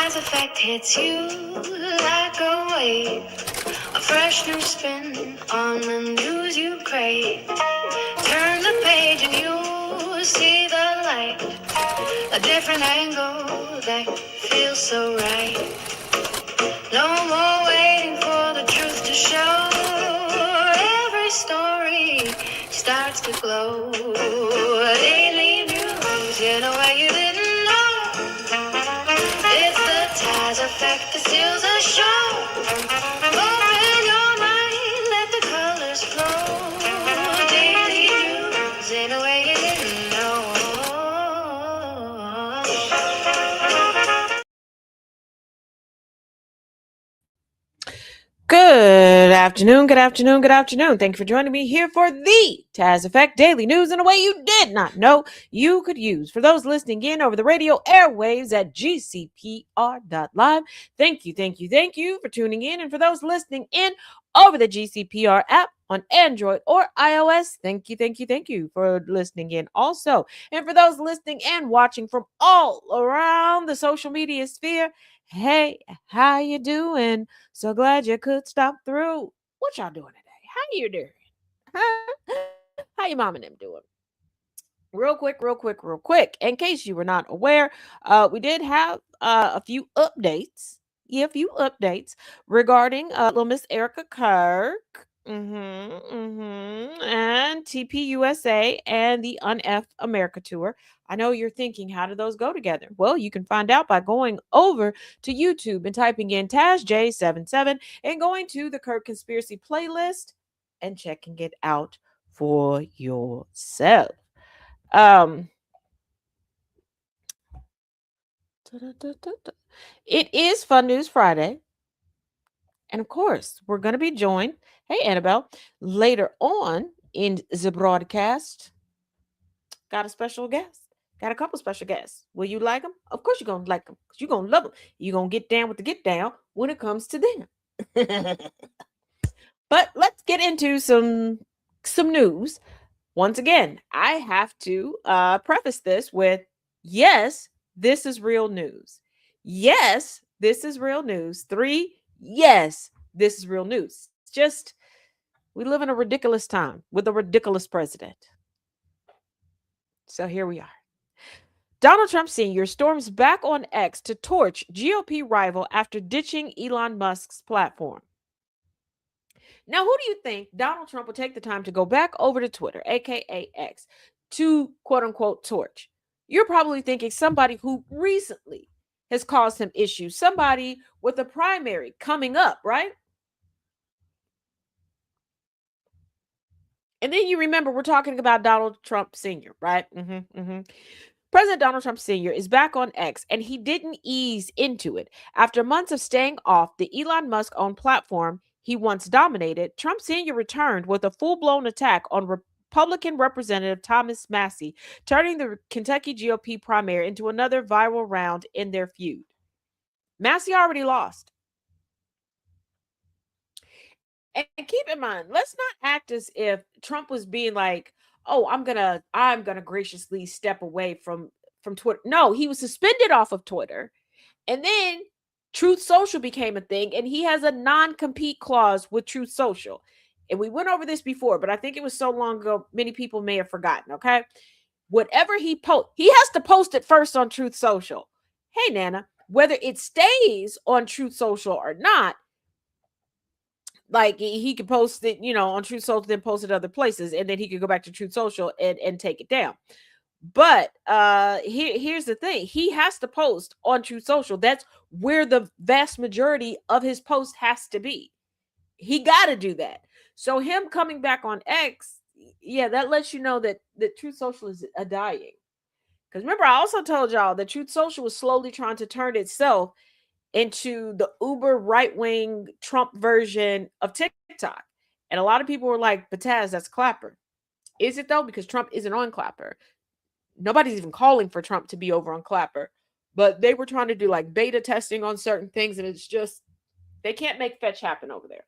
Taz effect hits you like a wave, a fresh new spin on the news you crave. Turn the page and you see the light, a different angle that feels so right. No more waiting for the truth to show. Every story starts to glow. Daily news in a way you didn't know. It's the Taz effect that steals the show. Open your mind, let the colors flow. Daily news in a way you didn't know. Good afternoon, good afternoon, good afternoon. Thank you for joining me here for the Taz Effect Daily News in a way you did not know you could use. For those listening in over the radio airwaves at GCPR.live, thank you for tuning in. And for those listening in over the GCPR app on Android or iOS, thank you for listening in also. And for those listening and watching from all around the social media sphere, hey, how you doing? So glad you could stop through. What y'all doing today? How you doing? Huh? How your mom and them doing? Real quick. In case you were not aware, we did have a few updates. Yeah, a few updates regarding little Miss Erica Kirk. And TPUSA and the Unf America tour. I know you're thinking, how do those go together? Well, you can find out by going over to YouTube and typing in TazJ77 and going to the Kirk Conspiracy playlist and checking it out for yourself. It is Fun News Friday. And of course, we're going to be joined, hey, Annabelle, later on in the broadcast. Got a special guest. Got a couple special guests. Will you like them? Of course you're going to like them because you're going to love them. You're going to get down with the get down when it comes to them. But let's get into some news. Once again, I have to preface this with, yes, this is real news. Yes, this is real news. 3, yes, this is real news. It's just, we live in a ridiculous time with a ridiculous president. So here we are. Donald Trump Sr. storms back on X to torch GOP rival after ditching Elon Musk's platform. Now, who do you think Donald Trump will take the time to go back over to Twitter, aka X, to quote unquote torch? You're probably thinking somebody who recently has caused him issues, somebody with a primary coming up, right? And then you remember we're talking about Donald Trump Sr., right? President Donald Trump Sr. is back on X, and he didn't ease into it. After months of staying off the Elon Musk-owned platform he once dominated, Trump Sr. returned with a full-blown attack on Republican Representative Thomas Massie, turning the Kentucky GOP primary into another viral round in their feud. Massie already lost. And keep in mind, let's not act as if Trump was being like, "Oh, I'm gonna graciously step away from Twitter." No, he was suspended off of Twitter, and then Truth Social became a thing, and he has a non-compete clause with Truth Social. And we went over this before, but I think it was so long ago, many people may have forgotten. Okay, whatever he post, he has to post it first on Truth Social. Hey, Nana, whether it stays on Truth Social or not. Like he could post it, on Truth Social, then post it other places, and then he could go back to Truth Social and take it down. But here's the thing: he has to post on Truth Social. That's where the vast majority of his post has to be. He got to do that. So him coming back on X, yeah, that lets you know that Truth Social is dying. Because remember, I also told y'all that Truth Social was slowly trying to turn itself into the uber right-wing Trump version of TikTok. And a lot of people were like, but Taz, that's Clapper. Is it though? Because Trump isn't on Clapper. Nobody's even calling for Trump to be over on Clapper. But they were trying to do like beta testing on certain things, and it's just, they can't make fetch happen over there.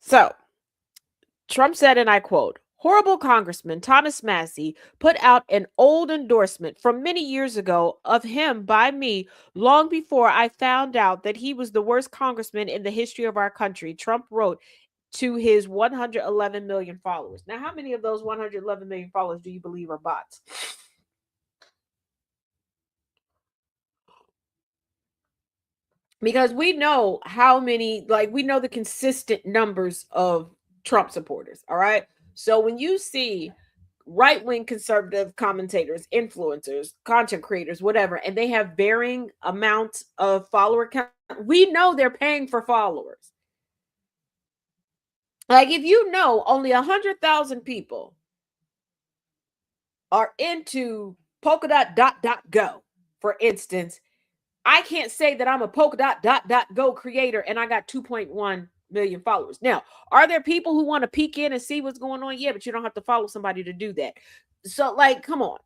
So, Trump said, and I quote, Horrible Congressman Thomas Massey put out an old endorsement from many years ago of him by me long before I found out that he was the worst congressman in the history of our country. Trump wrote to his 111 million followers. Now, how many of those 111 million followers do you believe are bots? Because we know how many, like, we know the consistent numbers of Trump supporters. All right. So when you see right wing conservative commentators, influencers, content creators, whatever, and they have varying amounts of follower count, we know they're paying for followers. Like, if you know only 100,000 people are into polka dot go, for instance, I can't say that I'm a polka dot go creator and I got 2.1 million followers. Now, are there people who want to peek in and see what's going on? Yeah, but you don't have to follow somebody to do that. So, like, come on.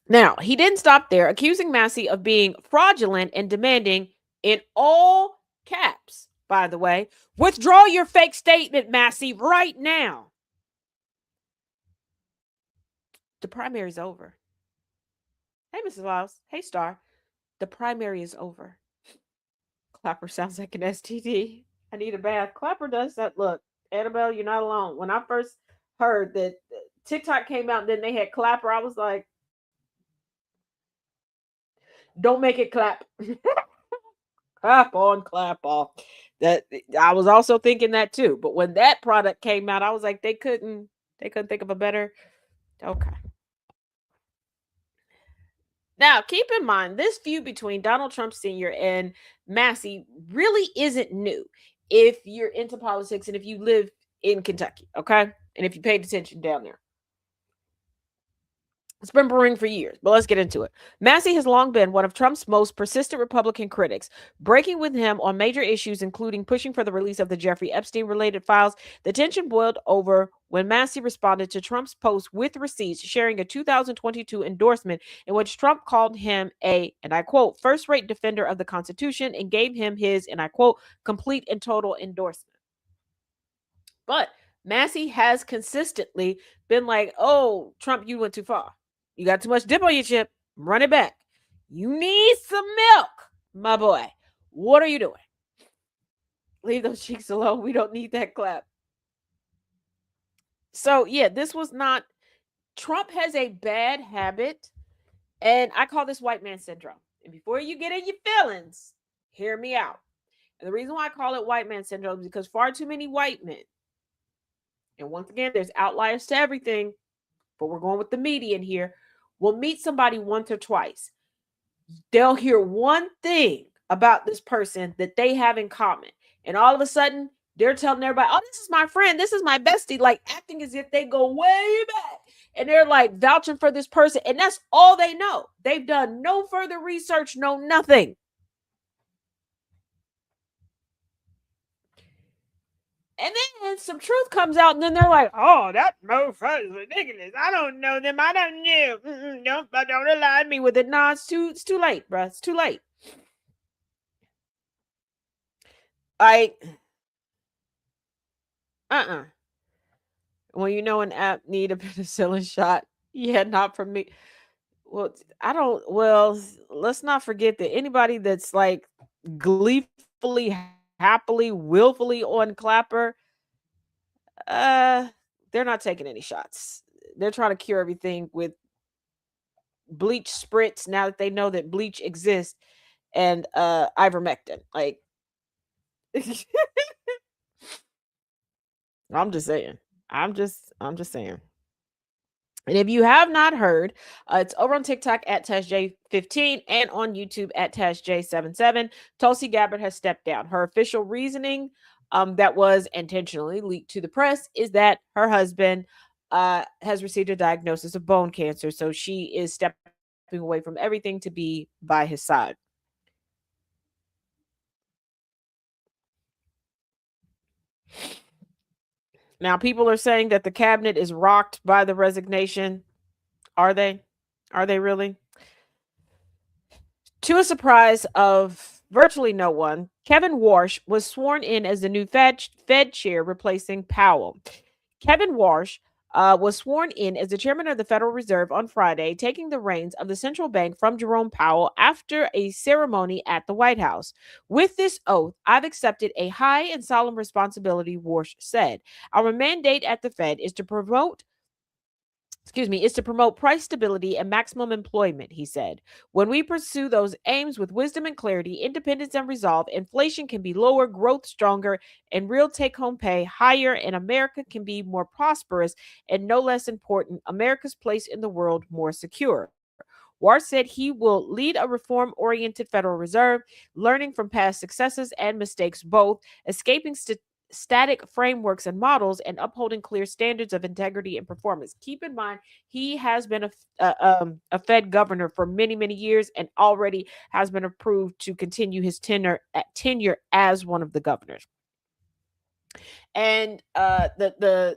Now, he didn't stop there, accusing Massey of being fraudulent and demanding, in all caps, by the way, withdraw your fake statement, Massey, right now. The primary is over. Hey, Mrs. Laws. Hey, Star. The primary is over. Clapper sounds like an STD. I need a bath. Clapper does that. Look, Annabelle, you're not alone. When I first heard that TikTok came out and then they had Clapper, I was like, don't make it clap. Clap on, clap off. That I was also thinking that too. But when that product came out, I was like, they couldn't think of a better. Okay. Now, keep in mind, this feud between Donald Trump Sr. and Massey really isn't new if you're into politics and if you live in Kentucky, okay? And if you paid attention down there. It's been brewing for years, but let's get into it. Massey has long been one of Trump's most persistent Republican critics, breaking with him on major issues, including pushing for the release of the Jeffrey Epstein-related files. The tension boiled over when Massey responded to Trump's post with receipts, sharing a 2022 endorsement in which Trump called him a, and I quote, first-rate defender of the Constitution and gave him his, and I quote, complete and total endorsement. But Massey has consistently been like, oh, Trump, you went too far. You got too much dip on your chip. Run it back. You need some milk, my boy. What are you doing? Leave those cheeks alone. We don't need that clap. So, yeah, this was not. Trump has a bad habit, and I call this white man syndrome. And before you get in your feelings, hear me out. And the reason why I call it white man syndrome is because far too many white men, and once again, there's outliers to everything, but we're going with the median here, will meet somebody once or twice. They'll hear one thing about this person that they have in common. And all of a sudden, they're telling everybody, oh, this is my friend. This is my bestie. Like acting as if they go way back. And they're like vouching for this person. And that's all they know. They've done no further research, no nothing. And then some truth comes out, and then they're like, oh, that mofo is ridiculous. I don't know them. I don't know. Don't align me with it. No, it's too late, bro. It's too late. When you know an app need a penicillin shot, yeah, not from me. Well, let's not forget that anybody that's like gleefully, happily, willfully on Clapper, they're not taking any shots. They're trying to cure everything with bleach spritz now that they know that bleach exists, and ivermectin. Like I'm just saying. I'm just saying. And if you have not heard, it's over on TikTok at TashJ15 and on YouTube at TashJ77. Tulsi Gabbard has stepped down. Her official reasoning that was intentionally leaked to the press is that her husband has received a diagnosis of bone cancer. So she is stepping away from everything to be by his side. Now, people are saying that the cabinet is rocked by the resignation. Are they? Are they really? To a surprise of Virtually no one. Kevin Warsh was sworn in as the new Fed chair, replacing Powell. Kevin Warsh was sworn in as the chairman of the Federal Reserve on Friday, taking the reins of the central bank from Jerome Powell after a ceremony at the White House. With this oath, I've accepted a high and solemn responsibility, Warsh said. Our mandate at the Fed is to promote price stability and maximum employment, he said. When we pursue those aims with wisdom and clarity, independence and resolve, inflation can be lower, growth stronger, and real take home pay higher, and America can be more prosperous, and no less important, America's place in the world more secure. War said he will lead a reform oriented Federal Reserve, learning from past successes and mistakes both, escaping static frameworks and models, and upholding clear standards of integrity and performance. Keep in mind, he has been a Fed governor for many, many years and already has been approved to continue his tenure as one of the governors. And the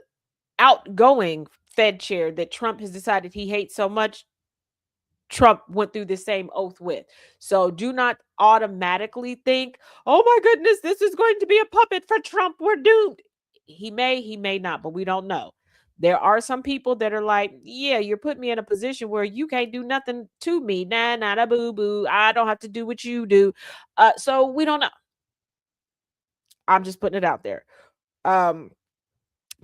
outgoing Fed chair that Trump has decided he hates so much, Trump went through the same oath with. So do not automatically think, oh my goodness, this is going to be a puppet for Trump. We're doomed. He may not, but we don't know. There are some people that are like, yeah, you're putting me in a position where you can't do nothing to me. Nah, nah, da boo boo. I don't have to do what you do. So we don't know. I'm just putting it out there.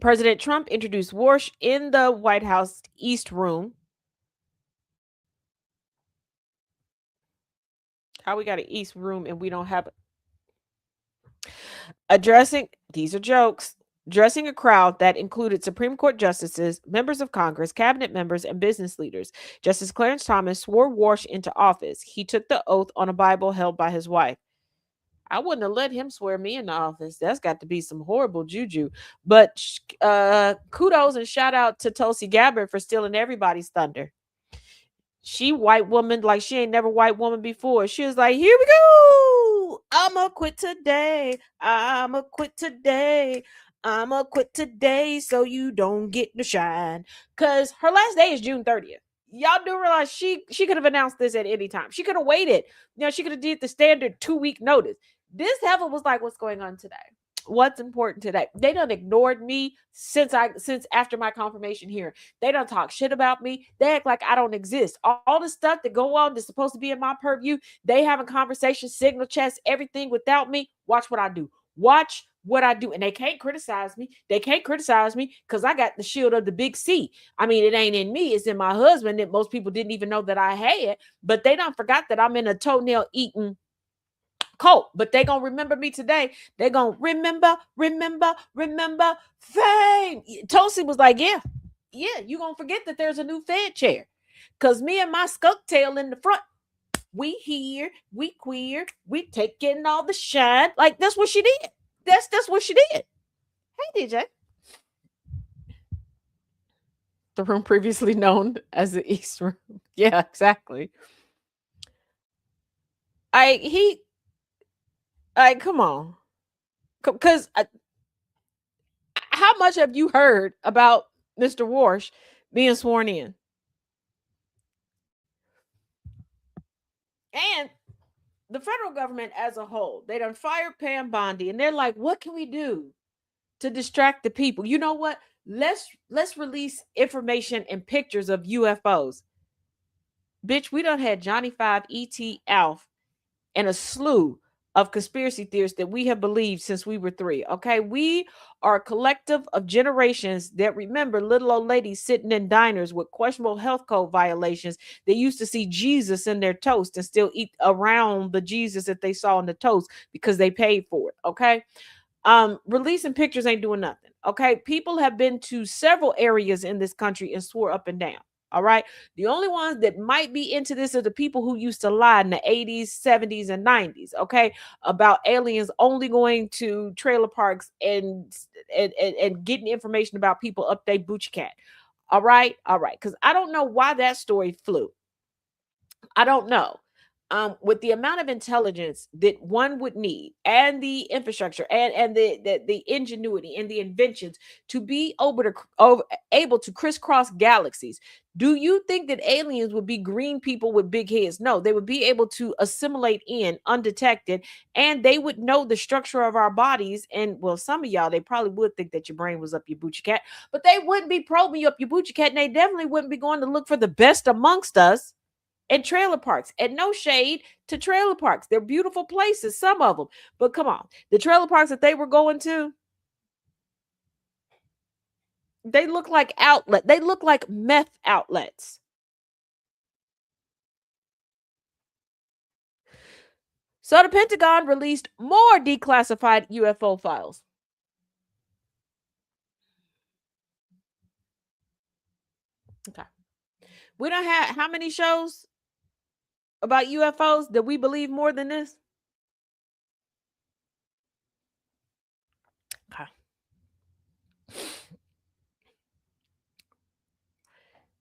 President Trump introduced Warsh in the White House East Room. How we got an East Room and we don't have addressing these are jokes addressing a crowd that included Supreme Court justices, members of Congress, cabinet members, and business leaders. Justice Clarence Thomas swore Warsh into office. He took the oath on a Bible held by his wife. I wouldn't have let him swear me into office. That's got to be some horrible juju. But kudos and shout out to Tulsi Gabbard for stealing everybody's thunder. She white woman like she ain't never white woman before. She was like, here we go. I'ma quit today. I'ma quit today. I'ma quit today so you don't get the shine. Cause her last day is June 30th. Y'all do realize she could have announced this at any time. She could have waited. She could have did the standard 2-week notice. This heifer was like, what's going on today? What's important today? They done ignored me since after my confirmation hearing. They don't talk shit about me. They act like I don't exist. All the stuff that go on that's supposed to be in my purview, they having conversations, signal chats, everything without me. Watch what I do. Watch what I do. And they can't criticize me. They can't criticize me because I got the shield of the big C. I mean, it ain't in me. It's in my husband that most people didn't even know that I had. But they don't forgot that I'm in a toenail eating cult, but they gonna remember me today. They gonna remember fame. Tulsi was like, yeah, you gonna forget that there's a new Fed chair, cause me and my skunk tail in the front, we here, we queer, we taking all the shine. Like that's what she did. That's what she did. Hey, DJ. The room previously known as the East Room. Yeah, exactly. Come on. Because how much have you heard about Mr. Warsh being sworn in? And the federal government as a whole, they done fired Pam Bondi, and they're like, what can we do to distract the people? You know what? Let's release information and pictures of UFOs. Bitch, we done had Johnny 5, E.T., Alf, and a slew of conspiracy theorists that we have believed since we were 3. Okay, we are a collective of generations that remember little old ladies sitting in diners with questionable health code violations. They used to see Jesus in their toast and still eat around the Jesus that they saw in the toast because they paid for it. Okay, releasing pictures ain't doing nothing. Okay, people have been to several areas in this country and swore up and down. All right. The only ones that might be into this are the people who used to lie in the 80s, 70s, and 90s, okay, about aliens only going to trailer parks and getting information about people up their booch cat. All right. Because I don't know why that story flew. I don't know. with the amount of intelligence that one would need, and the infrastructure, and the ingenuity and the inventions to be able to crisscross galaxies, do you think that aliens would be green people with big heads? No, they would be able to assimilate in undetected, and they would know the structure of our bodies. And well, some of y'all, they probably would think that your brain was up your boochie cat, but they wouldn't be probing you up your boochie cat, and they definitely wouldn't be going to look for the best amongst us and trailer parks. And no shade to trailer parks. They're beautiful places, some of them. But come on, the trailer parks that they were going to, they look like outlet. They look like meth outlets. So the Pentagon released more declassified UFO files. Okay. We don't have how many shows about UFOs that we believe more than this? Okay.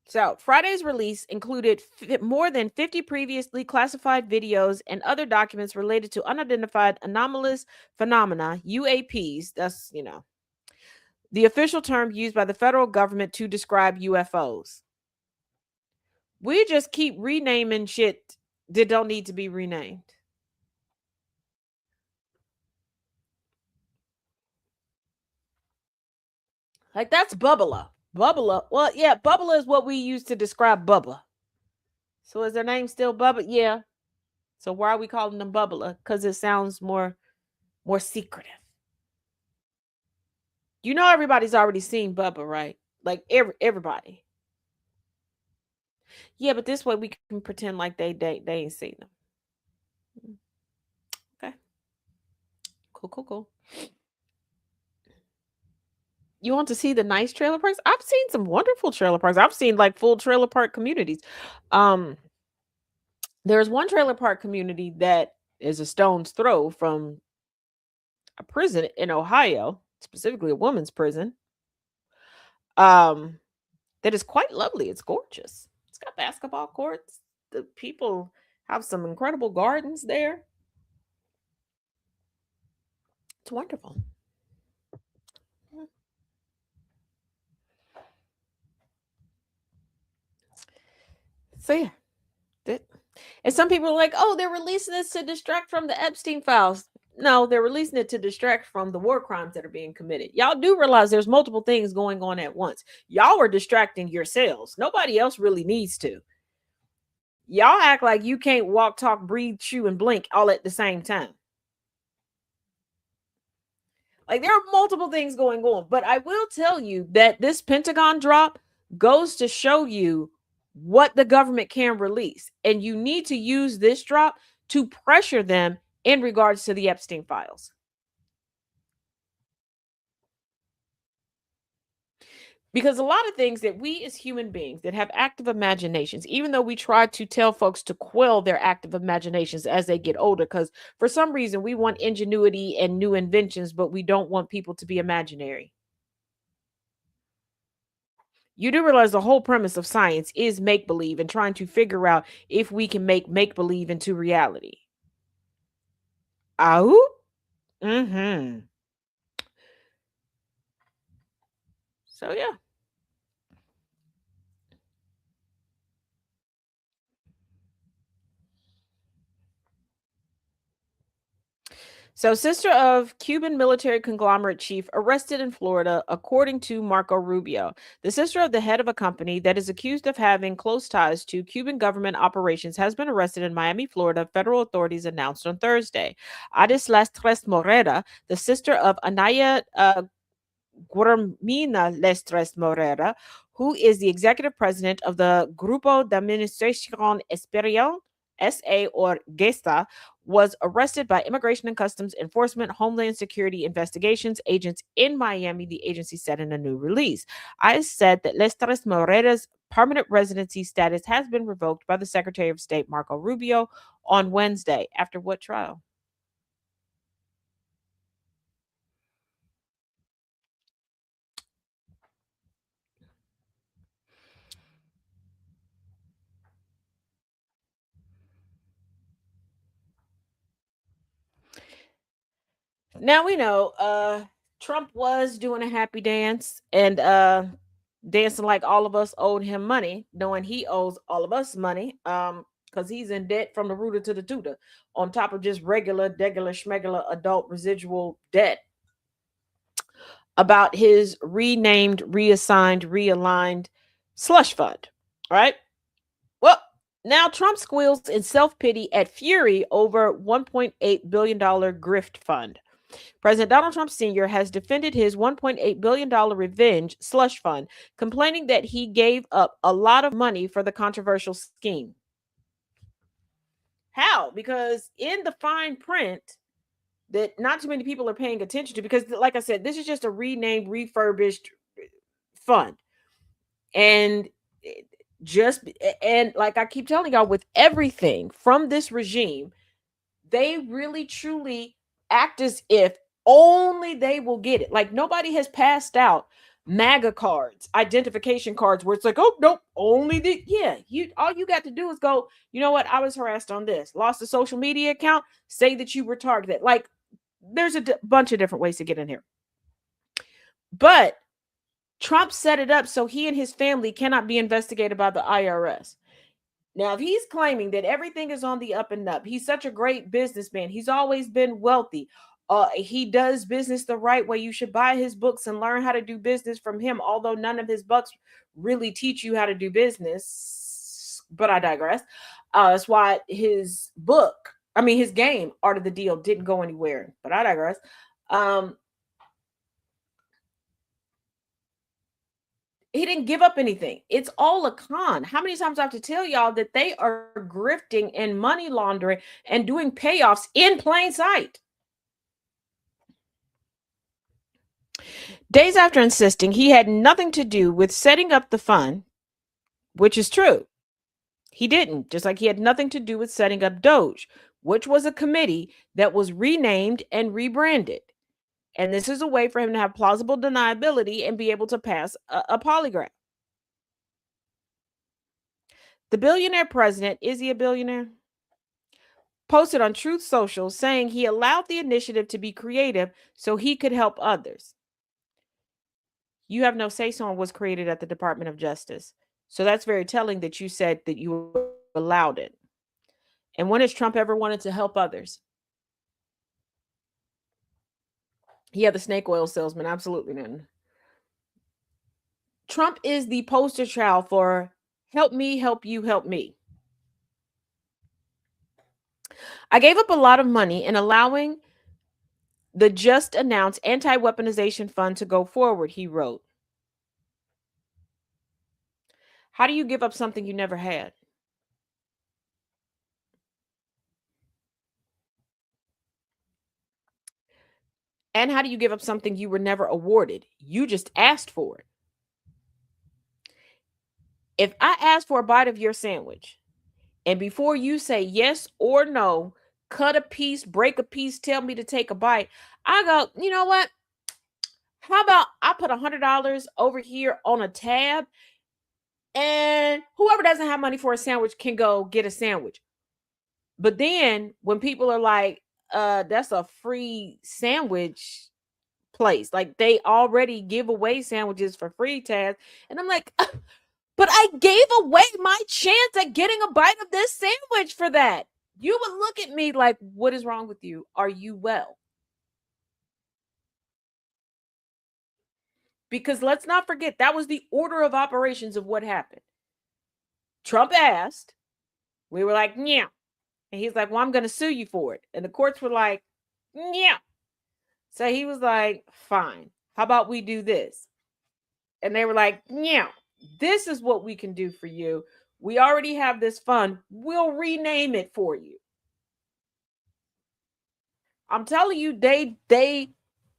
So, Friday's release included more than 50 previously classified videos and other documents related to unidentified anomalous phenomena, UAPs. That's, the official term used by the federal government to describe UFOs. We just keep renaming shit that don't need to be renamed. Like, that's Bubba. Bubba. Well, yeah, Bubba is what we use to describe Bubba. So is their name still Bubba? Yeah. So why are we calling them Bubba? Because it sounds more secretive. You know, everybody's already seen Bubba, right? Like everybody. Yeah, but this way we can pretend like they ain't seen them. Okay. Cool. You want to see the nice trailer parks? I've seen some wonderful trailer parks. I've seen like full trailer park communities. Um, there's one trailer park community that is a stone's throw from a prison in Ohio, specifically a woman's prison. Um, that is quite lovely. It's gorgeous. It's got basketball courts. The people have some incredible gardens there. It's wonderful. So yeah, that, and some people are like, "Oh, they're releasing this to distract from the Epstein files." No, they're releasing it to distract from the war crimes that are being committed. Y'all do realize there's multiple things going on at once. Y'all are distracting yourselves. Nobody else really needs to. Y'all act like you can't walk, talk, breathe, chew, and blink all at the same time. Like, there are multiple things going on, but I will tell you that this Pentagon drop goes to show you what the government can release. And you need to use this drop to pressure them in regards to the Epstein files. Because a lot of things that we as human beings that have active imaginations, even though we try to tell folks to quell their active imaginations as they get older, because for some reason we want ingenuity and new inventions, but we don't want people to be imaginary. You do realize the whole premise of science is make believe and trying to figure out if we can make believe into reality. Oh, mm-hmm. So yeah. So, sister of Cuban military conglomerate chief arrested in Florida, according to Marco Rubio. The sister of the head of a company that is accused of having close ties to Cuban government operations has been arrested in Miami, Florida, federal authorities announced on Thursday. Adis Lastres Morera, the sister of Anaya Guillermina Lestres Morera, who is the executive president of the Grupo de Administración Especial, SA or GESTA, was arrested by Immigration and Customs Enforcement Homeland Security Investigations agents in Miami, the agency said in a new release. I said that Lestres Morera's permanent residency status has been revoked by the Secretary of State Marco Rubio on Wednesday. After what trial? Now we know Trump was doing a happy dance and dancing like all of us owed him money, knowing he owes all of us money. Because he's in debt from the rooter to the tutor, on top of just regular, degular, schmegular adult residual debt about his renamed, reassigned, realigned slush fund. Right? Well, now Trump squeals in self pity at fury over $1.8 billion grift fund. President Donald Trump Sr. has defended his $1.8 billion revenge slush fund, complaining that he gave up a lot of money for the controversial scheme. How? Because in the fine print that not too many people are paying attention to, because, like I said, this is just a renamed, refurbished fund. And just, and like I keep telling y'all, with everything from this regime, they really truly act as if only they will get it. Like nobody has passed out MAGA cards, identification cards, where it's like, oh nope, only the you all you got to do is go, you know what, I was harassed on this, lost a social media account, say that you were targeted. Like there's a bunch of different ways to get in here. But Trump set it up so he and his family cannot be investigated by the IRS. Now, if he's claiming that everything is on the up and up, he's such a great businessman. He's always been wealthy. He does business the right way. You should buy his books and learn how to do business from him, although none of his books really teach you how to do business. But I digress. That's why his his game, Art of the Deal, didn't go anywhere. But I digress. He didn't give up anything. It's all a con. How many times I have to tell y'all that they are grifting and money laundering and doing payoffs in plain sight? Days after insisting he had nothing to do with setting up the fund, which is true, he didn't, just like he had nothing to do with setting up Doge, which was a committee that was renamed and rebranded. And this is a way for him to have plausible deniability and be able to pass a polygraph. The billionaire president, is he a billionaire? Posted on Truth Social saying he allowed the initiative to be creative so he could help others. You have no say so on what's created at the Department of Justice. So that's very telling that you said that you allowed it. And when has Trump ever wanted to help others? Yeah, the snake oil salesman, absolutely none. Trump is the poster child for help me, help you, help me. I gave up a lot of money in allowing the just announced anti-weaponization fund to go forward, he wrote. How do you give up something you never had? And how do you give up something you were never awarded? You just asked for it. If I ask for a bite of your sandwich, and before you say yes or no, cut a piece, break a piece, tell me to take a bite, I go, you know what? How about I put $100 over here on a tab, and whoever doesn't have money for a sandwich can go get a sandwich. But then when people are like, that's a free sandwich place, like they already give away sandwiches for free, Taz. And I'm like, but I gave away my chance at getting a bite of this sandwich for that. You would look at me like, what is wrong with you? Are you well? Because let's not forget, that was the order of operations of what happened. Trump asked, we were like, yeah. And he's like, well, I'm going to sue you for it. And the courts were like, yeah. So he was like, fine. How about we do this? And they were like, yeah, this is what we can do for you. We already have this fund. We'll rename it for you. I'm telling you, they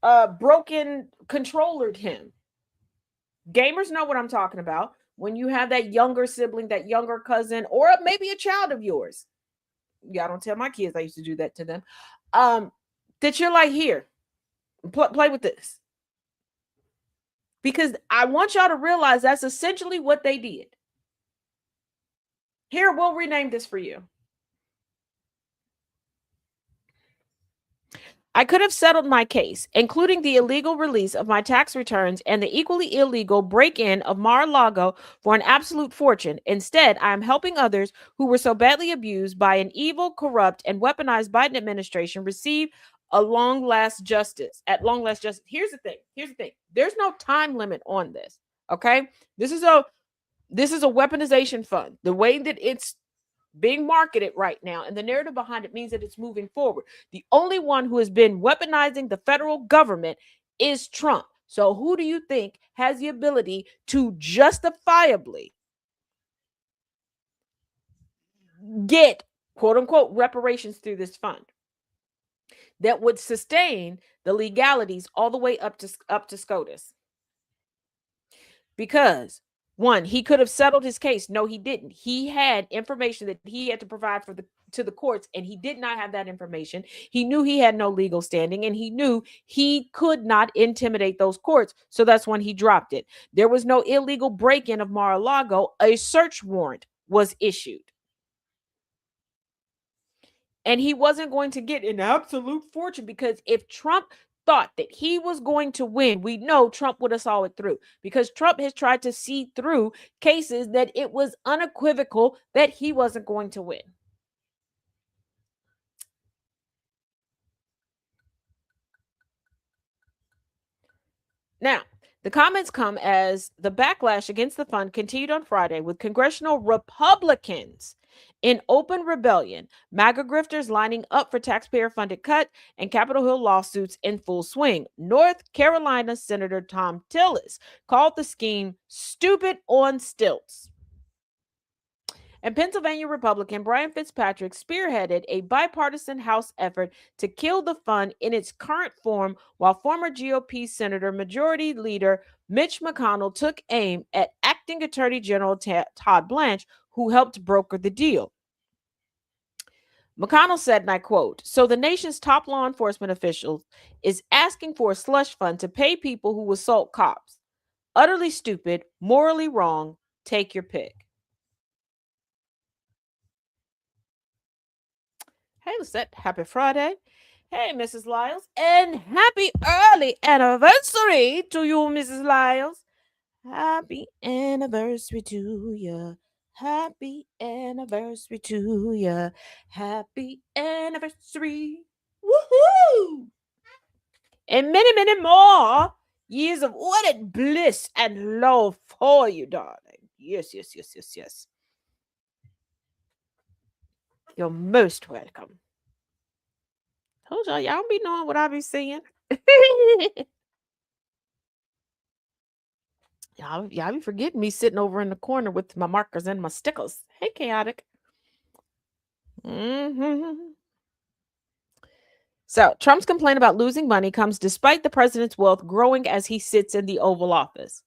broken controllered him. Gamers know what I'm talking about. When you have that younger sibling, that younger cousin, or maybe a child of yours. Yeah, I don't tell my kids I used to do that to them. That you're like, here, play with this. Because I want y'all to realize that's essentially what they did. Here, we'll rename this for you. I could have settled my case, including the illegal release of my tax returns and the equally illegal break in of Mar a Lago for an absolute fortune. Instead, I am helping others who were so badly abused by an evil, corrupt, and weaponized Biden administration receive a long last justice. At long last justice. Here's the thing. Here's the thing. There's no time limit on this. Okay. This is a weaponization fund. The way that it's being marketed right now and the narrative behind it means that it's moving forward. The only one who has been weaponizing the federal government is Trump. So who do you think has the ability to justifiably get quote unquote reparations through this fund that would sustain the legalities all the way up to SCOTUS? Because one, he could have settled his case. No, he didn't. He had information that he had to provide to the courts, and he did not have that information. He knew he had no legal standing, and he knew he could not intimidate those courts. So that's when he dropped it. There was no illegal break-in of Mar-a-Lago. A search warrant was issued. And he wasn't going to get an absolute fortune, because if Trump thought that he was going to win, we know Trump would have saw it through, because Trump has tried to see through cases that it was unequivocal that he wasn't going to win. Now, the comments come as the backlash against the fund continued on Friday, with congressional Republicans in open rebellion, MAGA grifters lining up for taxpayer-funded cut, and Capitol Hill lawsuits in full swing. North Carolina Senator Tom Tillis called the scheme stupid on stilts. And Pennsylvania Republican Brian Fitzpatrick spearheaded a bipartisan House effort to kill the fund in its current form, while former GOP Senator Majority Leader Mitch McConnell took aim at acting Attorney General Todd Blanche, who helped broker the deal. McConnell said, and I quote, "So the nation's top law enforcement officials is asking for a slush fund to pay people who assault cops. Utterly stupid, morally wrong. Take your pick." Hey, Lisette, happy Friday. Hey, Mrs. Lyles, and happy early anniversary to you, Mrs. Lyles. Happy anniversary to you. Happy anniversary to you. Happy anniversary. Woohoo! And many, many more years of wedded bliss and love for you, darling. Yes, yes, yes, yes, yes. You're most welcome. Told y'all be knowing what I be seeing. y'all be forgetting me sitting over in the corner with my markers and my stickers. Hey, chaotic. Mm-hmm. So Trump's complaint about losing money comes despite the president's wealth growing as he sits in the Oval Office.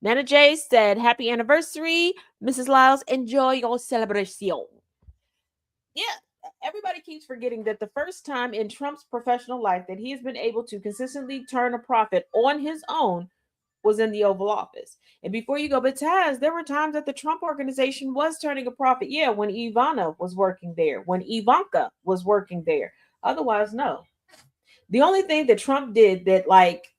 Nana J said, "Happy anniversary, Mrs. Lyles. Enjoy your celebration." Yeah, everybody keeps forgetting that the first time in Trump's professional life that he has been able to consistently turn a profit on his own was in the Oval Office. And before you go, but Taz, there were times that the Trump organization was turning a profit. Yeah, when Ivana was working there, when Ivanka was working there. Otherwise, no. The only thing that Trump did that, like,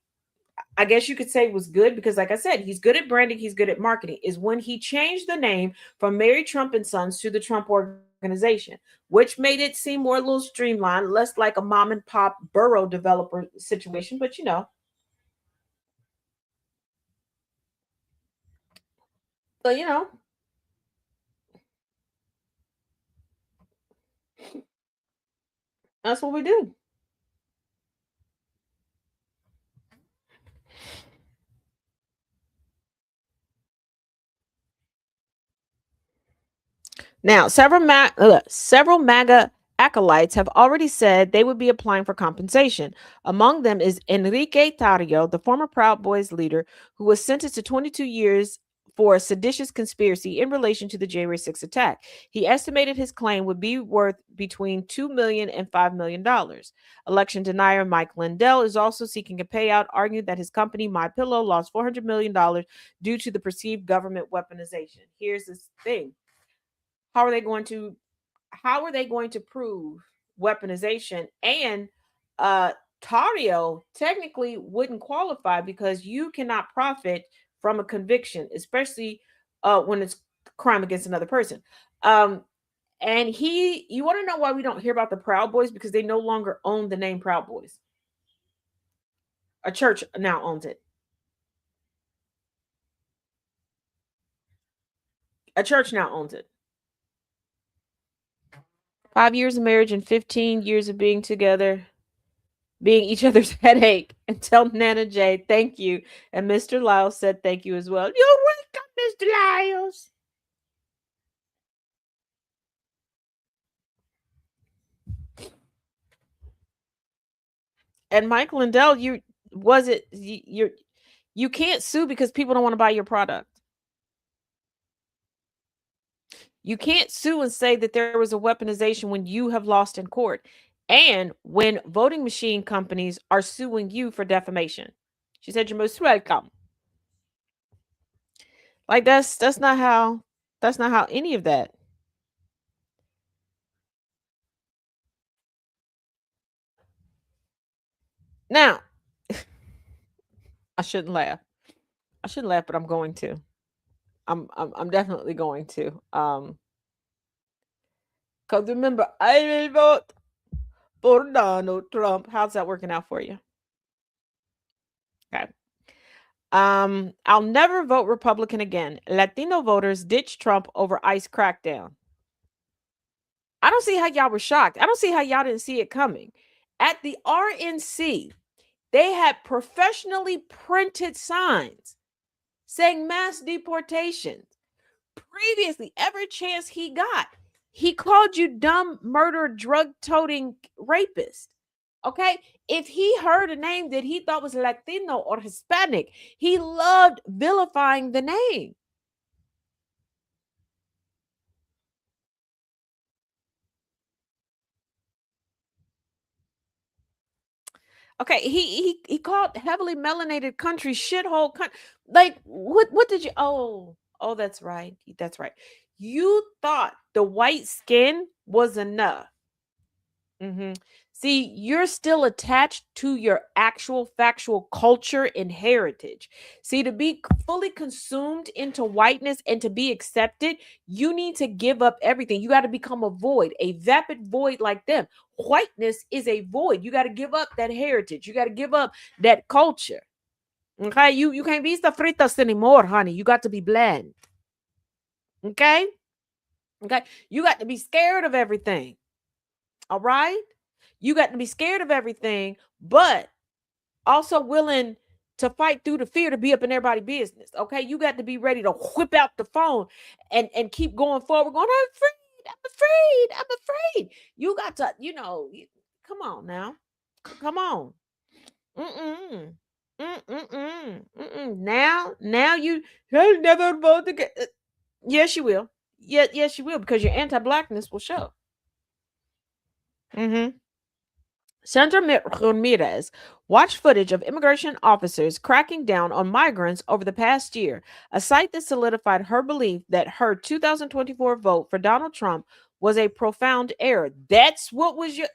I guess you could say was good, because like I said, he's good at branding, he's good at marketing, is when he changed the name from Mary Trump and Sons to the Trump Organization, which made it seem more a little streamlined, less like a mom and pop borough developer situation. But but that's what we do. Now, several MAGA acolytes have already said they would be applying for compensation. Among them is Enrique Tarrio, the former Proud Boys leader, who was sentenced to 22 years for a seditious conspiracy in relation to the January 6th attack. He estimated his claim would be worth between $2 million and $5 million. Election denier Mike Lindell is also seeking a payout, arguing that his company, MyPillow, lost $400 million due to the perceived government weaponization. Here's this thing. How are they going to prove weaponization and Tario technically wouldn't qualify because you cannot profit from a conviction, especially when it's crime against another person. And you want to know why we don't hear about the Proud Boys? Because they no longer own the name Proud Boys. A church now owns it. A church now owns it. 5 years of marriage and 15 years of being together, being each other's headache. And tell Nana J, thank you. And Mr. Lyles said thank you as well. You're welcome, Mr. Lyles. And Mike Lindell, you can't sue because people don't want to buy your product. You can't sue and say that there was a weaponization when you have lost in court and when voting machine companies are suing you for defamation. She said, you're most welcome. Like that's not how any of that. Now, I shouldn't laugh. But I'm going to. I'm definitely going to. Because remember, I will vote for Donald Trump. How's that working out for you? Okay. I'll never vote Republican again. Latino voters ditch Trump over ICE crackdown. I don't see how y'all were shocked. I don't see how y'all didn't see it coming. At the RNC, they had professionally printed signs saying mass deportations. Previously, every chance he got, he called you dumb, murder, drug-toting rapist. Okay? If he heard a name that he thought was Latino or Hispanic, he loved vilifying the name. Okay, he called heavily melanated country shithole country. Like what did you that's right. That's right. You thought the white skin was enough. See, you're still attached to your actual factual culture and heritage. See, to be fully consumed into whiteness and to be accepted, you need to give up everything. You got to become a void, a vapid void like them. Whiteness is a void. You got to give up that heritage. You got to give up that culture. Okay, you can't be fritas anymore, honey. You got to be bland. Okay, you got to be scared of everything. All right. You got to be scared of everything, but also willing to fight through the fear to be up in everybody's business. Okay. You got to be ready to whip out the phone and keep going forward, going, I'm afraid. You got to, come on now. Come on. Now you'll never vote again. Yes, you will. Yes, you will, because your anti-blackness will show. Sandra Ramirez watched footage of immigration officers cracking down on migrants over the past year, a sight that solidified her belief that her 2024 vote for Donald Trump was a profound error. That's what was your...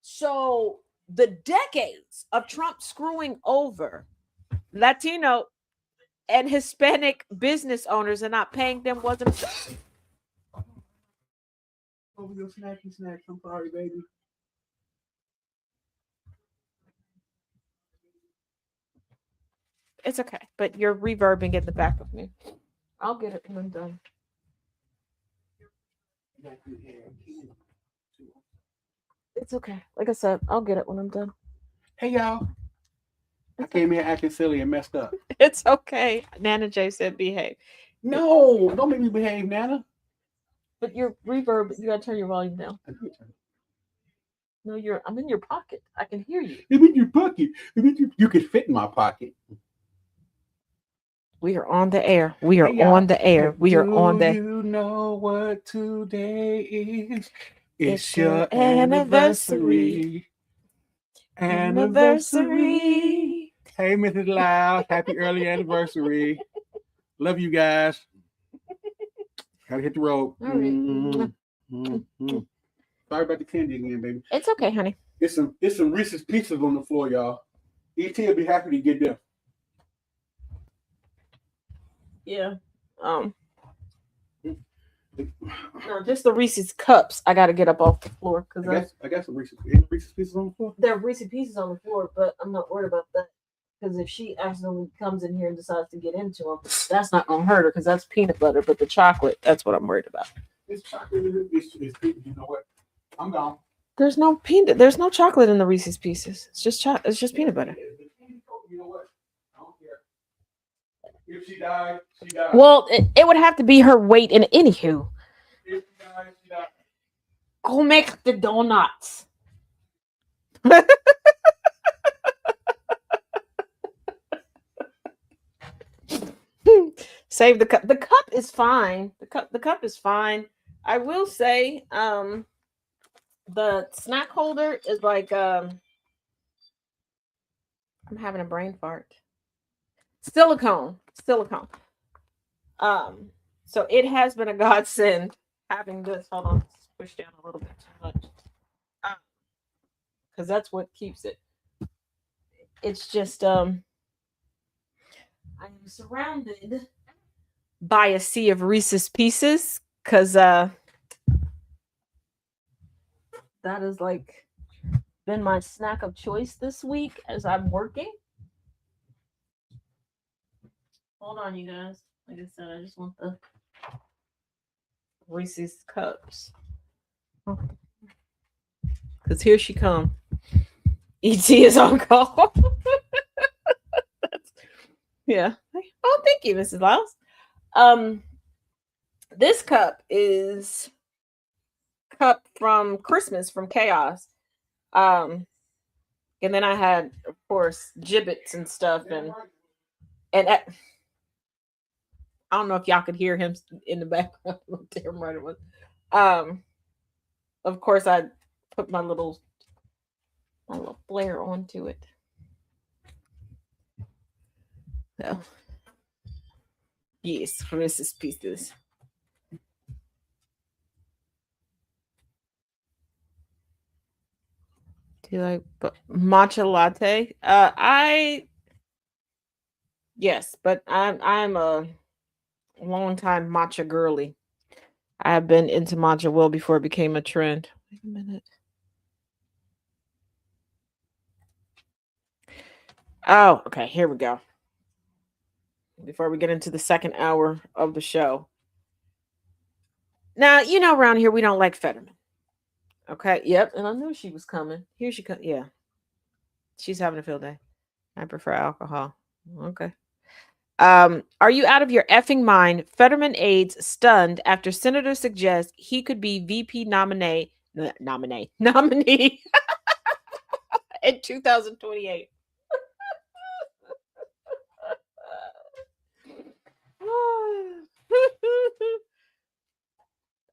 So the decades of Trump screwing over Latino and Hispanic business owners and not paying them wasn't... Over your snacky snacks. I'm sorry, baby. It's okay, but you're reverbing at the back of me. I'll get it when I'm done. It's okay. Like I said, I'll get it when I'm done. Hey, y'all. I came here acting silly and messed up. It's okay. Nana J said behave. No, don't make me behave, Nana. But your reverb, you gotta turn your volume down. No, I'm in your pocket. I can hear you. I'm in your pocket. You could fit in my pocket. We are on the air. We are on the air. We are on the... You know what today is? It's your anniversary. Anniversary. Hey, Mrs. Loud. Happy early anniversary. Love you guys. Gotta hit the road. Sorry about the candy again, baby. It's okay, honey. It's some Reese's Pieces on the floor, y'all. ET will be happy to get them. Yeah. No, just the Reese's cups. I got to get up off the floor because I got some Reese's Pieces on the floor. there are Reese's Pieces on the floor, but I'm not worried about that because if she accidentally comes in here and decides to get into them, that's not gonna hurt her because that's peanut butter. But the chocolate, that's what I'm worried about. It's chocolate. It's you know what? I'm gone. There's no peanut. There's no chocolate in the Reese's Pieces. It's just It's just peanut butter. You know what? I don't care. If she died, she died. Well, it would have to be her weight in anywho. If she died, she died. Go make the donuts. Save the cup. The cup is fine. The cup is fine. I will say, the snack holder is like I'm having a brain fart. Silicone. So it has been a godsend having this. Hold on, push down a little bit too much. Because that's what keeps it. It's just I'm surrounded by a sea of Reese's Pieces because that has like been my snack of choice this week as I'm working. Hold on, you guys. Like I said, I just want the Reese's cups. Because here she come. ET is on call. Yeah. Oh, thank you, Mrs. Lyles. This cup is cup from Christmas from Chaos. And then I had, of course, gibbets and stuff, and I don't know if y'all could hear him in the background. What damn right it was. Of course, I put my little flare onto it. So, yes, Reese's Pieces. Do you like matcha latte? Yes, but I'm a long time matcha girly. I have been into matcha well before it became a trend. Wait a minute. Oh, okay. Here we go. Before we get into the second hour of the show. Now, you know, around here we don't like Fetterman. Okay. Yep. And I knew she was coming. Here she comes. Yeah. She's having a field day. I prefer alcohol. Okay. Are you out of your effing mind? Fetterman aides stunned after senator suggests he could be VP nominee in 2028.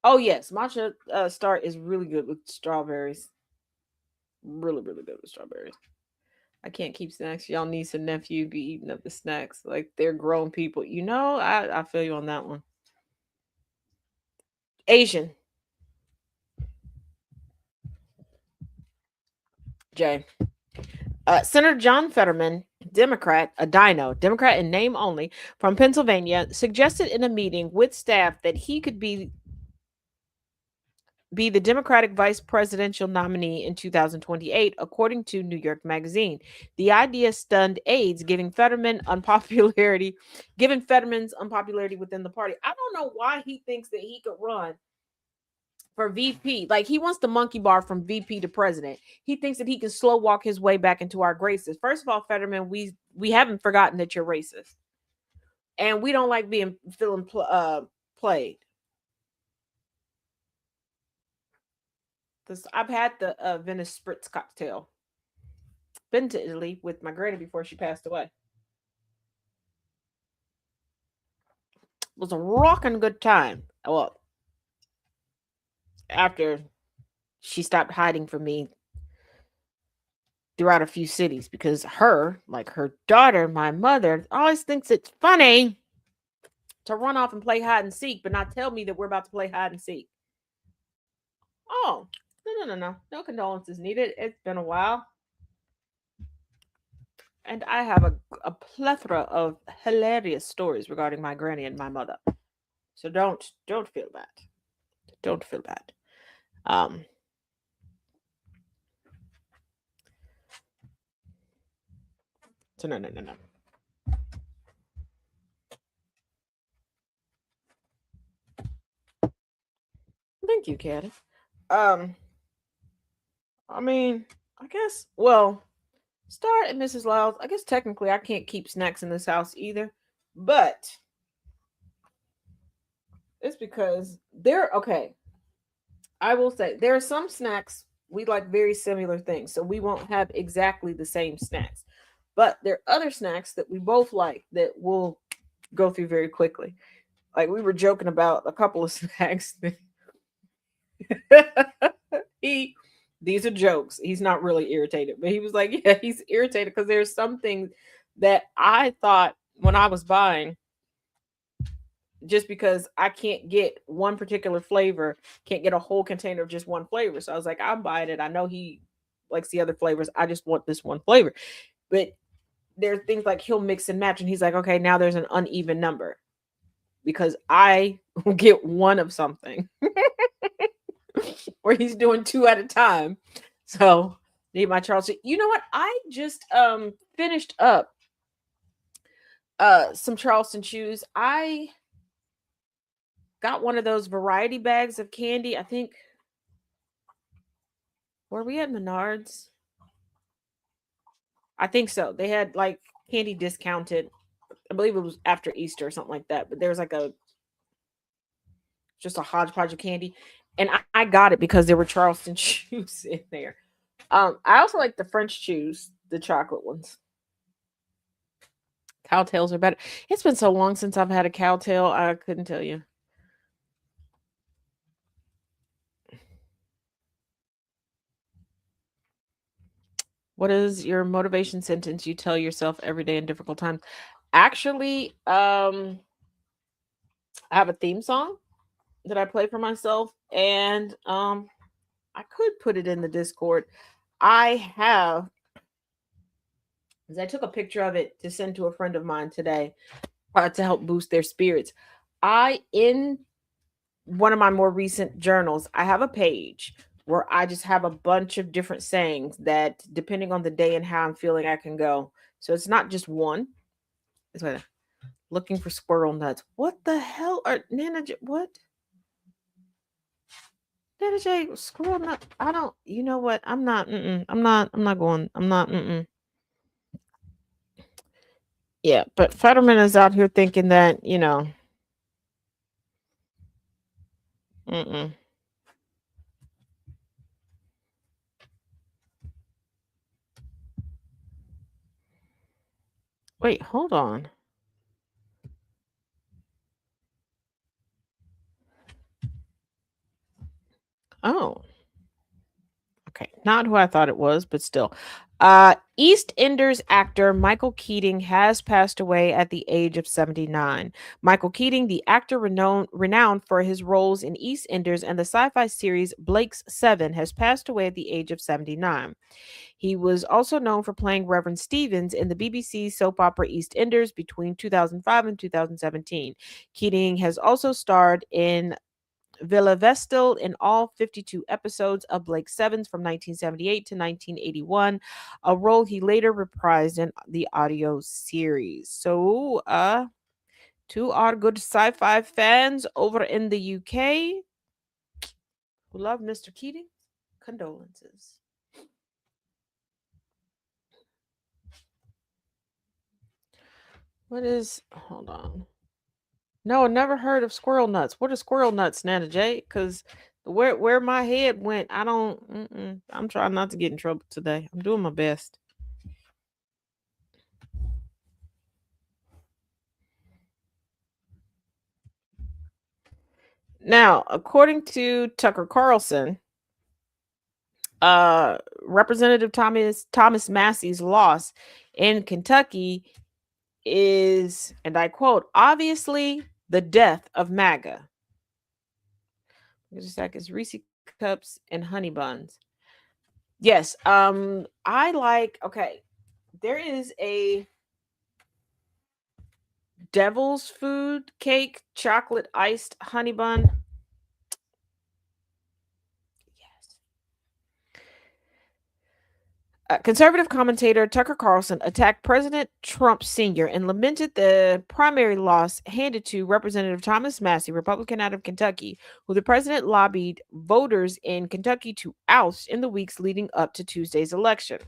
Oh yes, matcha start is really good with strawberries. Really, really good with strawberries. I can't keep snacks. Y'all niece and nephew be eating up the snacks like they're grown people. You know, I feel you on that one. Asian. Jay. Senator John Fetterman, Democrat, a Democrat in name only, from Pennsylvania, suggested in a meeting with staff that he could be the Democratic vice presidential nominee in 2028, according to New York Magazine. The idea stunned aides, giving Fetterman's unpopularity within the party. I don't know why he thinks that he could run for VP. Like, he wants the monkey bar from VP to president. He thinks that he can slow walk his way back into our graces. First of all, Fetterman, we haven't forgotten that you're racist, and we don't like feeling played. I've had the Venice Spritz cocktail. Been to Italy with my granny before she passed away. It was a rocking good time. Well, after she stopped hiding from me throughout a few cities, because her daughter, my mother, always thinks it's funny to run off and play hide and seek, but not tell me that we're about to play hide and seek. Oh, No condolences needed. It's been a while. And I have a plethora of hilarious stories regarding my granny and my mother. So don't feel bad. Don't feel bad. Um so no. Thank you, Caddy. Um I mean, I guess Star and Mrs. Lyles, I guess technically I can't keep snacks in this house either. But it's because they're okay. I will say there are some snacks we like very similar things, so we won't have exactly the same snacks. But there are other snacks that we both like that we'll go through very quickly. Like we were joking about a couple of snacks. he These are jokes. He's not really irritated, but he was like, yeah, he's irritated because there's some things that I thought when I was buying, just because I can't get one particular flavor, can't get a whole container of just one flavor. So I was like, I'm buying it. I know he likes the other flavors. I just want this one flavor. But there's things like he'll mix and match, and he's like, okay, now there's an uneven number because I get one of something, or he's doing two at a time. So need my Charleston. You know what? I just finished up some Charleston shoes. I got one of those variety bags of candy. I think, were we at Menards? I think so. They had like candy discounted. I believe it was after Easter or something like that. But there was like just a hodgepodge of candy. And I got it because there were Charleston shoes in there. I also like the French shoes, the chocolate ones. Cowtails are better. It's been so long since I've had a cowtail, I couldn't tell you. What is your motivation sentence you tell yourself every day in difficult times? Actually, I have a theme song that I play for myself, and I could put it in the Discord. I have, as I took a picture of it to send to a friend of mine today to help boost their spirits. In one of my more recent journals, I have a page where I just have a bunch of different sayings that, depending on the day and how I'm feeling, I can go. So it's not just one. It's like looking for squirrel nuts. What the hell are Nana? What? Nana J, squirrel nut. I don't. You know what? I'm not. I'm not. I'm not going. I'm not. Yeah, but Fetterman is out here thinking that Mm-mm. Wait, hold on. Oh, okay. Not who I thought it was, but still. EastEnders actor Michael Keating has passed away at the age of 79. Michael Keating, the actor renowned for his roles in EastEnders and the sci-fi series Blake's Seven, has passed away at the age of 79. He was also known for playing Reverend Stevens in the BBC soap opera EastEnders between 2005 and 2017. Keating has also starred in Villa Vestal in all 52 episodes of Blake Sevens from 1978 to 1981, a role he later reprised in the audio series. So, to our good sci-fi fans over in the UK who love Mr. Keating, condolences. Hold on. No, never heard of squirrel nuts. What are squirrel nuts, Nana J? Because where my head went, I don't. I'm trying not to get in trouble today. I'm doing my best. Now, according to Tucker Carlson, Representative Thomas Massey's loss in Kentucky is, and I quote, obviously the death of MAGA. Just a second. Reese cups, and honey buns. Yes, I like, okay, there is a devil's food cake chocolate iced honey bun. Yes. Conservative commentator Tucker Carlson attacked President Trump Sr. and lamented the primary loss handed to Representative Thomas Massie, Republican out of Kentucky, who the president lobbied voters in Kentucky to oust in the weeks leading up to Tuesday's election.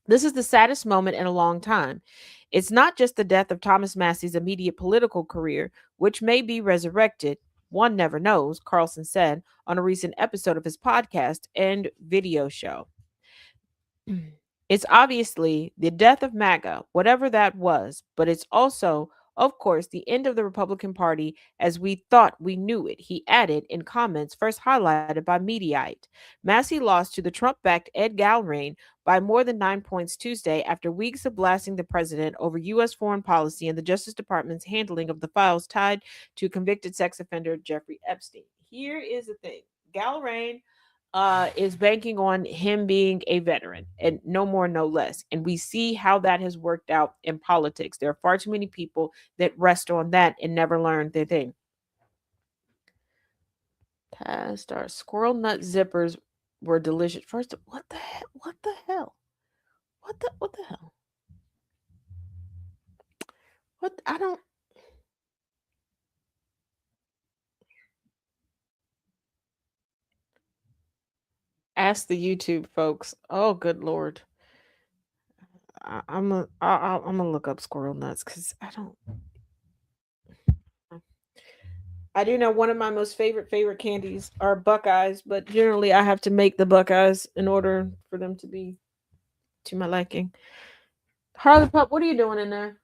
This is the saddest moment in a long time. It's not just the death of Thomas Massie's immediate political career, which may be resurrected. One never knows, Carlson said on a recent episode of his podcast and video show. It's obviously the death of MAGA, whatever that was, but it's also, of course, the end of the Republican Party as we thought we knew it, he added in comments first highlighted by Mediaite. Massey lost to the Trump backed Ed Galbraith by more than 9 points Tuesday after weeks of blasting the president over U.S. foreign policy and the Justice Department's handling of the files tied to convicted sex offender Jeffrey Epstein. Here is the thing Galbraith is banking on him being a veteran and no more, no less. And we see how that has worked out in politics. There are far too many people that rest on that and never learn their thing. Star squirrel nut zippers were delicious. First, what the hell? What the hell? What the hell? What I don't. Ask the YouTube folks. Oh, good lord. I'm gonna look up squirrel nuts because I don't. I do know one of my most favorite candies are Buckeyes, but generally I have to make the Buckeyes in order for them to be to my liking. Harley Pup, what are you doing in there?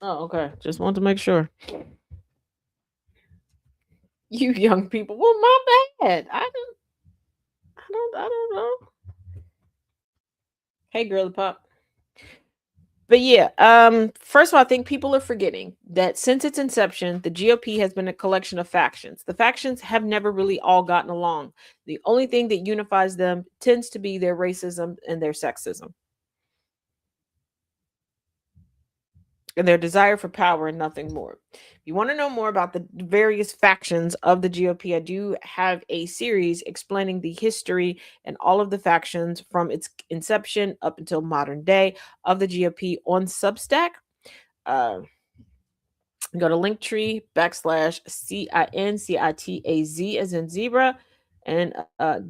Oh, okay. Just want to make sure. You young people. Well, my bad. I don't know. Hey, girly pop. But yeah, first of all, I think people are forgetting that since its inception, the GOP has been a collection of factions. The factions have never really all gotten along. The only thing that unifies them tends to be their racism and their sexism. And their desire for power and nothing more. If you want to know more about the various factions of the GOP, I do have a series explaining the history and all of the factions from its inception up until modern day of the GOP on Substack. Go to Linktree /CINCITAZ as in zebra and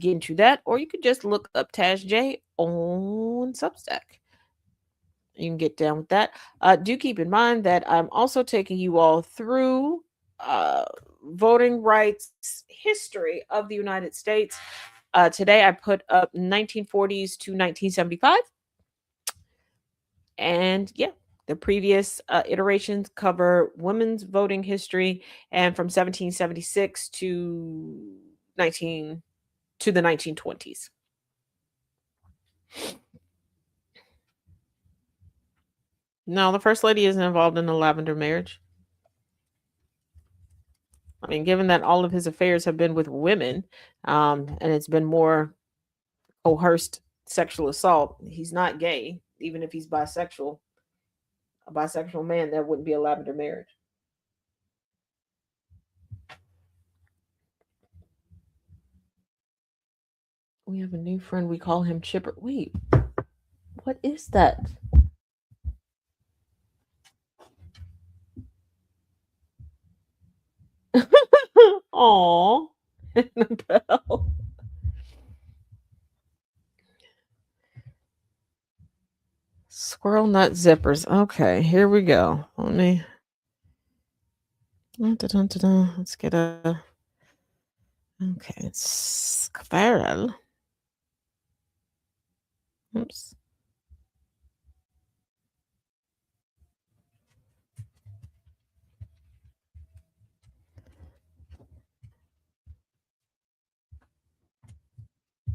get into that. Or you could just look up Taz J on Substack. You can get down with that. Do keep in mind that I'm also taking you all through voting rights history of the United States. Today I put up 1940s to 1975. And yeah, the previous iterations cover women's voting history and from 1776 to the 1920s. No, the first lady isn't involved in the lavender marriage. I mean, given that all of his affairs have been with women, and it's been more coerced sexual assault, he's not gay. Even if he's bisexual, a bisexual man, that wouldn't be a lavender marriage. We have a new friend. We call him Chipper. Wait, what is that? Aw, Annabelle. Squirrel nut zippers. Okay, here we go. Let me. Let's get a. Okay, squirrel. Oops.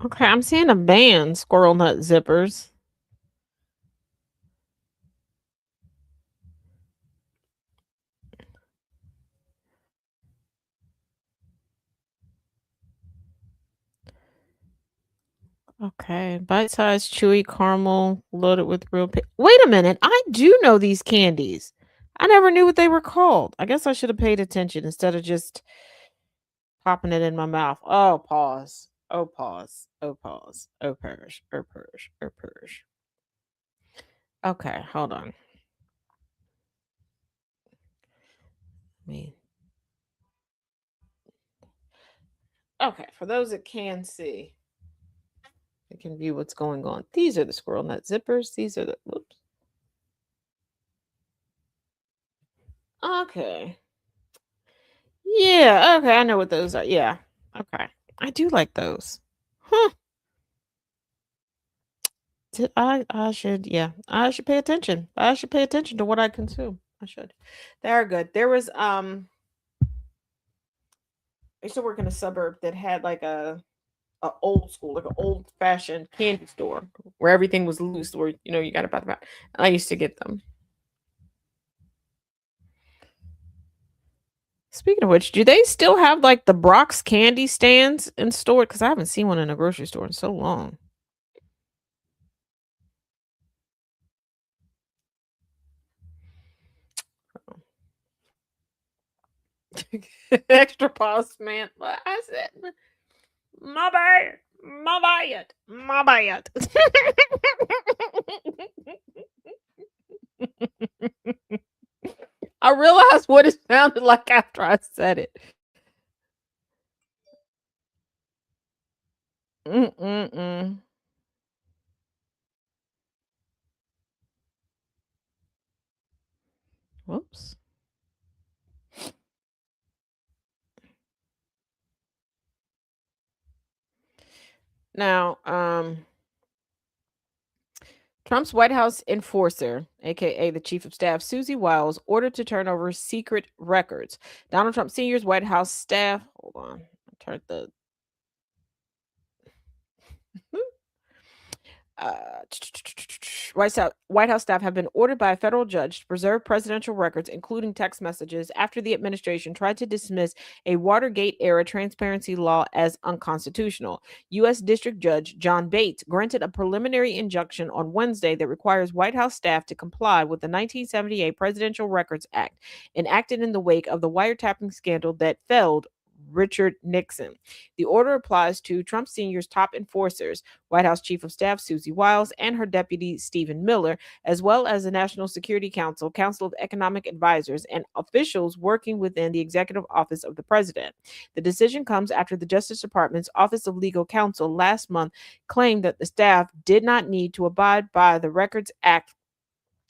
Okay, I'm seeing a band, squirrel nut zippers. Okay, bite-sized chewy caramel loaded with real Wait a minute, I do know these candies. I never knew what they were called. I guess I should have paid attention instead of just popping it in my mouth. Oh, pause. Oh, pause. Oh, pause. Oh, purge. Oh, purge. Oh, purge. Okay, hold on. Me. Okay, for those that can see, they can view what's going on. These are the squirrel nut zippers. These are the whoops. Okay. Yeah, okay, I know what those are. Yeah. Okay. I do like those. Huh. I should I should pay attention. I should pay attention to what I consume. I should. They're good. There was I used to work in a suburb that had like a old school, like an old fashioned candy store where everything was loose, where you got about that. I used to get them. Speaking of which, do they still have like the Brock's candy stands in store? Because I haven't seen one in a grocery store in so long. Extra pause, man. I said, my bad, my bad, my bad. I realized what it sounded like after I said it. Mm-mm-mm. Whoops. Now, Trump's White House enforcer, aka the chief of staff, Susie Wiles, ordered to turn over secret records. Donald Trump Sr.'s White House staff. Hold on. I turned the uh, White House staff have been ordered by a federal judge to preserve presidential records, including text messages, after the administration tried to dismiss a Watergate era transparency law as unconstitutional. U.S. District Judge John Bates granted a preliminary injunction on Wednesday that requires White House staff to comply with the 1978 Presidential Records Act, enacted in the wake of the wiretapping scandal that felled Richard Nixon. The order applies to Trump Sr.'s top enforcers, White House Chief of Staff Susie Wiles and her deputy Stephen Miller, as well as the National Security Council, Council of Economic Advisors, and officials working within the Executive Office of the President. The decision comes after the Justice Department's Office of Legal Counsel last month claimed that the staff did not need to abide by the Records Act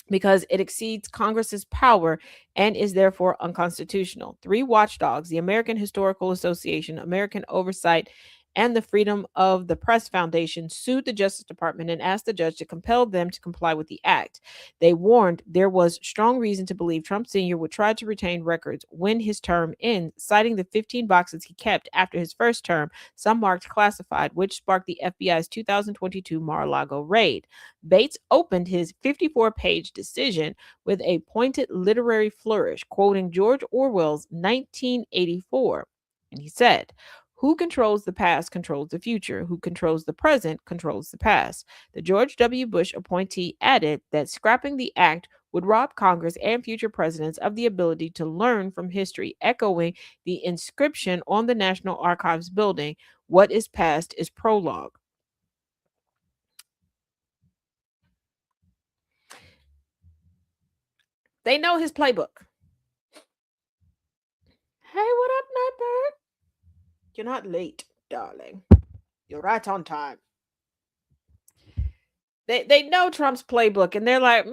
because it exceeds Congress's power and is therefore unconstitutional. Three watchdogs, the American Historical Association, American Oversight, and the Freedom of the Press Foundation, sued the Justice Department and asked the judge to compel them to comply with the act. They warned there was strong reason to believe Trump Sr. would try to retain records when his term ends, citing the 15 boxes he kept after his first term, some marked classified, which sparked the FBI's 2022 Mar-a-Lago raid. Bates opened his 54-page decision with a pointed literary flourish, quoting George Orwell's 1984. And he said, "Who controls the past controls the future. Who controls the present controls the past." The George W. Bush appointee added that scrapping the act would rob Congress and future presidents of the ability to learn from history, echoing the inscription on the National Archives building, "What is past is prologue." They know his playbook. Hey, what up, Nightbird? You're not late, darling. You're right on time. They know Trump's playbook, and they're like,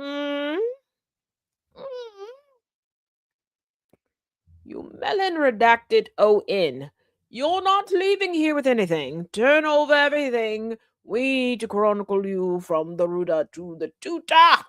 you melon redacted ON. You're not leaving here with anything. Turn over everything. We to chronicle you from the rooter to the tutor.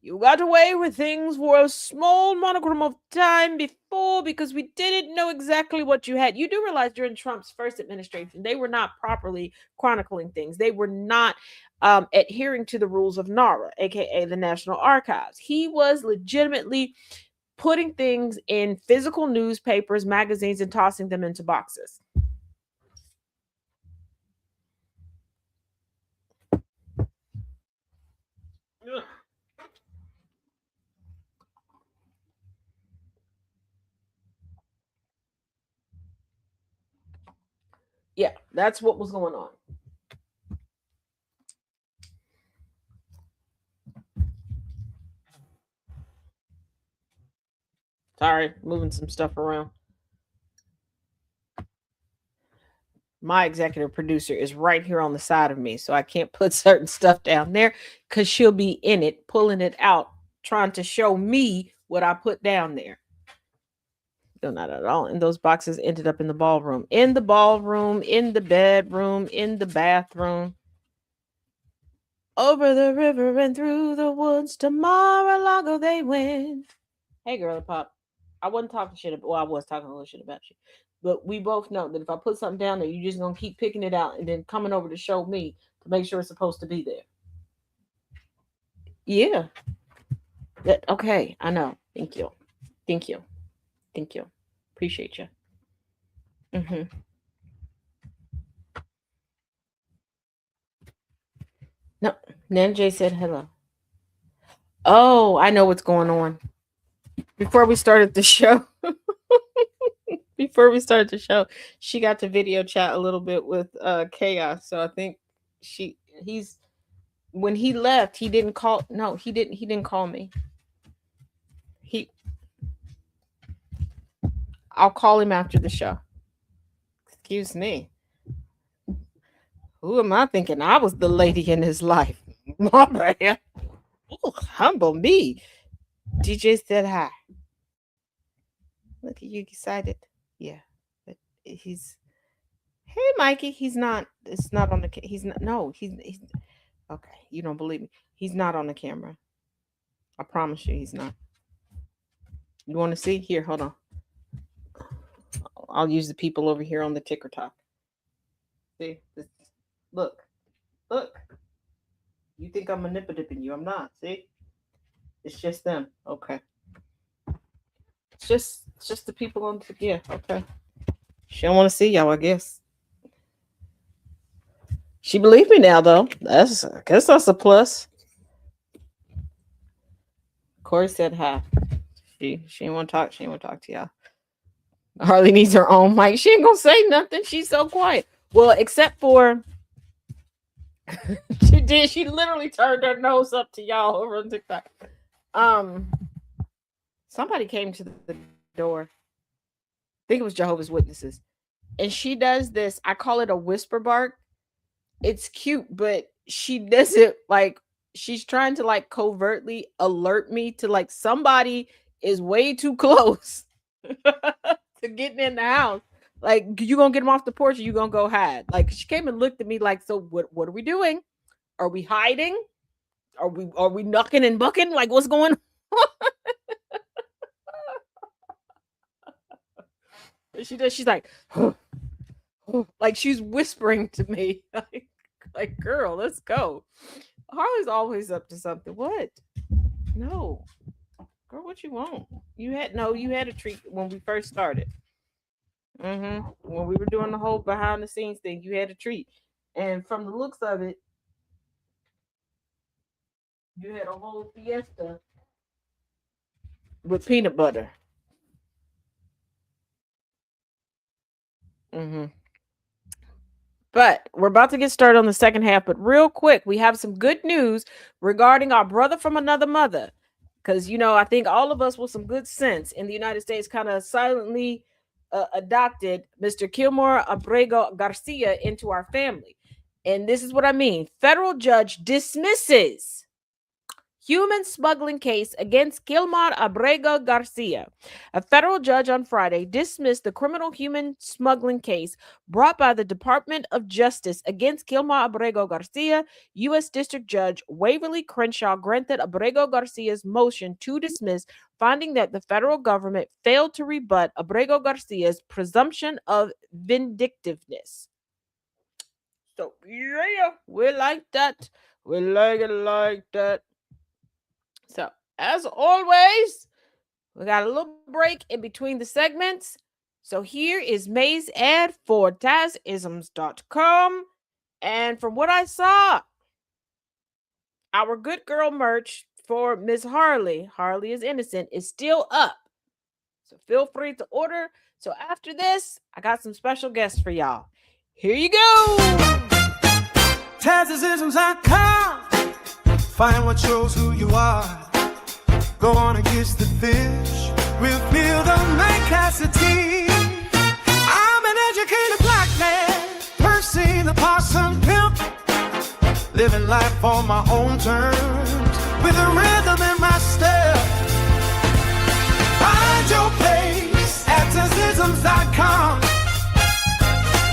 You got away with things for a small monogram of time before because we didn't know exactly what you had. You do realize during Trump's first administration, they were not properly chronicling things. They were not adhering to the rules of NARA, aka the National Archives. He was legitimately putting things in physical newspapers, magazines, and tossing them into boxes. Yeah, that's what was going on. Sorry, moving some stuff around. My executive producer is right here on the side of me, so I can't put certain stuff down there because she'll be in it, pulling it out, trying to show me what I put down there. No, not at all. And those boxes ended up in the ballroom, in the bedroom, in the bathroom. Over the river and through the woods, to Mar-a-Lago they went. Hey, girl, pop. I wasn't talking shit about, well, I was talking a little shit about you. But we both know that if I put something down there, you're just going to keep picking it out and then coming over to show me to make sure it's supposed to be there. Yeah. Okay, I know. Thank you. Thank you. Thank you. Appreciate you. Mm-hmm. No, Nan J said hello. Oh, I know what's going on. Before we started the show, she got to video chat a little bit with Chaos. So I think he's when he left, he didn't call. No, he didn't call me. I'll call him after the show. Excuse me. Who am I thinking I was the lady in his life? My bad. Ooh, humble me. DJ said hi. Look at you excited. Yeah. But he's hey Mikey. He's not. It's not on the he's not no, he's okay. You don't believe me. He's not on the camera. I promise you he's not. You want to see? Here, hold on. I'll use the people over here on the ticker talk. See? Look. You think I'm manipulating you. I'm not. See? It's just them. Okay. It's just the people on the yeah, okay. She don't want to see y'all, I guess. She believed me now though. I guess that's a plus. Corey said hi. She ain't want to talk. She ain't want to talk to y'all. Harley needs her own mic. She ain't gonna say nothing. She's so quiet. Well, except for she did. She literally turned her nose up to y'all over on TikTok. Somebody came to the door. I think it was Jehovah's Witnesses, and she does this. I call it a whisper bark. It's cute, but she does it like she's trying to like covertly alert me to like somebody is way too close to getting in the house. Like, you gonna get him off the porch or you gonna go hide? Like, she came and looked at me like, so what are we doing? Are we hiding? Are we knocking and bucking? Like, what's going on? She's like, like she's whispering to me. Like, girl, let's go. Harley's always up to something. What? No. Girl, what you want? You had a treat when we first started. When we were doing the whole behind the scenes thing, you had a treat. And from the looks of it, you had a whole fiesta with peanut butter. But we're about to get started on the second half. But real quick, we have some good news regarding our brother from another mother. Because, I think all of us with some good sense in the United States kind of silently adopted Mr. Kilmore Abrego Garcia into our family. And this is what I mean. Federal judge dismisses human smuggling case against Kilmar Abrego Garcia. A federal judge on Friday dismissed the criminal human smuggling case brought by the Department of Justice against Kilmar Abrego Garcia. U.S. District Judge Waverly Crenshaw granted Abrego Garcia's motion to dismiss, finding that the federal government failed to rebut Abrego Garcia's presumption of vindictiveness. So, yeah, we like that. We like it like that. So, as always, we got a little break in between the segments. So, here is May's ad for TazIsms.com. And from what I saw, our good girl merch for Miss Harley is innocent, is still up. So feel free to order. So after this, I got some special guests for y'all. Here you go. Tazisms.com. Find what shows who you are. Go on and kiss the fish. Reveal the mendacity. I'm an educated black man, Percy the Possum Pimp, living life on my own terms, with a rhythm in my step. Find your place at Tazisms.com.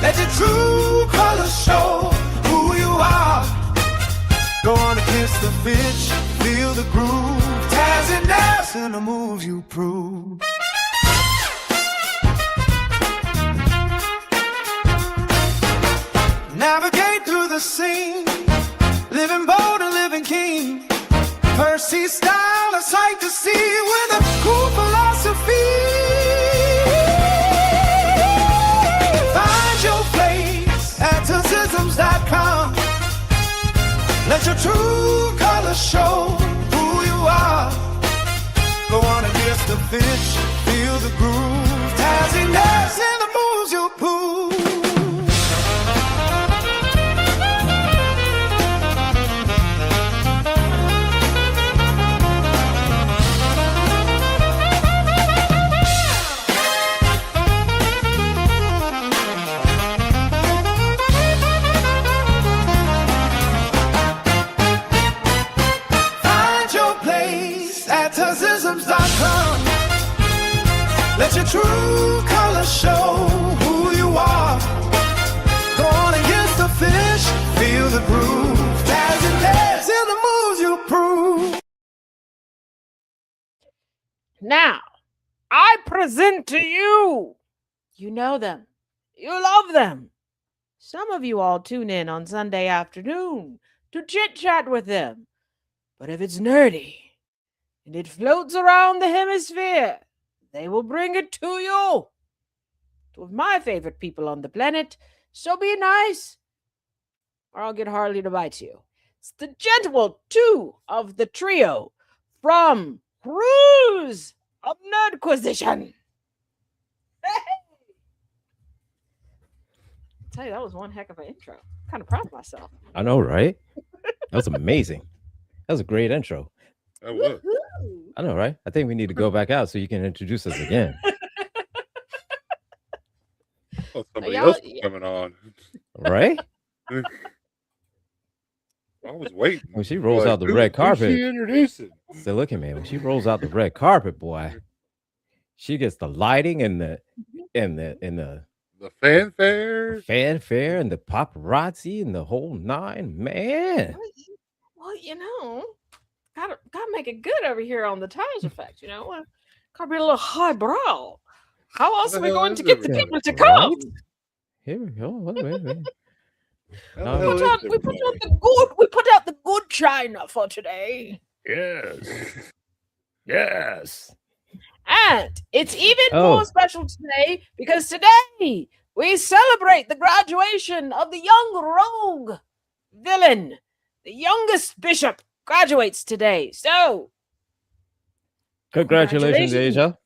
Let your true colors show who you are. Go on and kiss the fish, feel the groove, Tazzy dance and the moves you prove. Navigate through the scene, living bold and living keen. Percy style, a sight to see with a cool philosophy. Find your place at Tazisms.com. Let your true colors show who you are. Go on and kiss the fish, feel the groove, Tazziness and the moves you prove. Tazisms.com. Let your true colors show who you are. Go on and kiss the fish, feel the groove, Tazziness in the moves you prove. Now, I present to you. You know them. You love them. Some of you all tune in on Sunday afternoon to chit-chat with them. But if it's nerdy and it floats around the hemisphere, they will bring it to you. Two of my favorite people on the planet, so be nice, or I'll get Harley to bite you. It's the gentle two of the trio from Rules of Nerdquisition. Hey! I'll tell you, that was one heck of an intro. I'm kind of proud of myself. I know, right? That was amazing. That was a great intro. That was. I know, right? I think we need to go back out so you can introduce us again. Oh, somebody Y'all- else was coming on. Right? I was waiting. When she rolls Like, out the who- red who's carpet. she introducing? So look at me. When she rolls out the red carpet, boy, she gets the lighting and the The fanfare. fanfare and the paparazzi and the whole nine. Man. Well, you know, gotta make it good over here on the Tires Effect. You know, gotta be a little highbrow. How else What are the we hell going is to get the everybody? people to come? Right? Here we go. Wait. How the No. hell We is put everybody? out the good. We put out the good china for today, Yes. Yes. and it's even Oh. more special today because today we celebrate the graduation of the young rogue villain. The youngest bishop graduates today. So, Congratulations, Congratulations. Asia.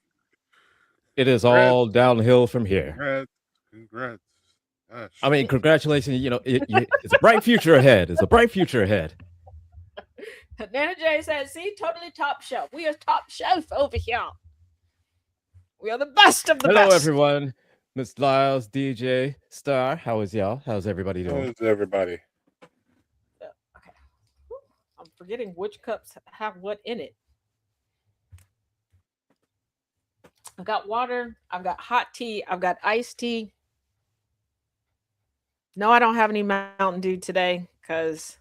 It is all downhill from here. Congrats. Gosh. I mean, congratulations. You know, it's a bright future ahead. It's a bright future ahead. Nana J says, see, totally top shelf. We are top shelf over here. We are the best of the Hello, best. everyone. Miss Lyles, DJ, Star. How is y'all? How's everybody doing? How's everybody? Okay. I'm forgetting which cups have what in it. I've got water. I've got hot tea. I've got iced tea. No, I don't have any Mountain Dew today because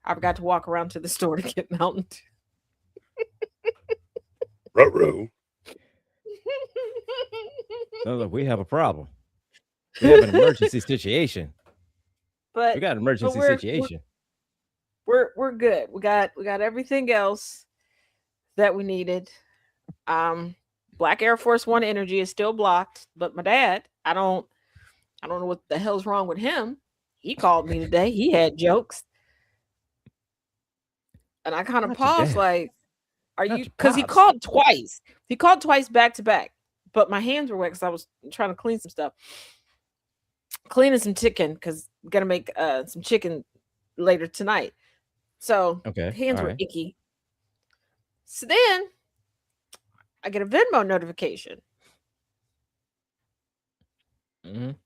I forgot to walk around to the store to get Mountain Dew. Ruh-roh. No, look, we have a problem. We have an emergency situation. But We got an emergency we're- situation. we're good. We got everything else that we needed. Black Air Force One energy is still blocked, but my dad, I don't know what the hell's wrong with him. He called me today. He had jokes. And I kind of Not your paused, dad. like, are Not you? your Because he pops. called twice. He called twice back to back, but my hands were wet because I was trying to clean some stuff, cleaning some chicken because I'm gonna make some chicken later tonight. So Okay. hands All were right. icky. So then I get a Venmo notification, Mhm.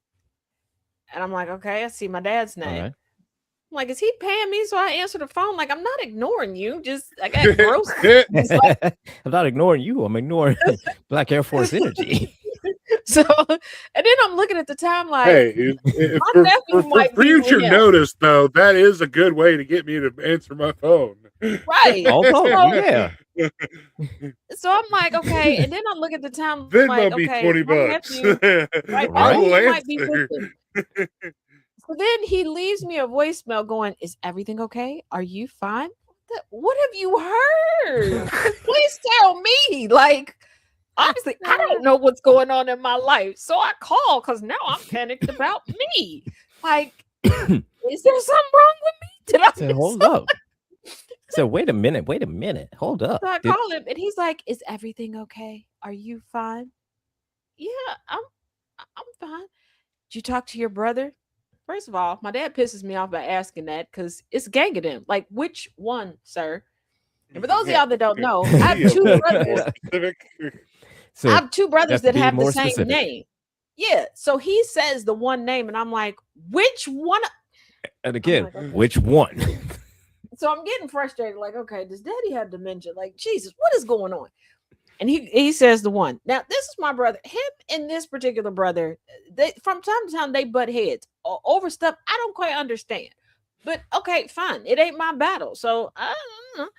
and I'm like, okay, I see my dad's All name. right. I'm like, is he paying me? So I answer the phone. Like, I'm not ignoring you. Just I got gross. It's like, I'm not ignoring you. I'm ignoring Black Air Force energy. so, and then I'm looking at the time, like, Hey, my nephew might for be with future him. notice, though, that is a good way to get me to answer my phone. Right. Although, So, yeah. so I'm like, okay, and then I look at the time, Venmo like, me okay, 20 my bucks. nephew, right? My I will nephew might be with answer. him. So then he leaves me a voicemail going, "Is everything okay? Are you fine? What have you heard? Please tell me." Like, obviously, I don't know what's going on in my life, so I call because now I'm panicked about me. Like, is there something wrong with me? Did I Said, miss hold something? up. So wait a minute. Hold up. So I call him, and he's like, "Is everything okay? Are you fine?" Yeah, I'm fine. Did you talk to your brother? First of all, my dad pisses me off by asking that because it's gang of them. Like, which one, sir? And for those of y'all that don't know, I have two brothers. More specific. So I have two brothers to that be have the more same specific. name. Yeah. So he says the one name, and I'm like, which one? And again, like, okay. which one? So I'm getting frustrated. Like, okay, does daddy have dementia? Like, Jesus, what is going on? And he says the one. Now, this is my brother. Him and this particular brother, they from time to time they butt heads over stuff I don't quite understand. But okay, fine. It ain't my battle. So I don't know.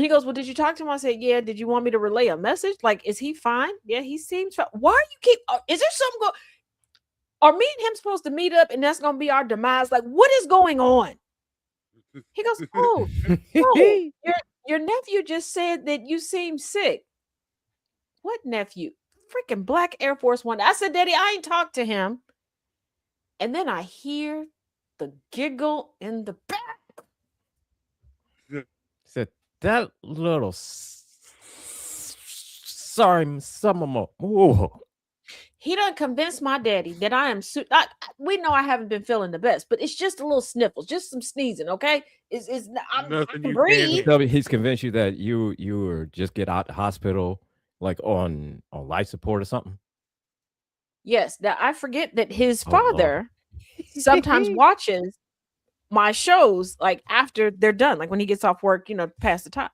He goes, "Well, did you talk to him?" I said, "Yeah." "Did you want me to relay a message? Like, is he fine?" "Yeah, he seems fine." "Why are you keep? Is there something going? Are me and him supposed to meet up and that's gonna be our demise? Like, what is going on?" He goes, "Oh, no, your nephew just said that you seem sick." "What nephew?" "Freaking Black Air Force One." I said, "Daddy, I ain't talked to him." And then I hear the giggle in the back. Said that little sorry, some more. He done convinced my daddy that I am. We know I haven't been feeling the best, but it's just a little sniffles, just some sneezing. Okay, I Nothing can you breathe. can't. He's convinced you that you were just get out the hospital like on life support or something. Yes, that I forget that his Oh, Lord. father sometimes watches my shows like after they're done, like when he gets off work, past the time.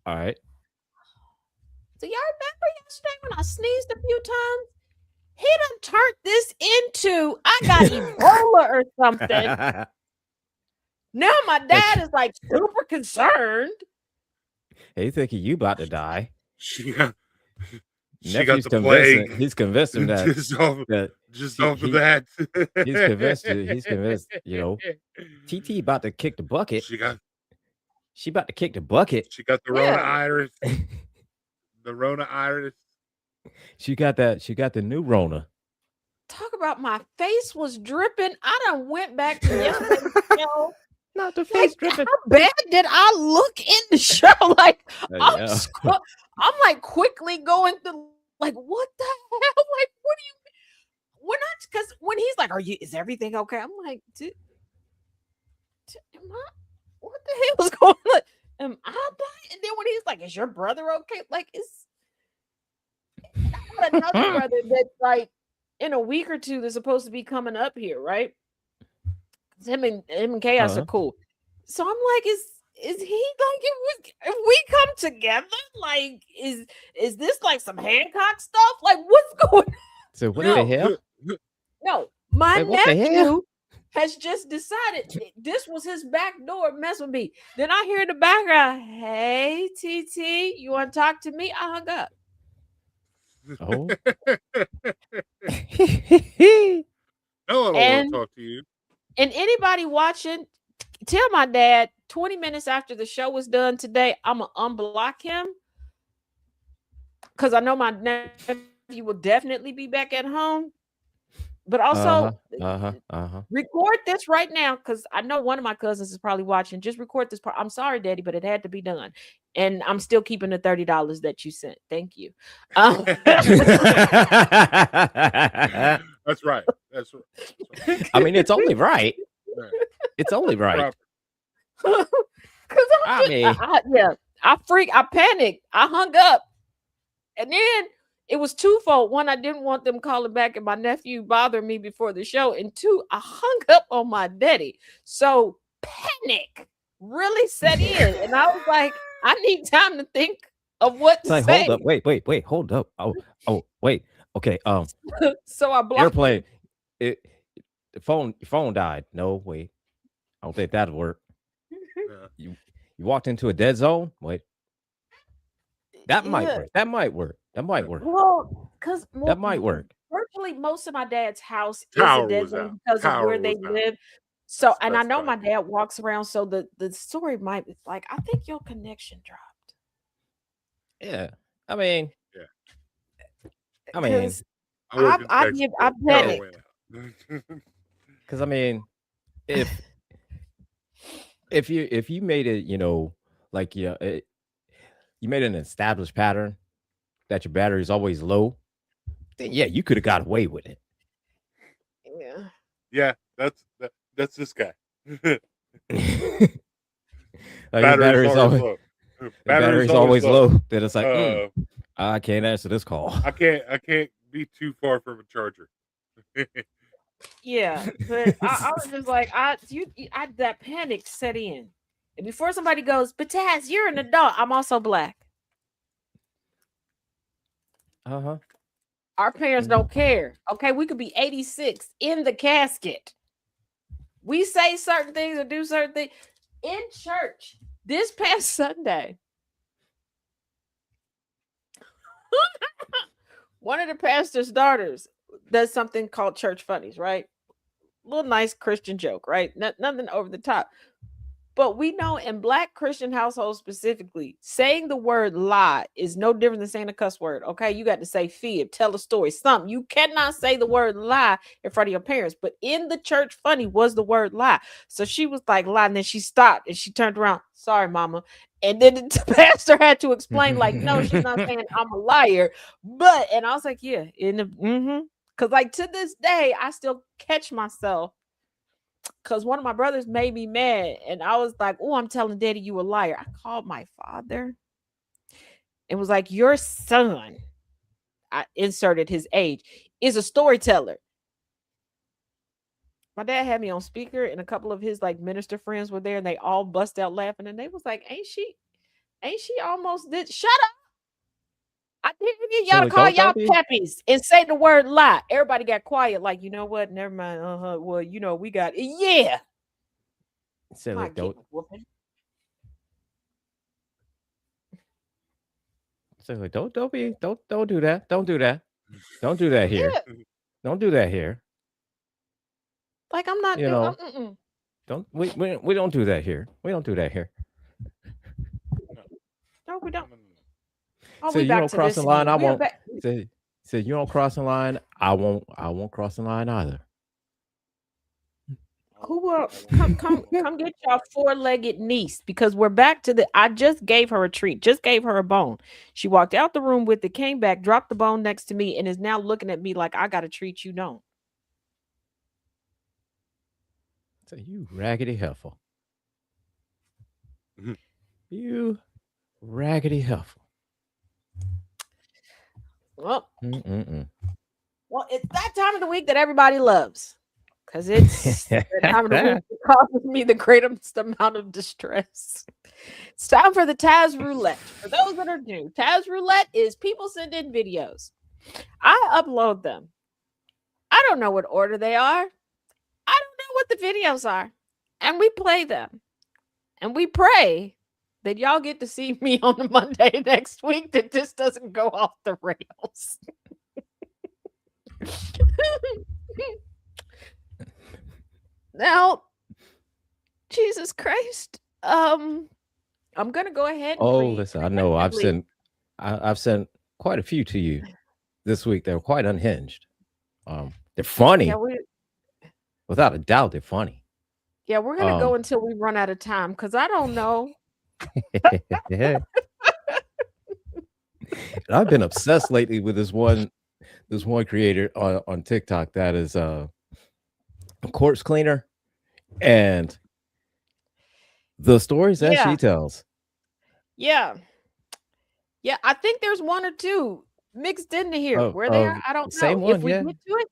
All right. So y'all remember yesterday when I sneezed a few times? He done turned this into I got Ebola or something. Now my dad is like super concerned. He thinking you about to die. She got Nephew's the plague. He's convinced him that just off of that. He's convinced. TT about to kick the bucket. She about to kick the bucket. She got the Rona iris. The Rona iris. She got the new Rona. Talk about my face was dripping. I done went back to yesterday's show. Not the face dripping. How bad did I look in the show? Like I'm like quickly going through. Like, what the hell? Like, what do you? We're not because when he's like, is everything okay? I'm like, what the hell is going on? Am I dying? And then when he's like, is your brother okay? Like, I got another brother that's like in a week or two, they're supposed to be coming up here, right? Him and Chaos are cool. So I'm like, is he like if we come together? Like, is this like some Hancock stuff? Like, what's going on? So what the hell? No, my nephew has just decided this was his back door mess with me. Then I hear in the background, "Hey, TT, you want to talk to me?" I hung up. Oh. No, I don't want to talk to you. And anybody watching, tell my dad 20 minutes after the show was done today, I'm going to unblock him. Because I know my nephew will definitely be back at home. But also, Uh-huh. record this right now because I know one of my cousins is probably watching. Just record this part. I'm sorry, Daddy, but it had to be done, and I'm still keeping the $30 that you sent. Thank you. That's right. That's right. I mean, it's only right. Right. It's only right. Because I mean, I panicked. I hung up, and then it was twofold. One, I didn't want them calling back and my nephew bothering me before the show, and two, I hung up on my daddy. So panic really set in, and I was like, I need time to think of what to like, say. hold up, wait, hold up. Oh, wait. Okay, So I blocked airplane. The phone died. No, wait. I don't think that'll work. Yeah. You walked into a dead zone. Wait, that might work. That might work. Well, because That might work. Virtually most of my dad's house is Power a dead was zone out. because of where Power they was out. live. So, That's- and I that's know right. my dad walks around, so the story might be like, I think your connection dropped. Yeah. I mean, I work in I Texas, give- so I power panic. went out. because I mean, if you made it, like you made an established pattern that your battery is always low, then yeah, you could have got away with it. Yeah. Yeah, that's this guy. Like your battery's always low. battery's always low. Then it's like, I can't answer this call. I can't be too far from a charger. Yeah, but I was just like, that panic set in, and before somebody goes, but Taz, you're an adult. I'm also black. Our parents don't care. Okay, we could be 86 in the casket. We say certain things or do certain things in church. This past Sunday, one of the pastor's daughters does something called church funnies, right? Little nice Christian joke, right? Nothing over the top. But we know in Black Christian households specifically, saying the word lie is no different than saying a cuss word. Okay, you got to say fib, tell a story, something. You cannot say the word lie in front of your parents. But in the church funny was the word lie. So she was like lie, and then she stopped and she turned around. Sorry, mama. And then the pastor had to explain, like, no, she's not saying I'm a liar. But, and I was like, yeah, because like to this day, I still catch myself. Because one of my brothers made me mad, and I was like, oh, I'm telling daddy you a liar. I called my father and was like, your son, I inserted his age, is a storyteller. My dad had me on speaker, and a couple of his like minister friends were there, and they all bust out laughing, and they was like, ain't she almost did? Shut up. I didn't get y'all to call y'all peppies and say the word lie. Everybody got quiet, like, you know what? Never mind. Well, we got yeah. So like, don't do that. Don't do that. Don't do that here. Yeah. Don't do that here. Like I'm not doing. Don't we don't do that here. We don't do that here. No, we don't. So you don't cross the line. I won't. Say you don't cross the line. I won't cross the line either. Who will come get your four-legged niece, because we're back to I just gave her a treat, just gave her a bone. She walked out the room with it, came back, dropped the bone next to me, and is now looking at me like I got a treat you don't. So you raggedy heifer. You raggedy heifer. Well, it's that time of the week that everybody loves, because it's the time of the week that causes me the greatest amount of distress. It's time for the Taz Roulette. For those that are new, Taz Roulette is people send in videos. I upload them. I don't know what order they are. I don't know what the videos are. And we play them. And we pray that y'all get to see me on the Monday next week that this doesn't go off the rails. Now, Jesus Christ, I'm gonna go ahead. And listen, I know I've sent quite a few to you this week. They're quite unhinged. They're funny. Yeah, Without a doubt, they're funny. we're gonna go until we run out of time because I don't know. And I've been obsessed lately with this one creator on TikTok that is a corpse cleaner, and the stories that she tells. Yeah. I think there's one or two mixed into here. Where they are, I don't know. Same one, if we yeah. get to it,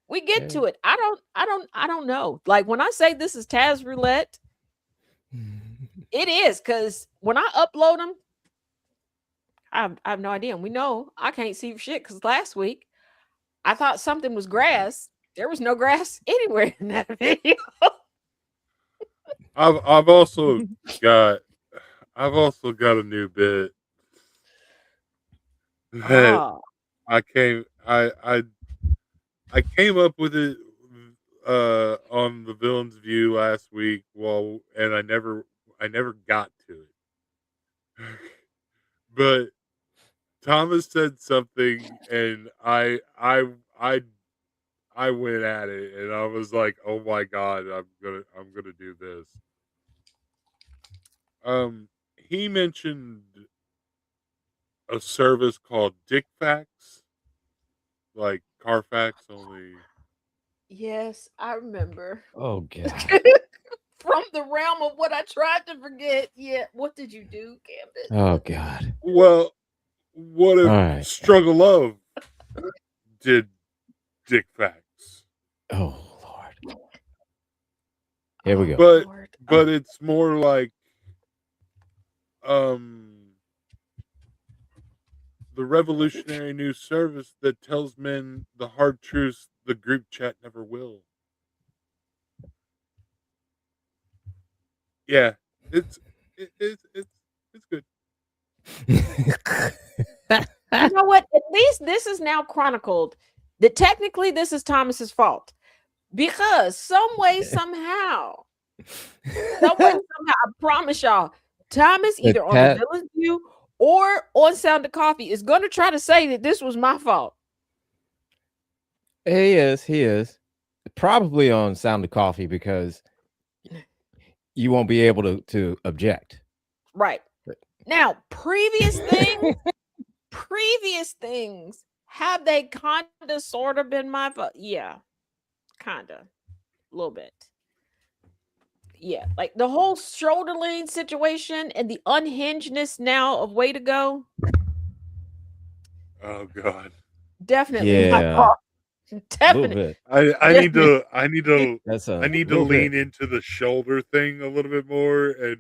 we get to it. I don't know. Like when I say this is Taz Roulette, it is because when I upload them, I have no idea. And we know I can't see shit because last week I thought something was grass. There was no grass anywhere in that video. I've also got a new bit that I came up with it on the Villain's View last week. And I never got to it. But Thomas said something, and I went at it, and I was like, "Oh my god, I'm gonna do this." He mentioned a service called DickFax, like Carfax, only. Yes, I remember. Oh god. From the realm of what I tried to forget. Yeah, what did you do, Gambit? Oh god. Well, what if Struggle Love did DickFax? Oh Lord. Here we go. But it's more like the revolutionary new service that tells men the hard truths the group chat never will. Yeah, it's good. You know what? At least this is now chronicled that technically this is Thomas's fault because some way, somehow, I promise y'all, Thomas either on the Villain's View or on Sound of Coffee is going to try to say that this was my fault. He is probably on Sound of Coffee because you won't be able to object. Right. Now, previous things, have they kind of sort of been my fault? Yeah, kind of, a little bit. Yeah, like the whole shoulder lean situation and the unhingedness now of Way to Go. Oh God, definitely my fault. Definitely. I need to lean into the shoulder thing a little bit more and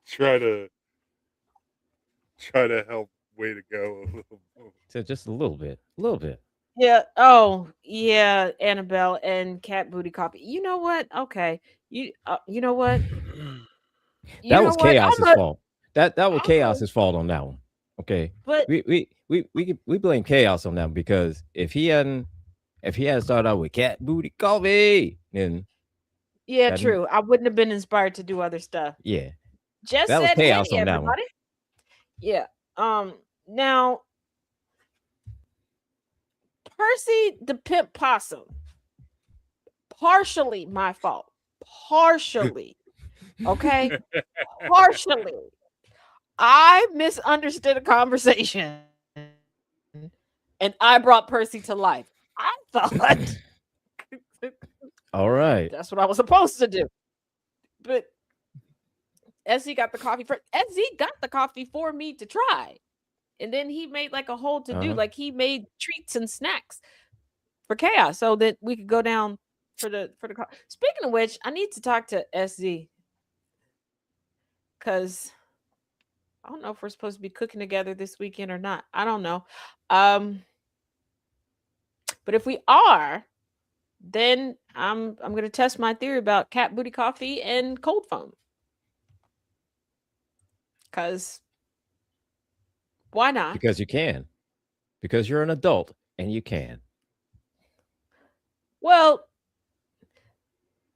try to help Way to Go a little more. So just a little bit. Yeah. Oh, yeah. Annabelle and Cat Booty Coffee. You know what? Okay. You know what? That was Chaos's fault. That was Chaos's fault on that one. Okay. But we blame Chaos on that one because if he hadn't started out with Cat Booty Coffee, then true. I wouldn't have been inspired to do other stuff. Yeah. Just that was said Chaos hey, on that one. Yeah. Now Percy the Pimp Possum, partially my fault. Partially. Okay? Partially. I misunderstood a conversation and I brought Percy to life. I thought all right. That's what I was supposed to do. But SZ got the coffee for SZ got the coffee for me to try. And then he made like a whole to do, like he made treats and snacks for Chaos so that we could go down for the coffee. Speaking of which, I need to talk to SZ because I don't know if we're supposed to be cooking together this weekend or not. I don't know. But if we are, then I'm gonna test my theory about Cat Booty Coffee and cold foam. Because why not? Because you can. Because you're an adult and you can. Well,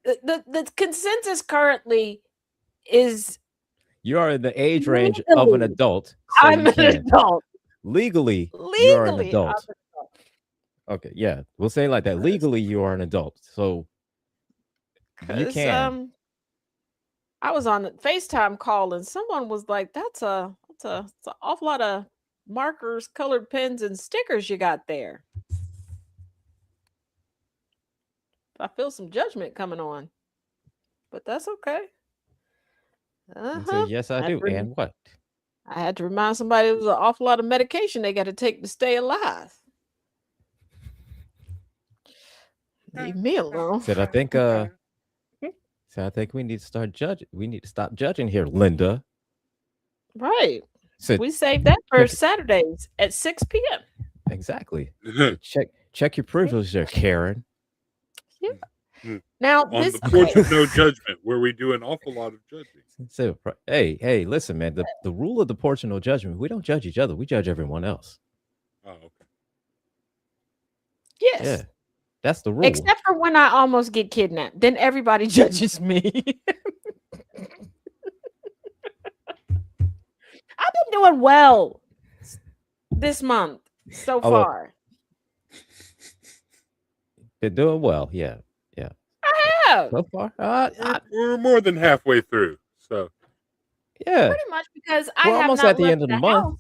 the consensus currently is you are in the age range of an adult. So I'm an adult. Legally, you're an adult. Okay, yeah, we'll say it like that. Legally, you are an adult, so you Cause can. I was on a FaceTime call and someone was like, it's an awful lot of markers, colored pens, and stickers you got there. I feel some judgment coming on, but that's okay. And say, yes, I I had do. to And what? I had to remind somebody there's an awful lot of medication they got to take to stay alive. Leave me alone. Said, I think, I think we need to start judging. We need to stop judging here, Linda. Right. Said, We saved that for check- Saturdays at 6 p.m. exactly. Check your privilege there, Karen. Now, On this the porch of no judgment, where we do an awful lot of judging. So, hey, listen, man. The rule of the porch of no judgment. We don't judge each other. We judge everyone else. Oh, okay. yes. Yeah, that's the rule. Except for when I almost get kidnapped. Then everybody judges me. I've been doing well this month so Although- far. Been doing well. Yeah. I have. So far, We're more than halfway through, so yeah. Pretty much because I We're have almost not at the left end of the month. house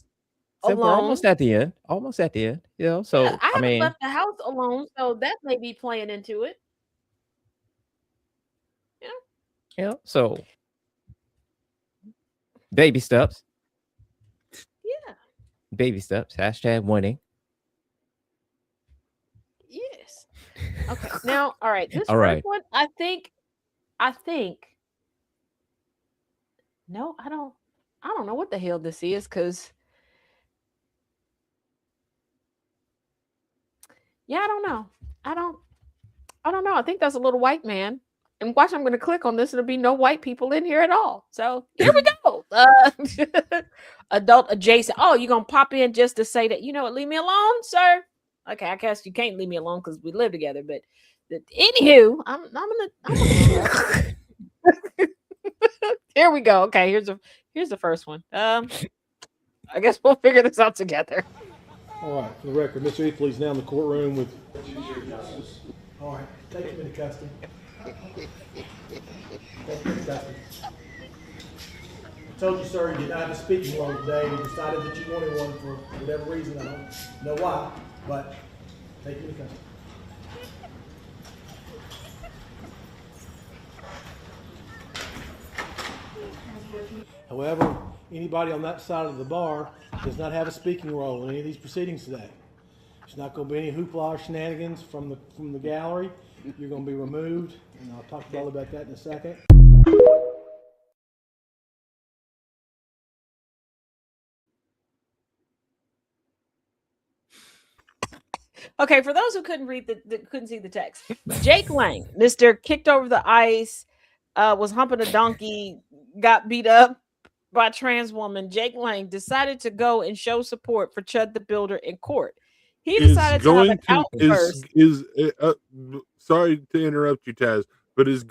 So we're alone. almost at the end. Almost at the end. You know. So Yeah, I I haven't mean, left the house alone, so that may be playing into it. you know. So baby steps. Yeah. Baby steps. Hashtag winning. Yes. Okay. Now, all right. This All first right. one, I think. No, I don't know what the hell this is because. Yeah, I don't know. I don't know. I think that's a little white man. And watch, I'm going to click on this. And there'll be no white people in here at all. So here we go. Adult adjacent. Oh, you're going to pop in just to say that, you know what, leave me alone, sir. Okay, I guess you can't leave me alone because we live together. But anywho, I'm gonna here we go. Okay, here's the first one. I guess we'll figure this out together. All right, for the record, Mr. Epley's now in the courtroom with. All right, take him into custody. Take him into custody. I told you, sir, you did not have a speaking role today. You decided that you wanted one for whatever reason. I don't know why, but take him into custody. However, anybody on that side of the bar does not have a speaking role in any of these proceedings today. There's not going to be any hoopla or shenanigans from the gallery. You're going to be removed, and I'll talk to you all about that in a second. Okay, for those who couldn't read couldn't see the text, Jake Lang, Mr. Kicked Over the Ice, was humping a donkey, got beat up by a trans woman. Jake Lang decided to go and show support for Chud the Builder in court. He decided to have an outburst. Sorry to interrupt you, Taz, but is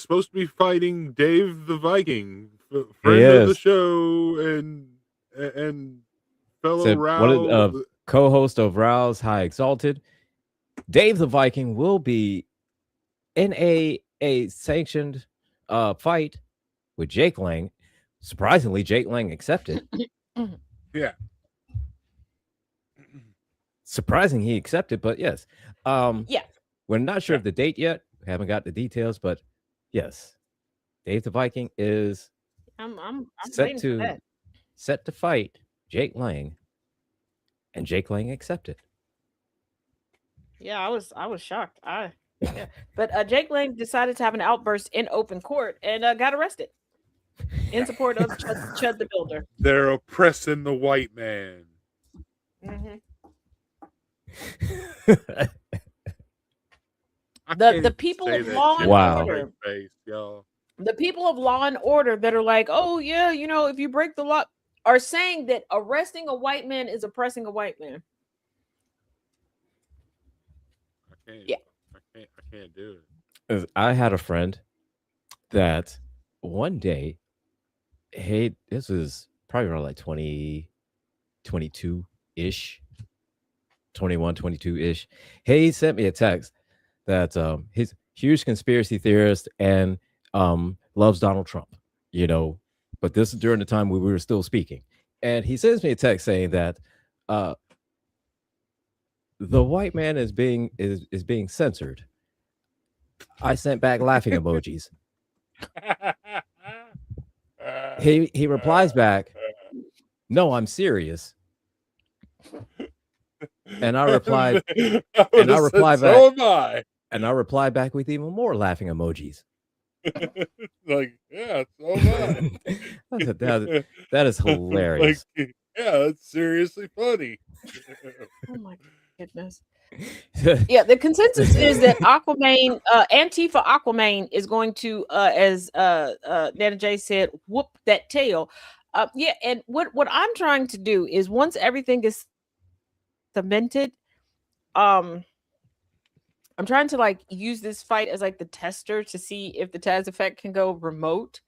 supposed to be fighting Dave the Viking, friend of the show and fellow Said one of Raul. Co-host of Raul's High Exalted, Dave the Viking will be in a sanctioned fight with Jake Lang. Surprisingly, Jake Lang accepted. Yeah. Surprising he accepted, but yes. Yeah. We're not sure of the date yet. We haven't got the details, but yes. Dave the Viking is I'm set to fight Jake Lang. And Jake Lang accepted. Yeah, I was shocked. But Jake Lang decided to have an outburst in open court and got arrested in support of Chud the Builder. They're oppressing the white man. Mm-hmm. The people of law and order. The people of law and order that are like, oh yeah, you know, if you break the law, are saying that arresting a white man is oppressing a white man. I can't do it. I had a friend that one day, hey, this is probably around like 2022-ish. 21, 22-ish. He sent me a text that he's huge conspiracy theorist and loves Donald Trump, you know, but this is during the time when we were still speaking. And he sends me a text saying that the white man is being censored. I sent back laughing emojis. He replies back, "No, I'm serious." And I replied, and I replied back, "So am I." And I replied back with even more laughing emojis. Like, yeah, so am I. that is hilarious. Like, yeah, it's seriously funny. Oh my goodness. Yeah, the consensus is that Aquaman, Antifa Aquaman is going to, as Nana J said, whoop that tail. Yeah, and what I'm trying to do is once everything is cemented, I'm trying to like use this fight as like the tester to see if the Taz effect can go remote,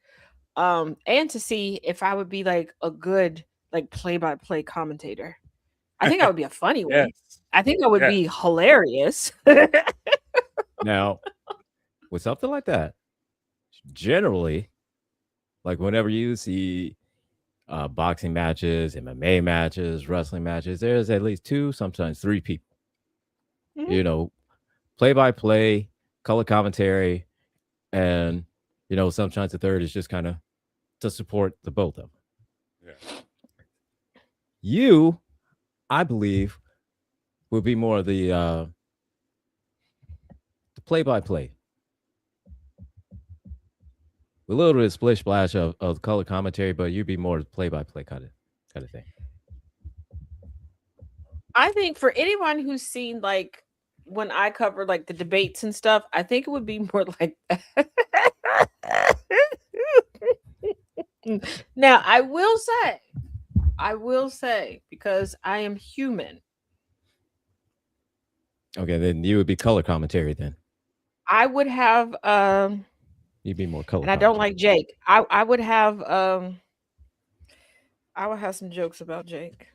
and to see if I would be like a good like play-by-play commentator. I think I would be a funny one. Yes. I think I would Yes. be hilarious. Now, with something like that, generally, like whenever you see boxing matches, MMA matches, wrestling matches, there's at least 2, sometimes 3 people. Mhm. You know, play-by-play, color commentary, and you know, sometimes the third is just kind of to support the both of them. Yeah. You, I believe, would be more of the play-by-play. A little bit of splish splash of color commentary, but you'd be more play-by-play kind of thing. I think for anyone who's seen like when I cover like the debates and stuff, I think it would be more like Now, I will say, because I am human, Okay, then you would be color commentary then. I would have You'd be more color and I don't commentary. like Jake. I would have some jokes about Jake.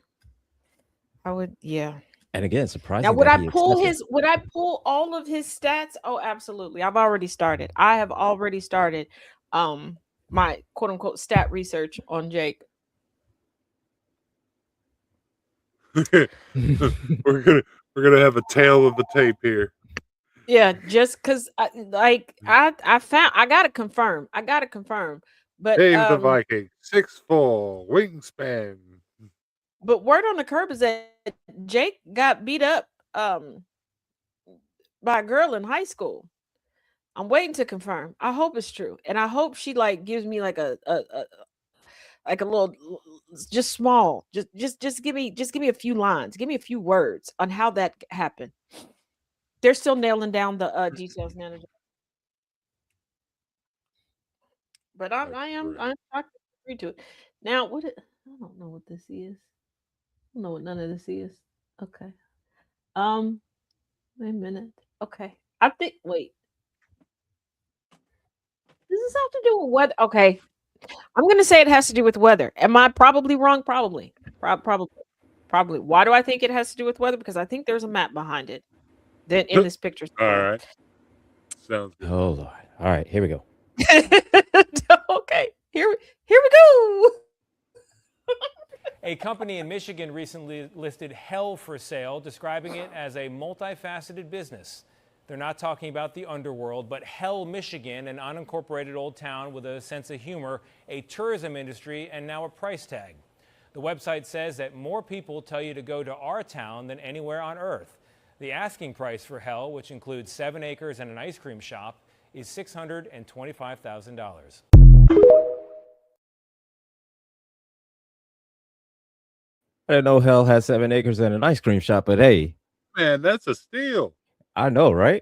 I would, yeah. And again, surprising. Now, would that I he pull accepted. would I pull all of his stats? Oh, absolutely. I've already started. I have already started my quote unquote stat research on Jake. We're gonna have a tail of the tape here. Yeah, just because I gotta confirm. But Dave the Viking, 6'4", wingspan. but word on the curb is that Jake got beat up by a girl in high school. I'm waiting to confirm. I hope it's true, and I hope she like gives me like a little, just small, just give me a few lines, give me a few words on how that happened. They're still nailing down the details, manager. But I agree to it. Now, I don't know what this is. I don't know what none of this is. Okay. Wait a minute. Okay. Wait. Does this have to do with weather? Okay. I'm going to say it has to do with weather. Am I probably wrong? Probably. Probably. Why do I think it has to do with weather? Because I think there's a map behind it. Then in this picture. All right. Sounds good. Oh Lord. All right, here we go. Okay. Here we go. A company in Michigan recently listed hell for sale, describing it as a multifaceted business. They're not talking about the underworld, but Hell, Michigan, an unincorporated old town with a sense of humor, a tourism industry, and now a price tag. The website says that more people tell you to go to our town than anywhere on earth. The asking price for Hell, which includes 7 acres and an ice cream shop, is $625,000. I didn't know Hell has 7 acres and an ice cream shop, but hey, Man, that's a steal. I know, right?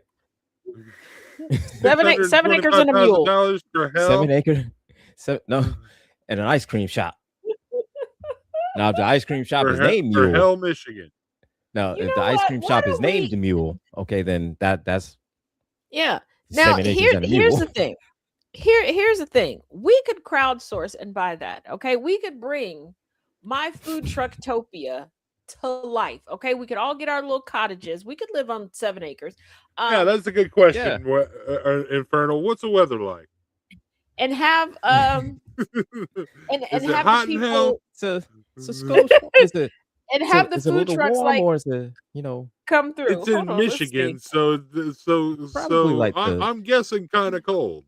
7 acres and a mule. $625,000 for Hell. 7 acres, and an ice cream shop. Now, if the ice cream shop is named for Mule. Hell, Michigan. Now, You if know the ice what? cream Why shop don't is named we- Mule, okay, then that's Yeah. Now 7 acres and a here's mule. the thing. Here's the thing. We could crowdsource and buy that. Okay, we could bring my food trucktopia to life. Okay, we could all get our little cottages. We could live on 7 acres. Yeah, that's a good question. What, Infernal, what's the weather like? And have and Is it have hot the in people hell? So is it and have the is it a food little trucks warm like or is it, you know, come through. It's in Hold on, let's Michigan, see. Probably like the- I'm guessing kind of cold.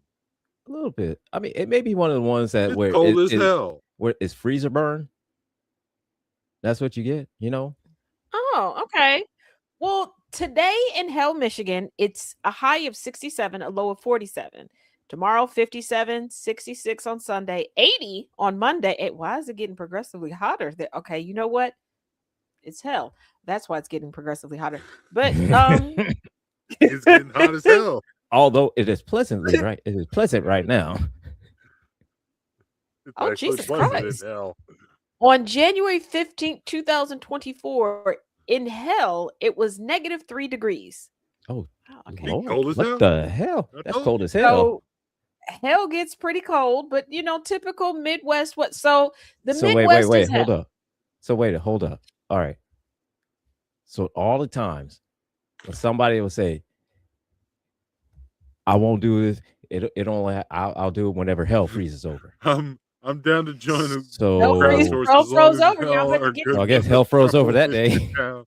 a little bit? I mean, it may be one of the ones that It's where cold as hell. where it's freezer burn. That's what you get, you know. Oh, okay. Well, today in Hell, Michigan, it's a high of 67, a low of 47. Tomorrow, 57, 66 on Sunday, 80 on Monday. Why is it getting progressively hotter? Okay, you know what? It's hell. That's why it's getting progressively hotter. But It's getting hot as hell. Although it is pleasantly right, it is pleasant right now. It's Oh, actually Jesus pleasant Christ. in hell. on January 15th, 2024, in Hell, it was -3 degrees. Oh, okay. Lord, cold as what hell? the hell? I That's told cold you. as hell. So hell gets pretty cold, but you know, typical Midwest. What? So the So Midwest wait, is hold hell. up. So wait, hold up. All right. So all the times when somebody will say, "I won't do this," it only I'll do it whenever hell freezes over. I'm down to join a So crowdsource hell as long froze as over, y'all hell better are get good I guess with hell the froze over that trouble day. down.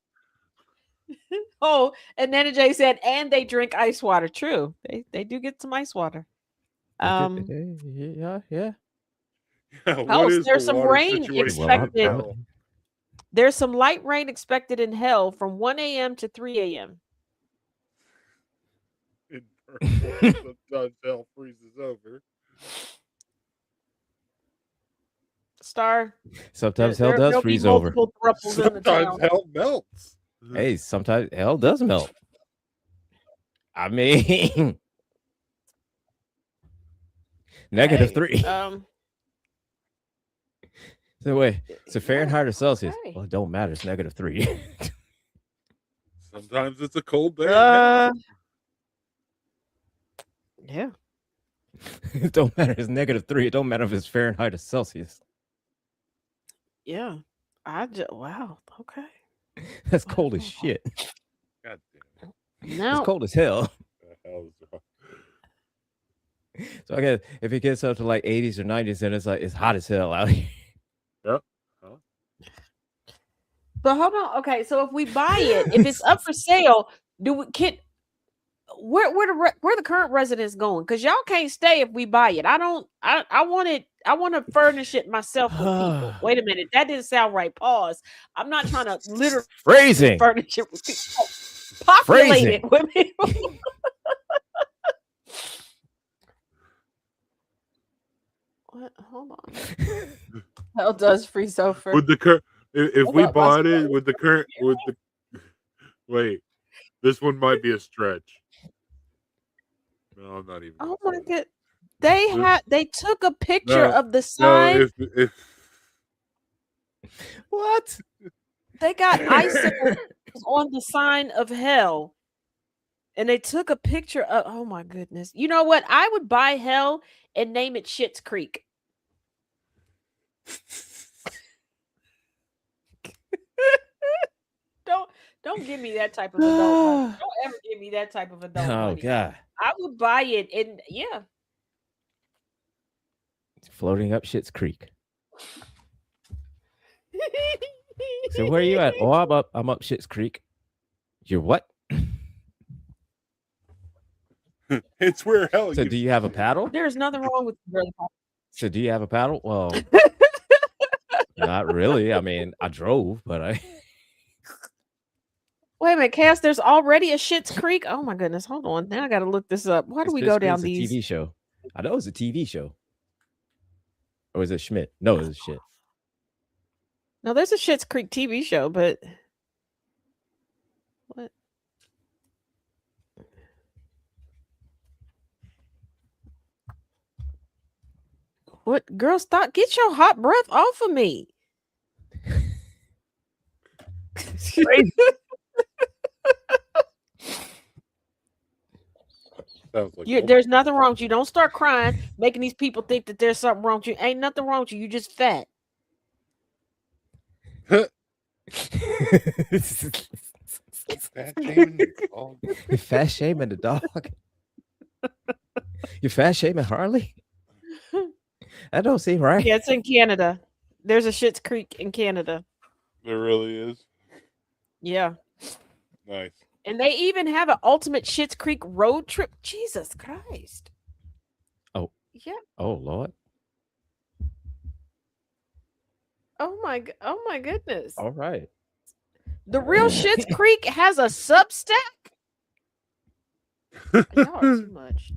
Oh, and Nana Jay said, and they drink ice water. True, they do get some ice water. Yeah. Yeah, what Oh, is the there's some water rain situation in expected. hell? There's some light rain expected in Hell from 1 a.m. to 3 a.m. Sometimes hell freezes over. Star. Sometimes hell does there'll freeze be over. multiple thruples in the Sometimes town. hell melts. Hey, sometimes hell does melt. I mean, -3. So wait, so Fahrenheit or Celsius? okay. Well, it don't matter. It's -3. Sometimes it's a cold day. in hell. Yeah. It don't matter. It's -3. It don't matter if it's Fahrenheit or Celsius. Yeah. Wow. Okay. That's cold as shit. God damn Now, It's cold as hell. it. The hell is wrong? So I guess if it gets up to like 80s or 90s, then it's like it's hot as hell out here. Yep. but hold on. Okay, so if we buy it, if it's up for sale, where the current residents going? Because y'all can't stay if we buy it. I want it. I want to furnish it myself with people. Wait a minute, that didn't sound right. Pause. I'm not trying to literally Phrasing. furnish it with people. Populate Phrasing. it with people. What? Hold on. Hell does freeze over. With the if Hold we up, bought I it with the current with the wait, this one might be a stretch. No, I'm not even. Oh gonna my say god. They took a picture No, of the that. sign. No, if What? They got icicles on the sign of hell. And they took a picture of, oh my goodness. You know what? I would buy Hell and name it Schitt's Creek. Don't give me that type of adult money. Don't ever give me that type of adult Oh money. god. I would buy it and yeah. Floating up Schitt's Creek. So where are you at? Oh, I'm up Schitt's Creek. You're what? it's where hell. So do you have a paddle? There's nothing wrong with So do you have a paddle? Well, not really. I mean, I drove, but I Wait a minute, Cass, there's already a Schitt's Creek. Oh my goodness. Hold on. Now I gotta look this up. Why do we go down a these? TV show. I know it's a TV show. Or is it Schmidt? No, it's shit. No, there's a Schitt's Creek TV show, but what? What? Girl, stop. Get your hot breath off of me. Sounds like There's nothing wrong with you. Don't start crying, making these people think that there's something wrong with you. Ain't nothing wrong with you. You just fat. Fat shaming the dog. You're fat shaming the dog. You're fat shaming Harley? That don't seem right. Yeah, it's in Canada. There's a Schitt's Creek in Canada. There really is. Yeah. Nice. And they even have an ultimate Schitt's Creek road trip. Jesus Christ. Oh. Yeah. Oh, Lord. Oh my goodness. All right. The real Schitt's Creek has a Substack? Y'all are too much.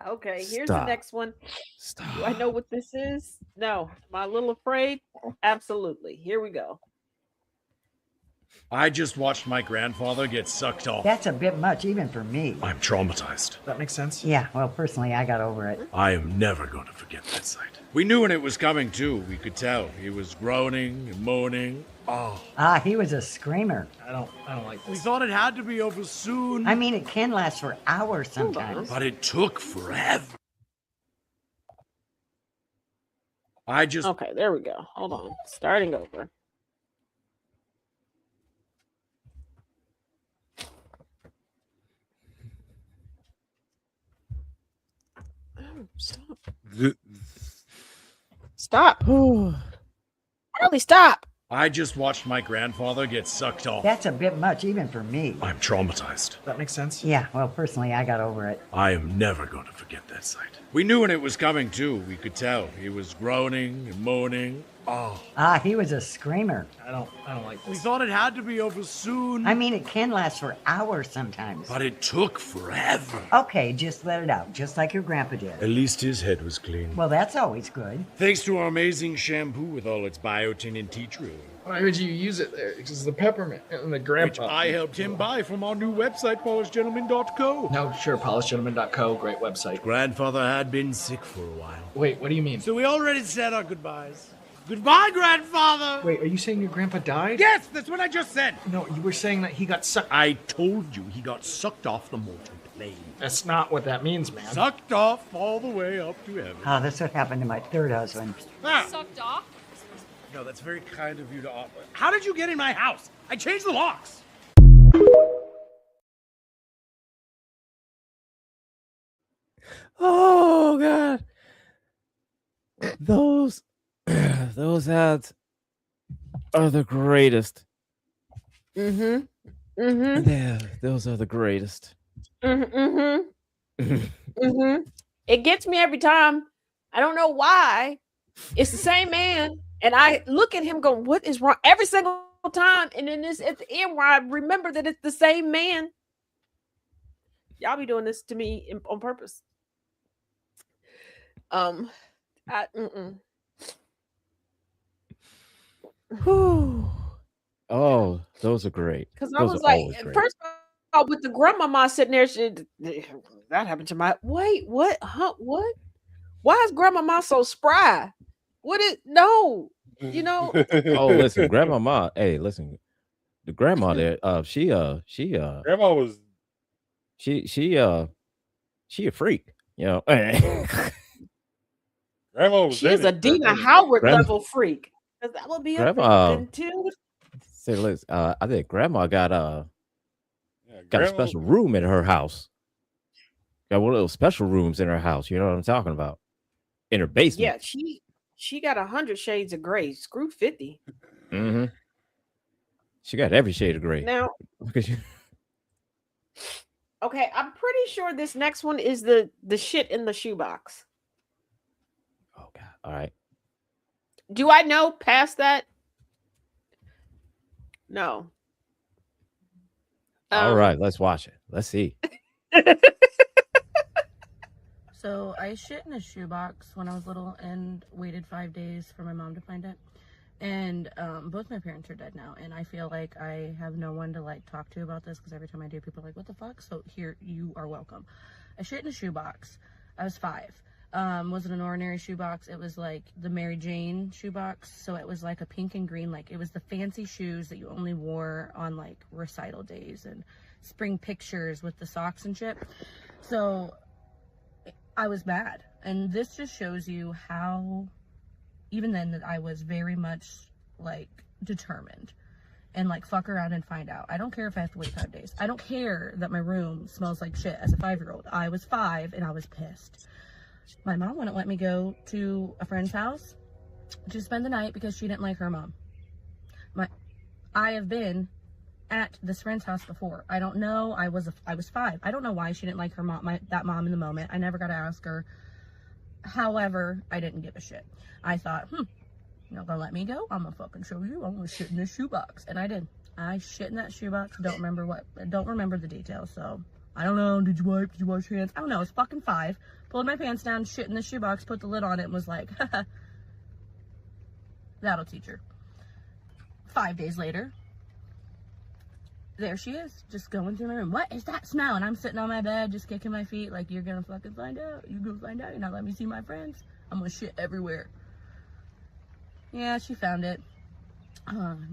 Okay, here's the Stop. next one. Stop. Do I know what this is? No. Am I a little afraid? Absolutely. Here we go. I just watched my grandfather get sucked off. That's a bit much, even for me. I'm traumatized. That makes sense. Yeah, well, personally, I got over it. I am never going to forget that sight. We knew when it was coming, too. We could tell. He was groaning and moaning. Oh. Ah, he was a screamer. I don't like We this. thought it had to be over soon. I mean, it can last for hours sometimes. But it took forever. I just... Okay, there we go. Hold on. Starting over. Oh, stop. Stop. Harley, stop. I just watched my grandfather get sucked off. That's a bit much, even for me. I'm traumatized. That makes sense. Yeah, well, personally, I got over it. I am never going to forget that sight. We knew when it was coming, too. We could tell. He was groaning and moaning. Oh. Ah, he was a screamer. I don't like We this. thought it had to be over soon. I mean, it can last for hours sometimes. But it took forever. Okay, just let it out, just like your grandpa did. At least his head was clean. Well, that's always good. Thanks to our amazing shampoo with all its biotin and tea tree. Why would you use it there? Because the peppermint and the Which grandpa. I helped him buy from our new website, polishgentleman.co. No, sure, polishgentleman.co, great website. Grandfather had been sick for a while. Wait, what do you mean? So we already said our goodbyes. Goodbye, grandfather! Wait, are you saying your grandpa died? Yes, that's what I just said. No, you were saying that he got sucked. I told you he got sucked off the mortal plane. That's not what that means, man. Sucked off all the way up to heaven. Oh, that's what happened to my third husband. Sucked off? No, that's very kind of you to offer. How did you get in my house? I changed the locks. Oh God. Those ads are the greatest. Mm-hmm. Mm-hmm. Yeah, those are the greatest. Mm-hmm. Mm-hmm. It gets me every time. I don't know why. It's the same man. And I look at him going, what is wrong? Every single time. And then it's at the end where I remember that it's the same man. Y'all be doing this to me on purpose. Whew. Oh, those are great. Because I Those was are like, always great. first of all, with the grandmama sitting there, that happened to my. Wait, what? Huh? What? Why is grandmama so spry? What is no? You know. Oh, listen, grandmama. Hey, listen, the grandma there. Grandma was. She a freak. You know. Grandma was. She is a Dina Howard level freak. Because that would be Grandma. until. Say, listen, I think grandma got a Grandma- special room in her house. Got one of those special rooms in her house. You know what I'm talking about? In her basement. Yeah, she got 100 shades of gray. Screw 50. Mm-hmm. She got every shade of gray. Now, Look at you. okay, I'm pretty sure this next one is the shit in the shoebox. Oh God! All right. Do I know past that? No. All right. Let's watch it. Let's see. So I shit in a shoebox when I was little and waited 5 days for my mom to find it. And both my parents are dead now, and I feel like I have no one to like talk to about this because every time I do, people are like, "What the fuck?" So here, you are welcome. I shit in a shoebox. I was 5. Wasn't an ordinary shoebox. It was like the Mary Jane shoebox. So it was like a pink and green, like it was the fancy shoes that you only wore on like recital days and spring pictures with the socks and shit. So I was bad. And this just shows you how, even then, that I was very much like determined and like fuck around and find out. I don't care if I have to wait 5 days. I don't care that my room smells like shit as a 5-year-old. I was 5 and I was pissed. My mom wouldn't let me go to a friend's house to spend the night because she didn't like her mom. I have been at this friend's house before. I don't know. I was 5. I don't know why she didn't like her mom, that mom in the moment. I never got to ask her. However, I didn't give a shit. I thought, you're not gonna let me go? I'm gonna fucking show you. I'm gonna shit in this shoebox. And I did. I shit in that shoebox. Don't remember the details. So I don't know. Did you wipe? Did you wash your hands? I don't know. I was fucking 5. Pulled my pants down, shit in the shoebox, put the lid on it, and was like, that'll teach her. 5 days later, there she is, just going through my room. What is that smell? And I'm sitting on my bed, just kicking my feet, like, you're gonna fucking find out. You're gonna find out. You're not letting me see my friends. I'm gonna shit everywhere. Yeah, she found it.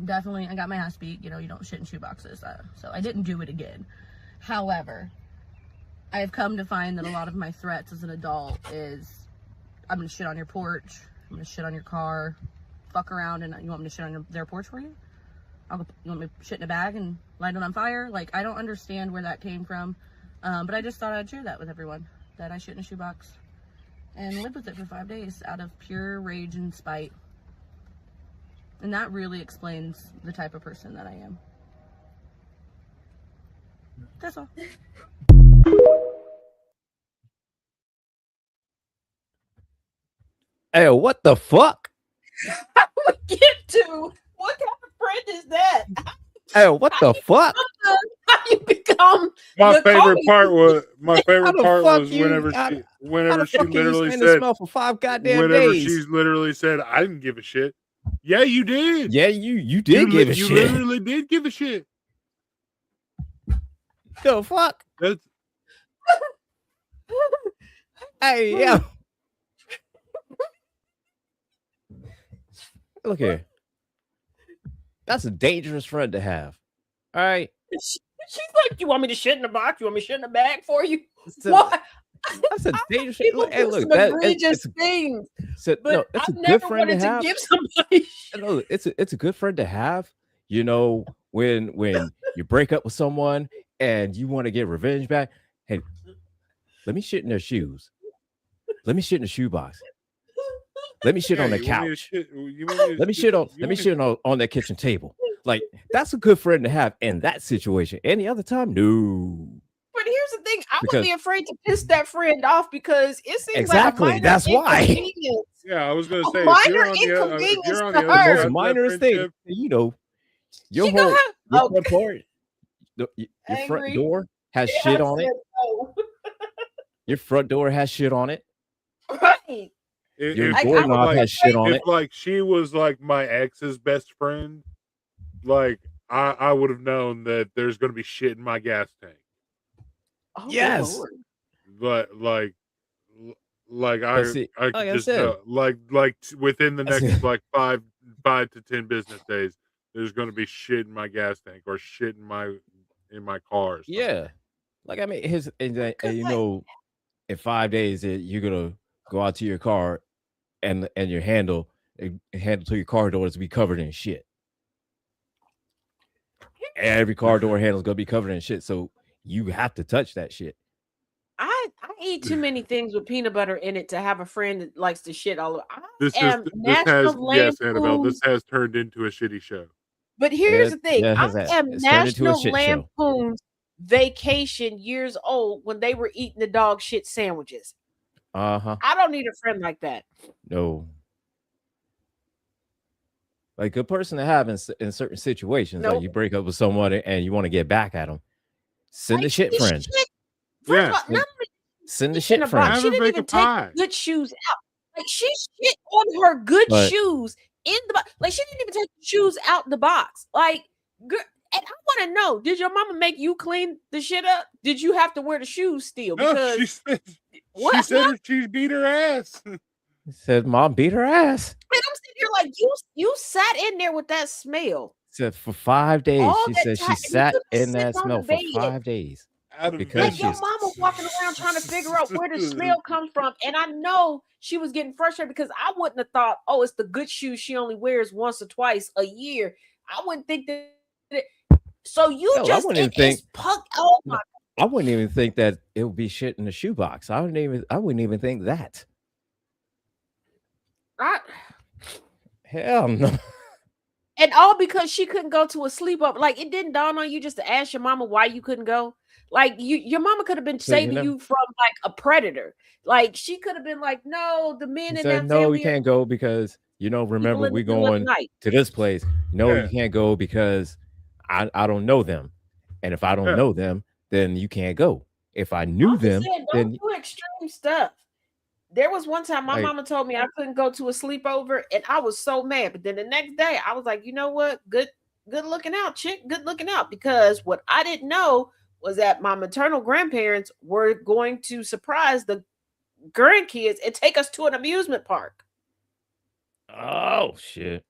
Definitely, I got my ass beat. You know, you don't shit in shoeboxes. So I didn't do it again. However, I have come to find that a lot of my threats as an adult is, I'm gonna shit on your porch. I'm gonna shit on your car. Fuck around, and you want me to shit on their porch for you? You want me to shit in a bag and light it on fire? Like, I don't understand where that came from. But I just thought I'd share that with everyone, that I shit in a shoebox and lived with it for 5 days out of pure rage and spite. And that really explains the type of person that I am. That's all. Hey, what the fuck? I would get to what kind of friend is that? Hey, what the fuck? How you become My the favorite Kobe? part was you- whenever how- she literally stand the said smell for 5 goddamn whenever days. she's literally said, I didn't give a shit. Yeah, you did. Yeah, you did give a You shit. literally did give a shit. The fuck? That's Hey, yeah. Look here. That's a dangerous friend to have. All right. She's like, you want me to shit in the box? You want me to shit in the bag for you? So- What? That's a dangerous. People Hey, do look, some that, egregious it's, things, so, but no, it's a I've good never friend to wanted to have. give somebody shit. No, it's a good friend to have. You know, when you break up with someone and you want to get revenge back, hey, let me shit in their shoes. Let me shit in the shoebox. Let me shit on the couch. Let me shit on that kitchen table. Like, that's a good friend to have in that situation. Any other time, no. But here's the thing: I Because- would be afraid to piss that friend off because it seems Exactly, like a minor that's why. inconvenience. yeah, I was gonna A say minor if you're on inconvenience the to other her. The side most of that minorest thing, friendship, you know, your She gonna whole have- your oh, front door, your front Angry. door has Yeah, shit I on it. said no. Your front door has shit on it. Right. Your if, Like, I doorknob would has shit on if it. like she was like my ex's best friend, like I would have known that there's gonna be shit in my gas tank. Oh, good Yes. Lord. But like I But see, I like could I just said- know, within the next like five to 10 business days, there's gonna be shit in my gas tank or shit in my car. Or something. Yeah, like I mean, and you know, in 5 days you're gonna go out to your car, and your handle to your car door is to be covered in shit. Every car door handle is gonna be covered in shit, so you have to touch that shit. I eat too many things with peanut butter in it to have a friend that likes to shit all over. This am has National yes, Annabelle. This Lampoon's- has turned into a shitty show. But here's the It- thing: yeah, I it's am turned into a National shit show. Lampoon's Vacation years old when they were eating the dog shit sandwiches. Uh-huh. I don't need a friend like that. No. Like a person to have in certain situations, like Nope. you break up with someone and you want to get back at them, send the Like, shit this friend. shit- First of Yeah. all, not only Send the shit in shit a box, friend. Have she a didn't bake even a take pie. the good shoes out. Like, she shit on her good But- shoes in the box. Like, she didn't even take the shoes out the box. Like, girl, and I want to know: did your mama make you clean the shit up? Did you have to wear the shoes still? No, Because she said she beat her ass. Said mom beat her ass. And I'm sitting here like, you sat in there with that smell. Said for 5 days. All She that said time, she and you sat could be in that sitting on smell the for bed. 5 days. out of Because Like your she's mama walking around trying to figure out where the smell comes from. And I know she was getting frustrated because I wouldn't have thought, oh, it's the good shoes she only wears once or twice a year. I wouldn't think that. So you hell, just even think. oh my. I wouldn't even think that it would be shit in the shoebox. I wouldn't even think that. Hell no. And all because she couldn't go to a sleepover. Like it didn't dawn on you just to ask your mama why you couldn't go. Like your mama could have been saving you from like a predator. Like she could have been like, no, the men He in said, that no, family. we can't go because remember in the we middle of going the night. to this place. No, Yeah. you can't go because I don't know them. And if I don't know them, then you can't go. If I knew I'm just them, saying, then don't do extreme stuff. There was one time my like, mama told me I couldn't go to a sleepover, and I was so mad. But then the next day, I was like, you know what? Good looking out, chick. Good looking out. Because what I didn't know was that my maternal grandparents were going to surprise the grandkids and take us to an amusement park. oh shit.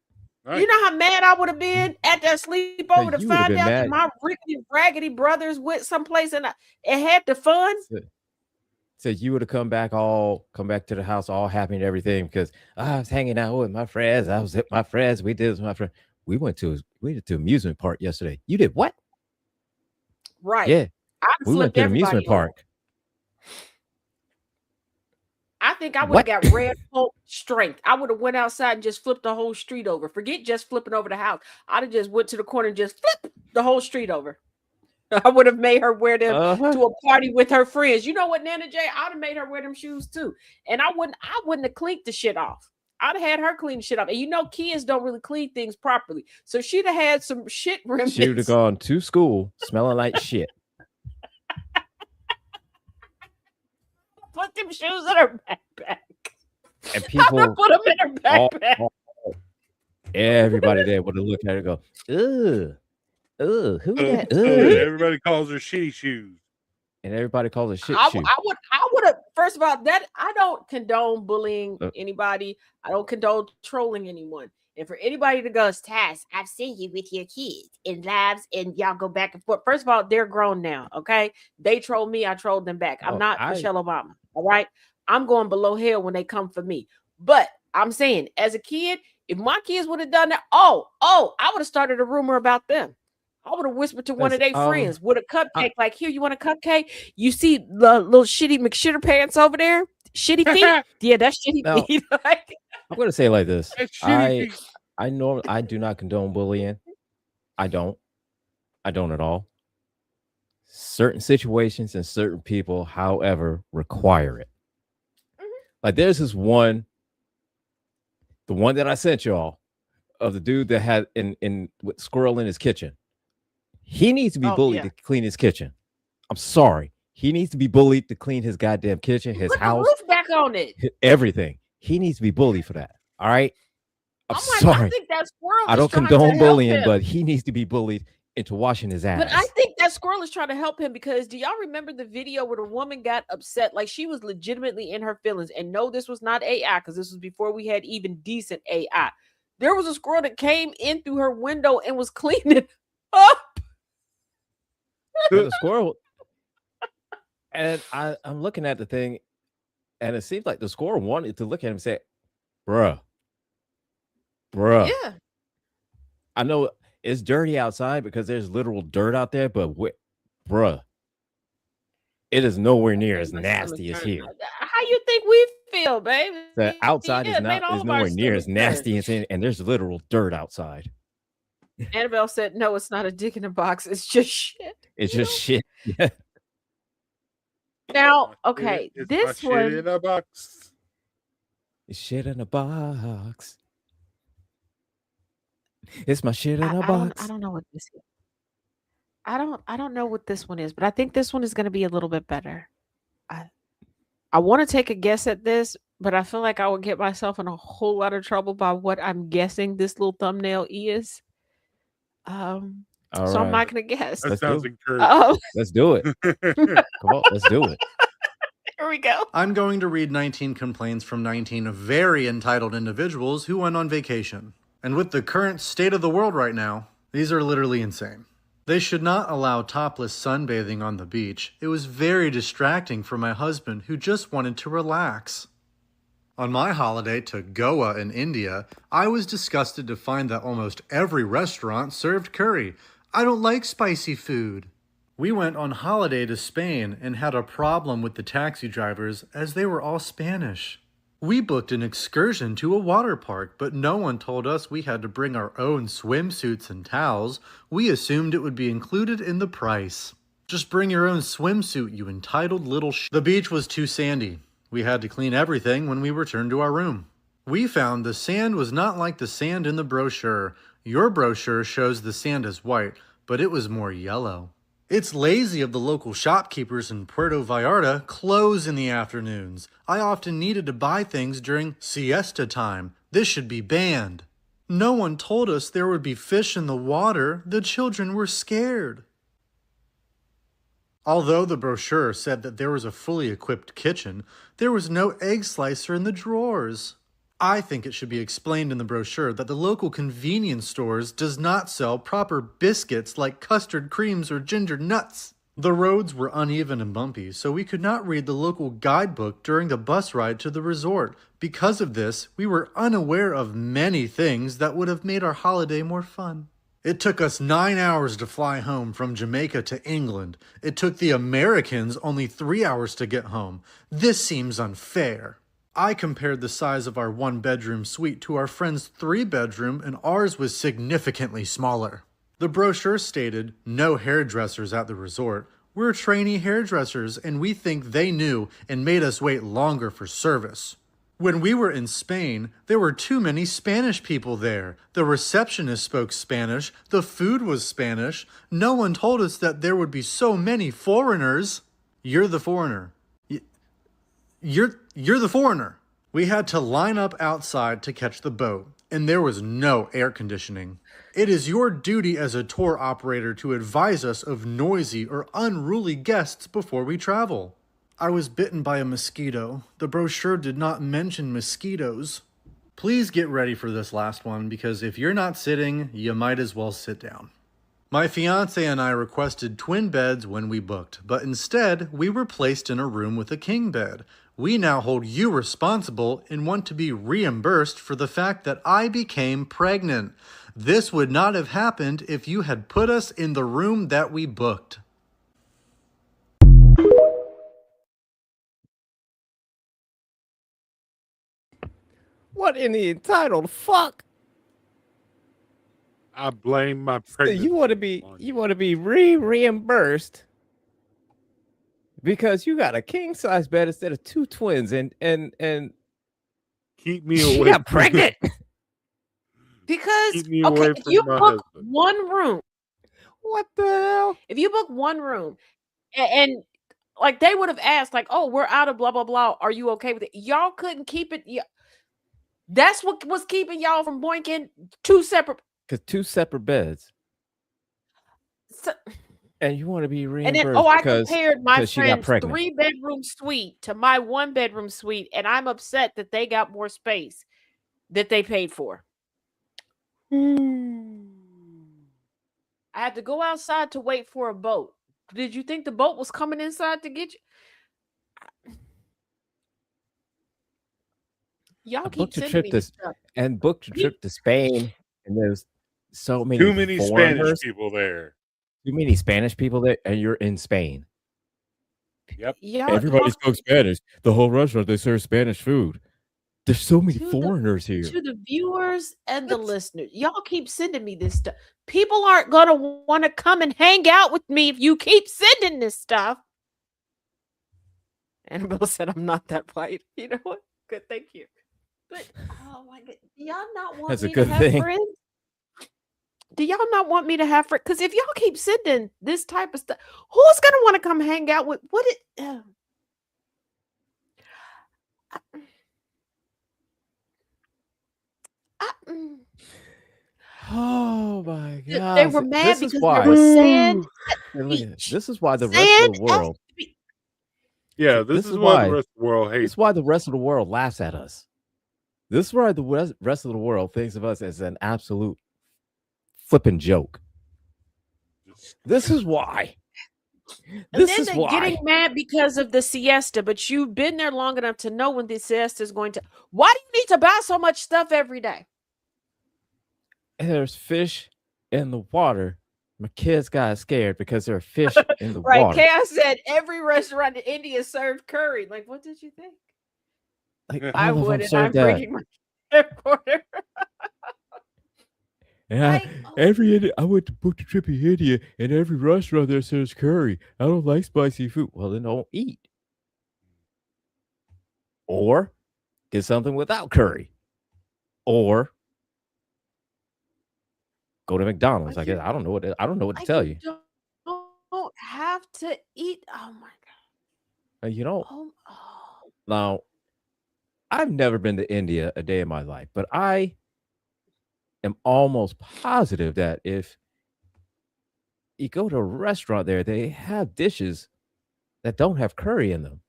You know how mad I would have been at that sleepover to You would have find been out that mad. my rickety raggedy brothers went someplace and it had the fun. So you would have come back to the house all happy and everything because I was hanging out with my friends. I was with my friends. We did this with my friend. We went to amusement park yesterday. You did what? Right. Yeah. We went to an amusement park. I think I would have got red Hulk strength. I would have went outside and just flipped the whole street over. Forget just flipping over the house. I'd have just went to the corner and just flip the whole street over. I would have made her wear them to a party with her friends. You know what, Nana J? I'd have made her wear them shoes too. And I wouldn't have cleaned the shit off. I'd have had her clean the shit off. And you know, kids don't really clean things properly. So she'd have had some shit remnants. She would have gone to school smelling like shit. Put them shoes in her backpack. And people put them in her backpack. Everybody there would have looked at her and go, ugh. Who that? Everybody calls her shitty shoes. And everybody calls her shit shoes. I would have, first of all, that I don't condone bullying anybody. I don't condone trolling anyone. And for anybody to go, Taz, I've seen you with your kids in lives and y'all go back and forth. First of all, they're grown now. Okay. They troll me. I trolled them back. I'm not Michelle Obama. All right. I'm going below hell when they come for me. But I'm saying, as a kid, if my kids would have done that, I would have started a rumor about them. I would have whispered to one of their friends with a cupcake, like, here, you want a cupcake? You see the little shitty McShitter pants over there? Shitty feet? Yeah, that's shitty feet. I'm going to say it like this. I do not condone bullying. I don't at all. Certain situations and certain people, however, require it. Like there's this one, the one that I sent y'all of the dude that had with squirrel in his kitchen. He needs to be bullied to clean his kitchen. I'm sorry. He needs to be bullied to clean his goddamn kitchen, his house. Put the roof back on it. Everything. He needs to be bullied for that. All right. I'm sorry. I think that squirrel I don't condone bullying, but he needs to be bullied into washing his ass. But I think that squirrel is trying to help him because do y'all remember the video where the woman got upset? Like she was legitimately in her feelings. And no, this was not AI because this was before we had even decent AI. There was a squirrel that came in through her window and was cleaning up. The squirrel. And I'm looking at the thing, and it seems like the squirrel wanted to look at him and say, bruh. Yeah. I know it's dirty outside because there's literal dirt out there, but bruh, it is nowhere near as nasty as here. How you think we feel, baby? The outside is nowhere near as nasty as in, and there's literal dirt outside. Annabelle said, no, it's not a dick in a box. It's just shit. It's just shit. Yeah. Now, okay, it's this my one. shit in a box. It's shit in a box. It's my shit in a box. I don't know what this is. I don't know what this one is, but I think this one is going to be a little bit better. I want to take a guess at this, but I feel like I would get myself in a whole lot of trouble by what I'm guessing this little thumbnail is. I'm not going to guess. That sounds encouraging. Let's do it. Come on, let's do it. Here we go. I'm going to read 19 complaints from 19 very entitled individuals who went on vacation. And with the current state of the world right now, these are literally insane. They should not allow topless sunbathing on the beach. It was very distracting for my husband, who just wanted to relax. On my holiday to Goa in India, I was disgusted to find that almost every restaurant served curry. I don't like spicy food. We went on holiday to Spain and had a problem with the taxi drivers as they were all Spanish. We booked an excursion to a water park, but no one told us we had to bring our own swimsuits and towels. We assumed it would be included in the price. Just bring your own swimsuit, you entitled little The beach was too sandy. We had to clean everything when we returned to our room. We found the sand was not like the sand in the brochure. Your brochure shows the sand as white, but it was more yellow. It's lazy of the local shopkeepers in Puerto Vallarta close in the afternoons. I often needed to buy things during siesta time. This should be banned. No one told us there would be fish in the water. The children were scared. Although the brochure said that there was a fully equipped kitchen, there was no egg slicer in the drawers. I think it should be explained in the brochure that the local convenience stores does not sell proper biscuits like custard creams or ginger nuts. The roads were uneven and bumpy, so we could not read the local guidebook during the bus ride to the resort. Because of this, we were unaware of many things that would have made our holiday more fun. It took us 9 hours to fly home from Jamaica to England. It took the Americans only 3 hours to get home. This seems unfair. I compared the size of our 1-bedroom suite to our friend's 3-bedroom, and ours was significantly smaller. The brochure stated, no hairdressers at the resort. We're trainee hairdressers, and we think they knew and made us wait longer for service. When we were in Spain, there were too many Spanish people there. The receptionist spoke Spanish. The food was Spanish. No one told us that there would be so many foreigners. You're the foreigner. You're the foreigner. We had to line up outside to catch the boat, and there was no air conditioning. It is your duty as a tour operator to advise us of noisy or unruly guests before we travel. I was bitten by a mosquito. The brochure did not mention mosquitoes. Please get ready for this last one, because if you're not sitting, you might as well sit down. My fiance and I requested twin beds when we booked, but instead we were placed in a room with a king bed. We now hold you responsible and want to be reimbursed for the fact that I became pregnant. This would not have happened if you had put us in the room that we booked. What in the entitled fuck? I blame my So pregnancy. you want to be reimbursed because you got a king size bed instead of 2 twins and keep me She away. got pregnant. Because Keep me okay, away if from you my book husband. one room, what the hell? if you book one room, and like they would have asked, like, "Oh, we're out of blah blah blah. Are you okay with it?" Y'all couldn't keep it. That's what was keeping y'all from boinking 2 separate. Because 2 separate beds, So, and you want to be and reimbursed then, I because compared my she got friend's pregnant. 3-bedroom suite to my 1-bedroom suite, and I'm upset that they got more space that they paid for. I had to go outside to wait for a boat. Did you think the boat was coming inside to get you? Y'all keep Booked a sending trip me to this stuff. and booked a trip to Spain, and there's so many Too many Spanish foreigners, people there. too many Spanish people there, and you're in Spain. Yep. Everybody spoke Spanish. The whole restaurant, they serve Spanish food. There's so many To the- foreigners here. To the viewers and the listeners, y'all keep sending me this stuff. People aren't gonna want to come and hang out with me if you keep sending this stuff. Annabelle said, "I'm not that white." You know what? Good, thank you. But oh my god, do y'all not want That's a me good to have thing. friends? Do y'all not want me to have friends? Because if y'all keep sending this type of stuff, who's gonna want to come hang out with? What it? Oh my god! They were mad This is because why. there was sand at the And look at it. beach. This is why the rest Sand of the world. at the beach. Yeah, this is why the rest of the world This hates. is why the rest of the world laughs at us. This is why the rest of the world thinks of us as an absolute flipping joke. This is why. And This then is they're why. getting mad because of the siesta, but you've been there long enough to know when the siesta is going to. Why do you need to buy so much stuff every day? And there's fish in the water. My kids got scared because there are fish in the Right. water. Chaos said every restaurant in India served curry. Like, what did you think? Like, I all of would, them and I'm serve that. bringing my headquarter. And I went to book the trip in India, and every restaurant there serves curry. I don't like spicy food. Well, then don't eat. Or get something without curry. Or go to McDonald's. I guess I don't know what to tell you. Don't have to eat. Oh my god. You know. Oh. Now, I've never been to India a day in my life, but I am almost positive that if you go to a restaurant there, they have dishes that don't have curry in them.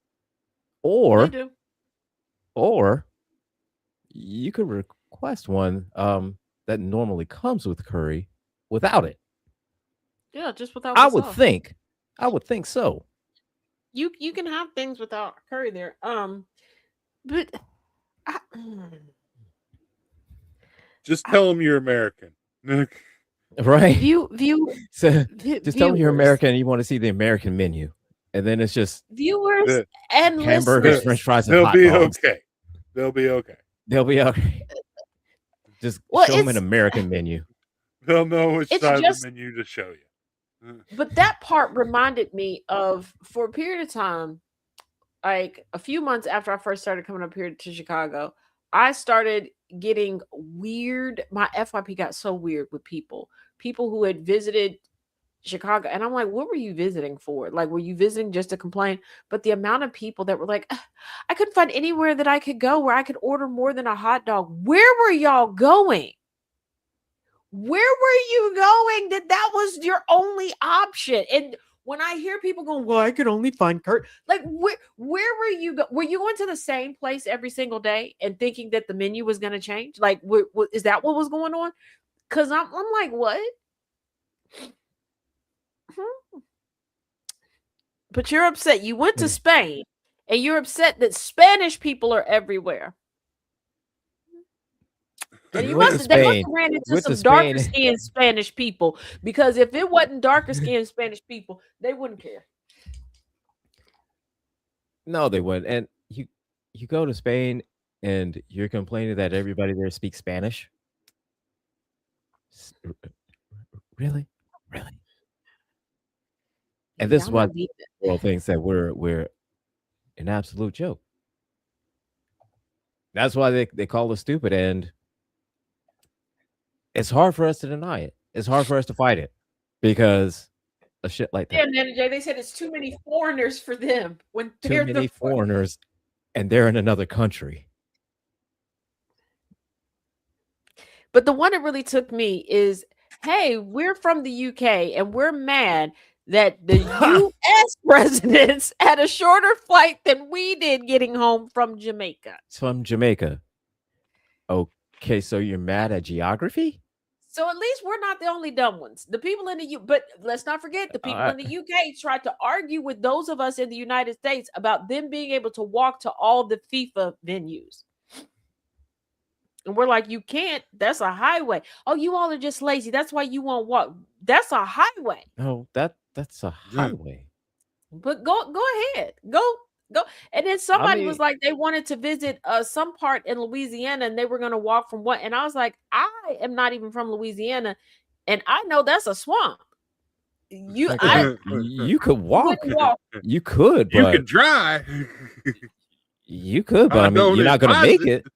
Or They do. Or you could request one that normally comes with curry without it. Yeah, just without. I the would sauce. think so. You can have things without curry there. But Just tell them you're American. Right? So, just tell them you're viewers. American and you want to see the American menu. And then it's just Viewers and hamburgers, listeners. french fries, and They'll hot be dogs. okay. They'll be okay. They'll be okay. Just Well, show them an it's- American menu. They'll know which It's side just- of the menu to show you. But that part reminded me of, for a period of time, like a few months after I first started coming up here to Chicago, I started getting weird. My FYP got so weird with people who had visited Chicago. And I'm like, what were you visiting for? Like, were you visiting just to complain? But the amount of people that were like, I couldn't find anywhere that I could go where I could order more than a hot dog. Where were y'all going? Where were you going that was your only option? And when I hear people going, well, I could only find Kurt. Like, where were you? Were you going to the same place every single day and thinking that the menu was going to change? Like, is that what was going on? Because I'm like, what? But you're upset. You went to Spain, and you're upset that Spanish people are everywhere. And they must have ran into some darker skinned Spanish people, because if it wasn't darker skinned Spanish people, they wouldn't care. No, they wouldn't. And you go to Spain and you're complaining that everybody there speaks Spanish. Really? And this is why the world thinks that we're an absolute joke. That's why they call us stupid, and it's hard for us to deny it. It's hard for us to fight it because of shit like that. Yeah, and Jay, they said it's too many foreigners for them when they're Too many foreigners, and they're in another country. But the one that really took me is, hey, we're from the UK and we're mad that the US presidents had a shorter flight than we did getting home from Jamaica. From Jamaica. Okay, so you're mad at geography? So at least we're not the only dumb ones. The people in the but let's not forget, the people in the UK tried to argue with those of us in the United States about them being able to walk to all the FIFA venues. And we're like, you can't. That's a highway. Oh, you all are just lazy. That's why you won't walk. That's a highway. No, that's a highway. But go ahead. Go. And then somebody was like, they wanted to visit some part in Louisiana and they were going to walk from what? And I was like, I am not even from Louisiana, and I know that's a swamp. You could walk. You could, but you could drive. You could, but I mean, you're not going to make it.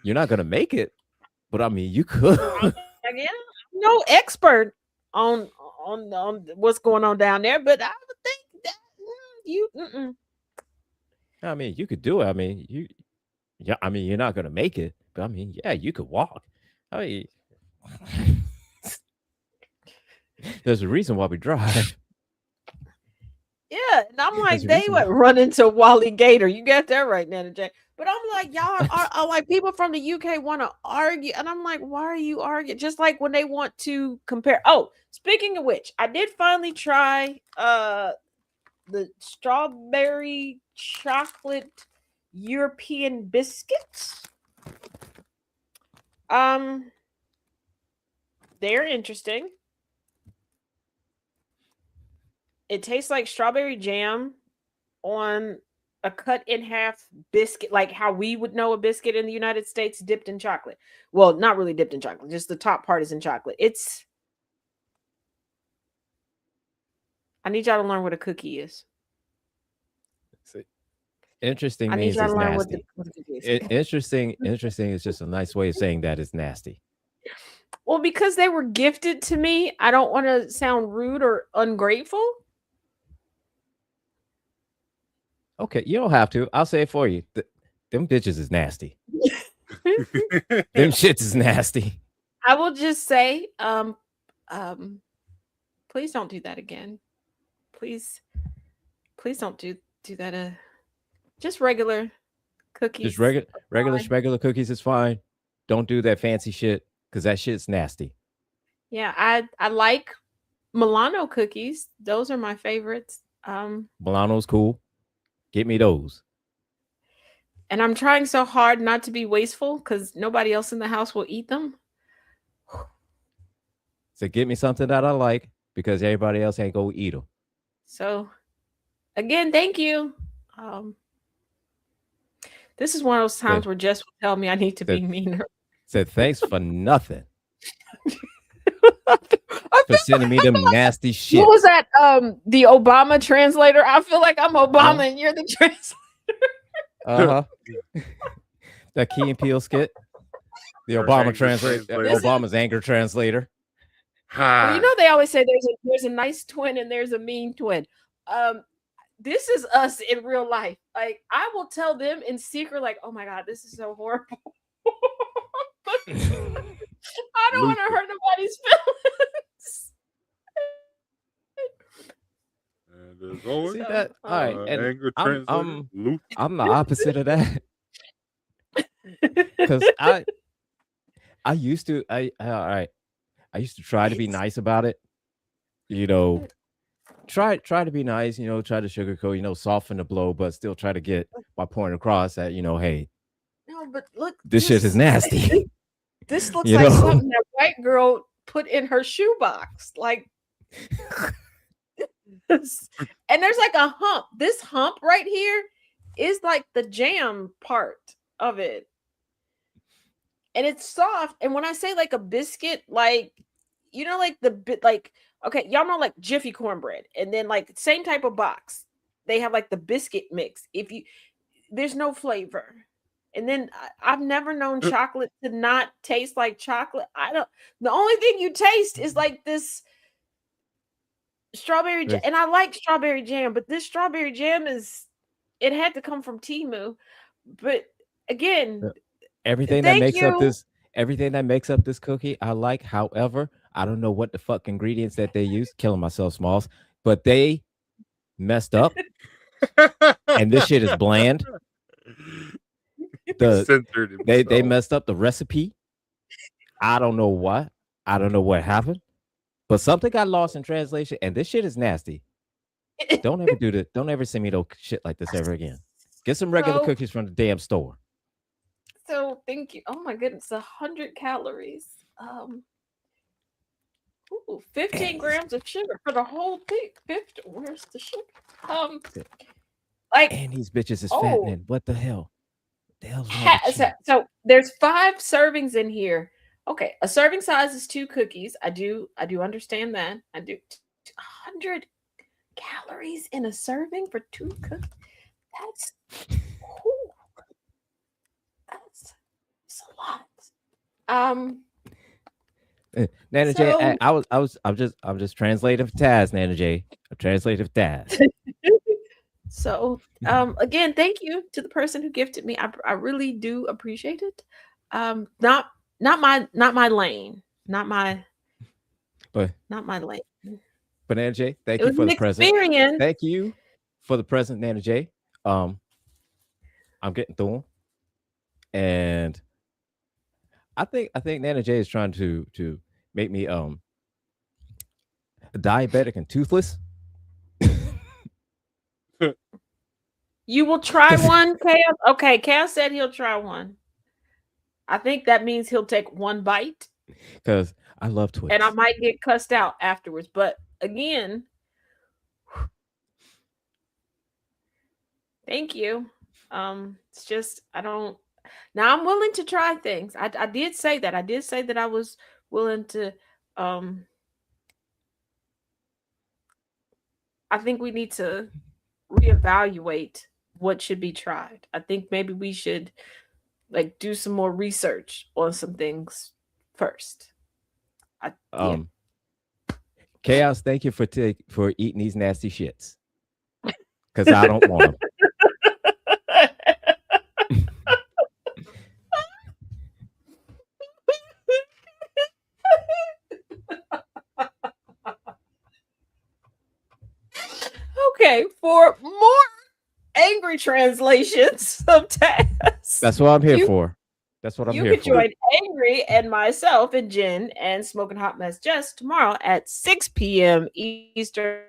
You're not going to make it, but I mean, you could. Again, I'm no expert on what's going on down there, but I would think that you. I mean, you could do it. I mean, you're not going to make it, but I mean, yeah, you could walk. I mean, there's a reason why we drive. Yeah, and I'm like, That's they reasonable. would run into Wally Gator. You got that right, Nana J. But I'm like, y'all are like people from the UK want to argue, and I'm like, why are you arguing? Just like when they want to compare. Oh, speaking of which, I did finally try the strawberry chocolate European biscuits. They're interesting. It tastes like strawberry jam on a cut in half biscuit, like how we would know a biscuit in the United States dipped in chocolate. Well, not really dipped in chocolate, just the top part is in chocolate. I need y'all to learn what a cookie is. Interesting I need means y'all it's to learn what nasty. the cookie is. Interesting is just a nice way of saying that it's nasty. Well, because they were gifted to me, I don't want to sound rude or ungrateful. Okay, you don't have to. I'll say it for you. Them bitches is nasty. Them shits is nasty. I will just say, please don't do that again. Please don't do that. Just regular cookies. Just regular cookies is fine. Don't do that fancy shit because that shit's nasty. Yeah, I like Milano cookies. Those are my favorites. Milano's cool. Get me those. And I'm trying so hard not to be wasteful because nobody else in the house will eat them. So get me something that I like because everybody else ain't go eat them. So, again, thank you. This is one of those times where Jess will tell me I need to be meaner. Said thanks for nothing. For sending me them nasty shit. What was that? The Obama translator. I feel like I'm Obama and you're the translator. That Key and Peele skit. The Obama translator. Obama's anger translator. Well, you know they always say there's a nice twin and there's a mean twin. This is us in real life. Like I will tell them in secret, like, "Oh my god, this is so horrible." I don't want to hurt nobody's feelings. And as always, see that? All right, and anger I'm the opposite of that. Because I used to try to be nice about it. You know, try to be nice. You know, try to sugarcoat. You know, soften the blow, but still try to get my point across that hey. No, but look, this shit is nasty. This looks like something that white girl put in her shoebox. Like, and there's like a hump. This hump right here is like the jam part of it. And it's soft. And when I say like a biscuit, like, like the bit, like, okay, y'all know like Jiffy cornbread. And then like same type of box. They have like the biscuit mix. There's no flavor. And then I've never known chocolate to not taste like chocolate. The only thing you taste is like this strawberry jam. And I like strawberry jam, but this strawberry jam it had to come from Temu. But again, everything that makes up this cookie, I like. However, I don't know what the fuck ingredients that they use. Killing myself, Smalls, but they messed up. And this shit is bland. They messed up the recipe. I don't know what. I don't know what happened. But something got lost in translation, and this shit is nasty. Don't ever send me no shit like this ever again. Get some regular cookies from the damn store. So thank you. Oh my goodness, 100 calories. 15 grams of sugar for the whole thing. 50. Where's the sugar? And these bitches is fattening. What the hell? So there's 5 servings in here. Okay, a serving size is 2 cookies. I do understand that. I do 100 calories in a serving for 2 cookies. That's a lot. Nana J, I'm just translating for Taz, Nana J. I'm translating for Taz. So again, thank you to the person who gifted me. I really do appreciate it. Not my lane. Not my lane. But Nana J, thank you for the present. Experience. Thank you for the present, Nana J, I'm getting through them, and I think Nana J is trying to make me diabetic and toothless. You will try one, Chaos? Okay, Chaos said he'll try one. I think that means he'll take one bite. Because I love Twix. And I might get cussed out afterwards. But again, thank you. It's just I don't. Now I'm willing to try things. I did say that. I did say that I was willing to. I think we need to reevaluate what should be tried. I think maybe we should like do some more research on some things first. Chaos, thank you for eating these nasty shits. Because I don't want them. Okay, for more angry translations of tests. That's what I'm here for. That's what I'm here for. You can join Angry and myself and Jen and Smoking Hot Mess Jess tomorrow at 6 p.m. Eastern,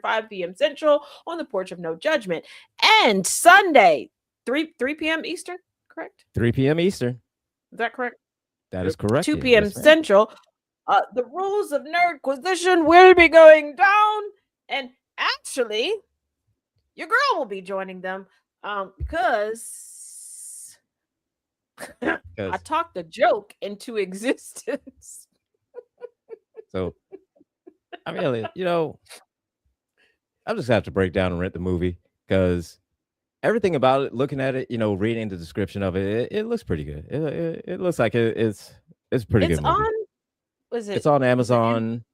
5 p.m. Central on the Porch of No Judgment. And Sunday, 3 p.m. Eastern, correct? 3 p.m. Eastern. Is that correct? That is correct. 2 p.m. Central. The Rules of Nerdquisition will be going down. And actually, your girl will be joining them because I talked a joke into existence. So, I mean, I'm just gonna have to break down and rent the movie because everything about it, looking at it, reading the description of it, it looks pretty good. It looks like it's pretty good. It's on Amazon.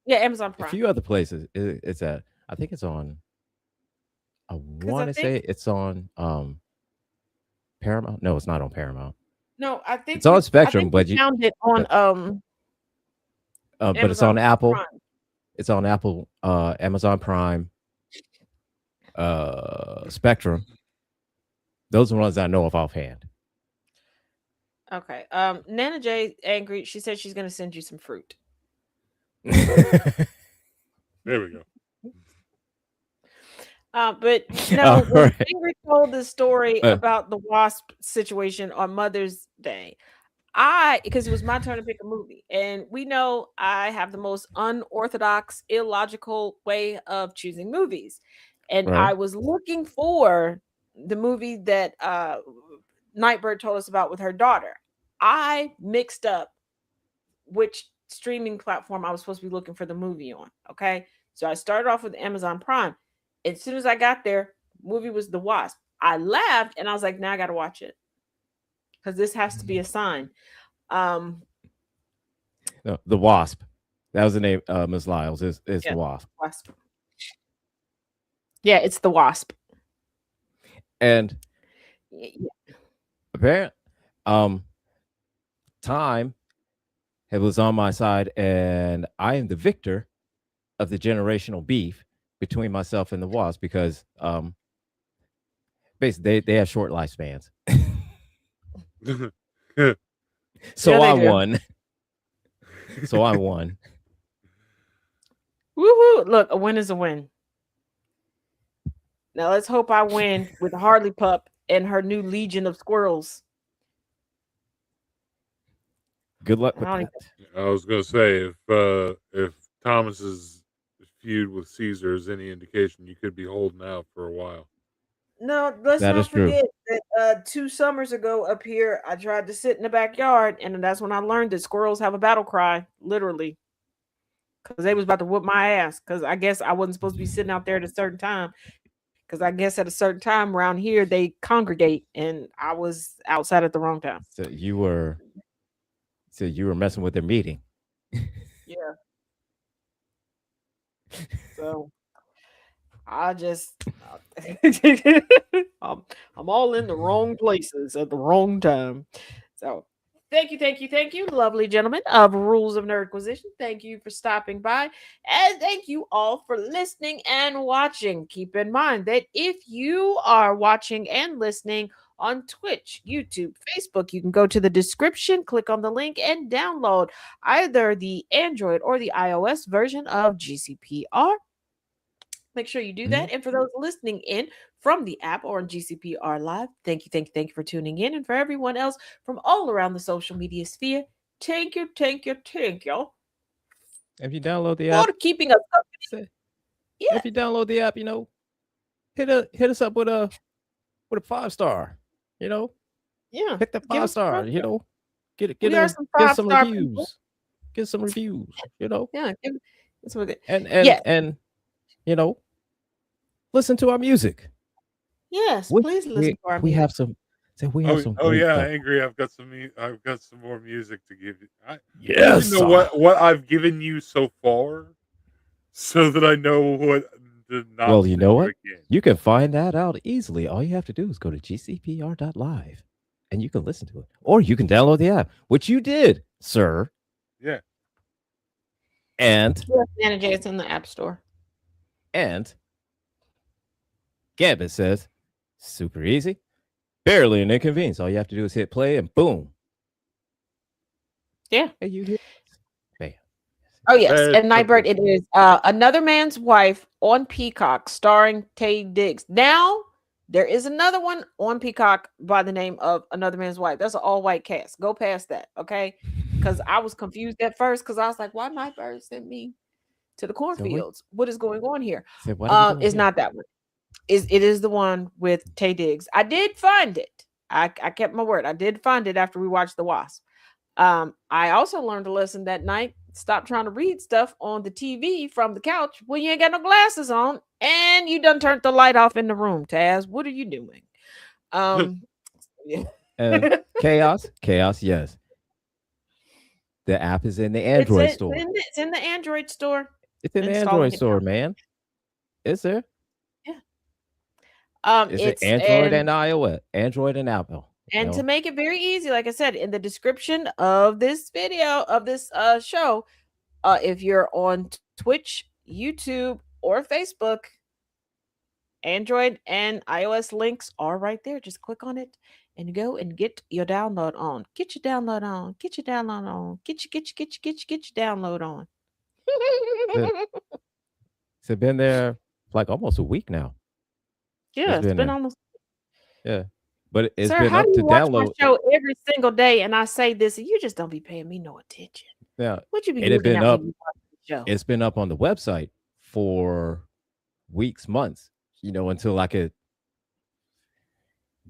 Yeah, Amazon Prime. A few other places it's at. I think it's on. I want to say it's on Paramount. No, it's not on Paramount. No, I think it's on Spectrum, but you found it on but it's on Apple. Prime. It's on Apple, Amazon Prime, Spectrum. Those are the ones I know of offhand. Okay. Nana J angry. She said she's gonna send you some fruit. There we go. But no, when Ingrid told the story about the wasp situation on Mother's Day, because it was my turn to pick a movie, and we know I have the most unorthodox, illogical way of choosing movies, and I was looking for the movie that Nightbird told us about with her daughter. I mixed up which streaming platform I was supposed to be looking for the movie on. Okay, so I started off with Amazon Prime. As soon as I got there, the movie was The Wasp. I laughed and I was like, now I got to watch it because this has to be a sign. No, The Wasp. That was the name, Ms. Lyles. Is The Wasp. Yeah, it's The Wasp. And apparently, time was on my side, and I am the victor of the generational beef between myself and the Wasp because basically they have short lifespans. So I won. So I won. Woohoo! Look, a win is a win. Now let's hope I win with Harley Pup and her new legion of squirrels. Good luck with that. I was gonna say if Thomas's feud with Caesar is any indication, you could be holding out for a while. No, let's not forget that 2 summers ago up here, I tried to sit in the backyard, and that's when I learned that squirrels have a battle cry, literally, because they was about to whoop my ass. Because I guess I wasn't supposed to be sitting out there at a certain time. Because I guess at a certain time around here they congregate, and I was outside at the wrong time. So you were messing with their meeting. Yeah. So I just I'm all in the wrong places at the wrong time. So Thank you, lovely gentlemen of Rules of Nerdquisition. Thank you for stopping by. And thank you all for listening and watching. Keep in mind that if you are watching and listening on Twitch, YouTube, Facebook, you can go to the description, click on the link, and download either the Android or the iOS version of GCPR. Make sure you do that. And for those listening in from the app or on GCPR Live, thank you for tuning in. And for everyone else from all around the social media sphere, thank you. If you download the app, For keeping us company. Yeah. If you download the app, hit us up with a 5-star. Yeah. Hit the 5-star. Get some reviews. Get some reviews. Yeah. And listen to our music. Yes, please listen to our we music. have some. We have some. Oh great yeah, stuff. Angry. I've got some more music to give you. Yes. You know what I've given you so far, so that I know what to not. Well, you know what? Again. You can find that out easily. All you have to do is go to gcpr.live, and you can listen to it, or you can download the app, which you did, sir. Yeah. And manager, it's in the App Store. And Gambit says, super easy, barely an inconvenience. All you have to do is hit play, and boom. Yeah. Hey, you hear? Bam. Oh yes, and Nightbird, it is Another Man's Wife on Peacock, starring Tay Diggs. Now there is another one on Peacock by the name of Another Man's Wife. That's an all-white cast. Go past that, okay? Because I was confused at first because I was like, why Nightbird sent me to the cornfields? What is going on here? It's not that one. It is the one with Tay Diggs. I did find it. I kept my word. I did find it after we watched The Wasp. I also learned a lesson that night. Stop trying to read stuff on the TV from the couch when you ain't got no glasses on and you done turned the light off in the room. Taz, what are you doing? Chaos, yes. The app is in the Android store. It's in the Android store. It's in the Android store, man. Is there? Yeah. Is it Android and iOS? Android and Apple. And to make it very easy, like I said, in the description of this video, of this show, if you're on Twitch, YouTube, or Facebook, Android and iOS links are right there. Just click on it and go and get your download on. Get your download on. Get your download on. Get your download on. It's been there like almost a week now. Yeah, it's been almost. Yeah. But it's Sir, been how up do to you watch download my show every single day, and I say this, and you just don't be paying me no attention. Yeah, what you be it had looking been at up. when you watch the show? It's been up on the website for weeks, months. Until I could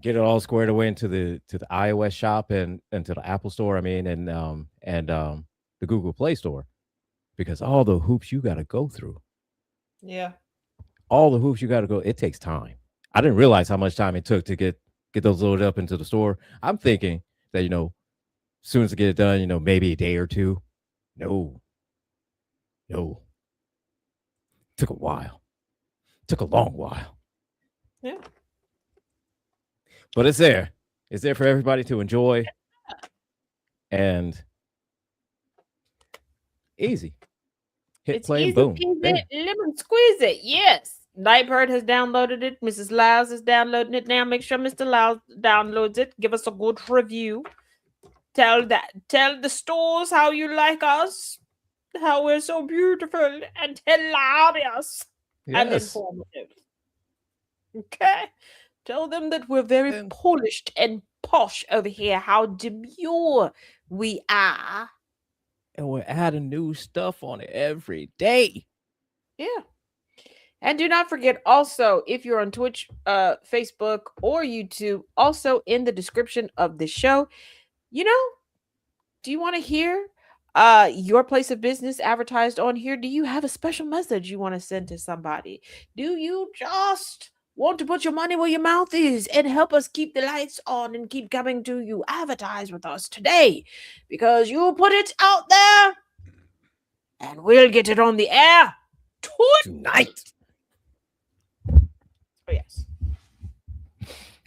get it all squared away into the iOS shop and to the Apple store. I mean, and the Google Play store, because all the hoops you got to go through. Yeah, all the hoops you got to go. It takes time. I didn't realize how much time it took to get those loaded up into the store. I'm thinking that, as soon as I get it done, maybe a day or two. No. Took a while. Took a long while. Yeah. But it's there. It's there for everybody to enjoy. And easy. Hit play and boom. Lemon squeeze it. Yes. Nightbird has downloaded it. Mrs. Lyles is downloading it now. Make sure Mr. Lyles downloads it. Give us a good review. Tell the stores how you like us, how we're so beautiful and hilarious and informative. Okay. Tell them that we're very polished and posh over here, how demure we are. And we're adding new stuff on it every day. Yeah. And do not forget also, if you're on Twitch, Facebook, or YouTube, also in the description of the show, do you want to hear your place of business advertised on here? Do you have a special message you want to send to somebody? Do you just want to put your money where your mouth is and help us keep the lights on and keep coming to you? Advertise with us today, because you put it out there and we'll get it on the air tonight. Oh, yes.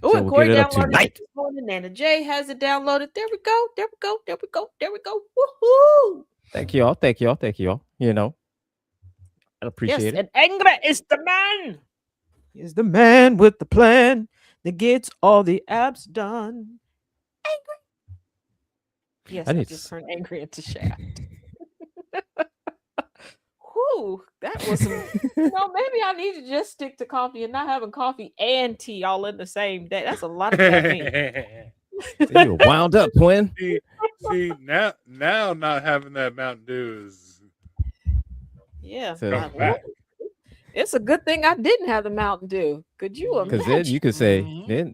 Oh, So and we'll Corey get it up downloaded tonight. it this on it. Nana J has it downloaded. There we go. There we go. There we go. There we go. Woohoo! Thank you all. Thank you all. Thank you all. You know, I appreciate it. And Angry is the man. He's the man with the plan that gets all the apps done. Angry. Yes, I just turned Angry into Shaft. Whew, that was some. Maybe I need to just stick to coffee and not having coffee and tea all in the same day. That's a lot of caffeine. So you were wound up, twin. See now not having that Mountain Dew is coming back. It's a good thing I didn't have the Mountain Dew. Could you imagine? Because then you could say,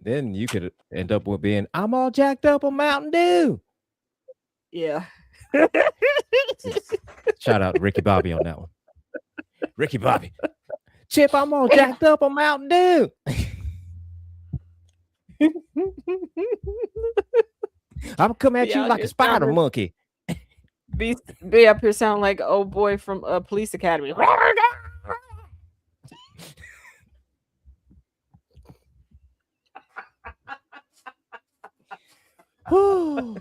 then you could end up with being, I'm all jacked up on Mountain Dew. Yeah. Shout out to Ricky Bobby on that one. Ricky Bobby. Chip, I'm all jacked up on Mountain Dew. I'm come at you like a spider monkey. Be up here sound like old boy from Police Academy. Oh,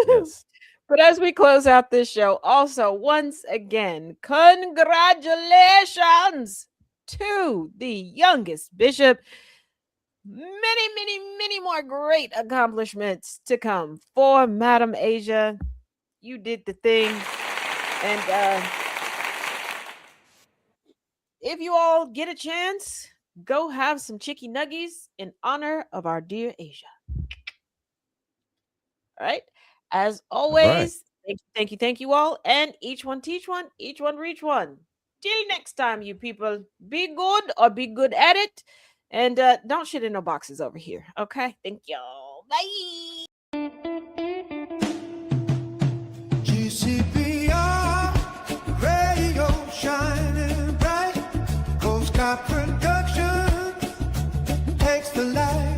yes. But as we close out this show, also, once again, congratulations to the youngest bishop. Many more great accomplishments to come for Madam Asia. You did the thing. And if you all get a chance, go have some chicky nuggies in honor of our dear Asia. All right. As always, thank you all. And each one teach one, each one reach one. Till next time, you people, be good or be good at it. And don't shit in no boxes over here. Okay. Thank y'all. Bye. GCPR radio shining bright. Coast Production takes the light.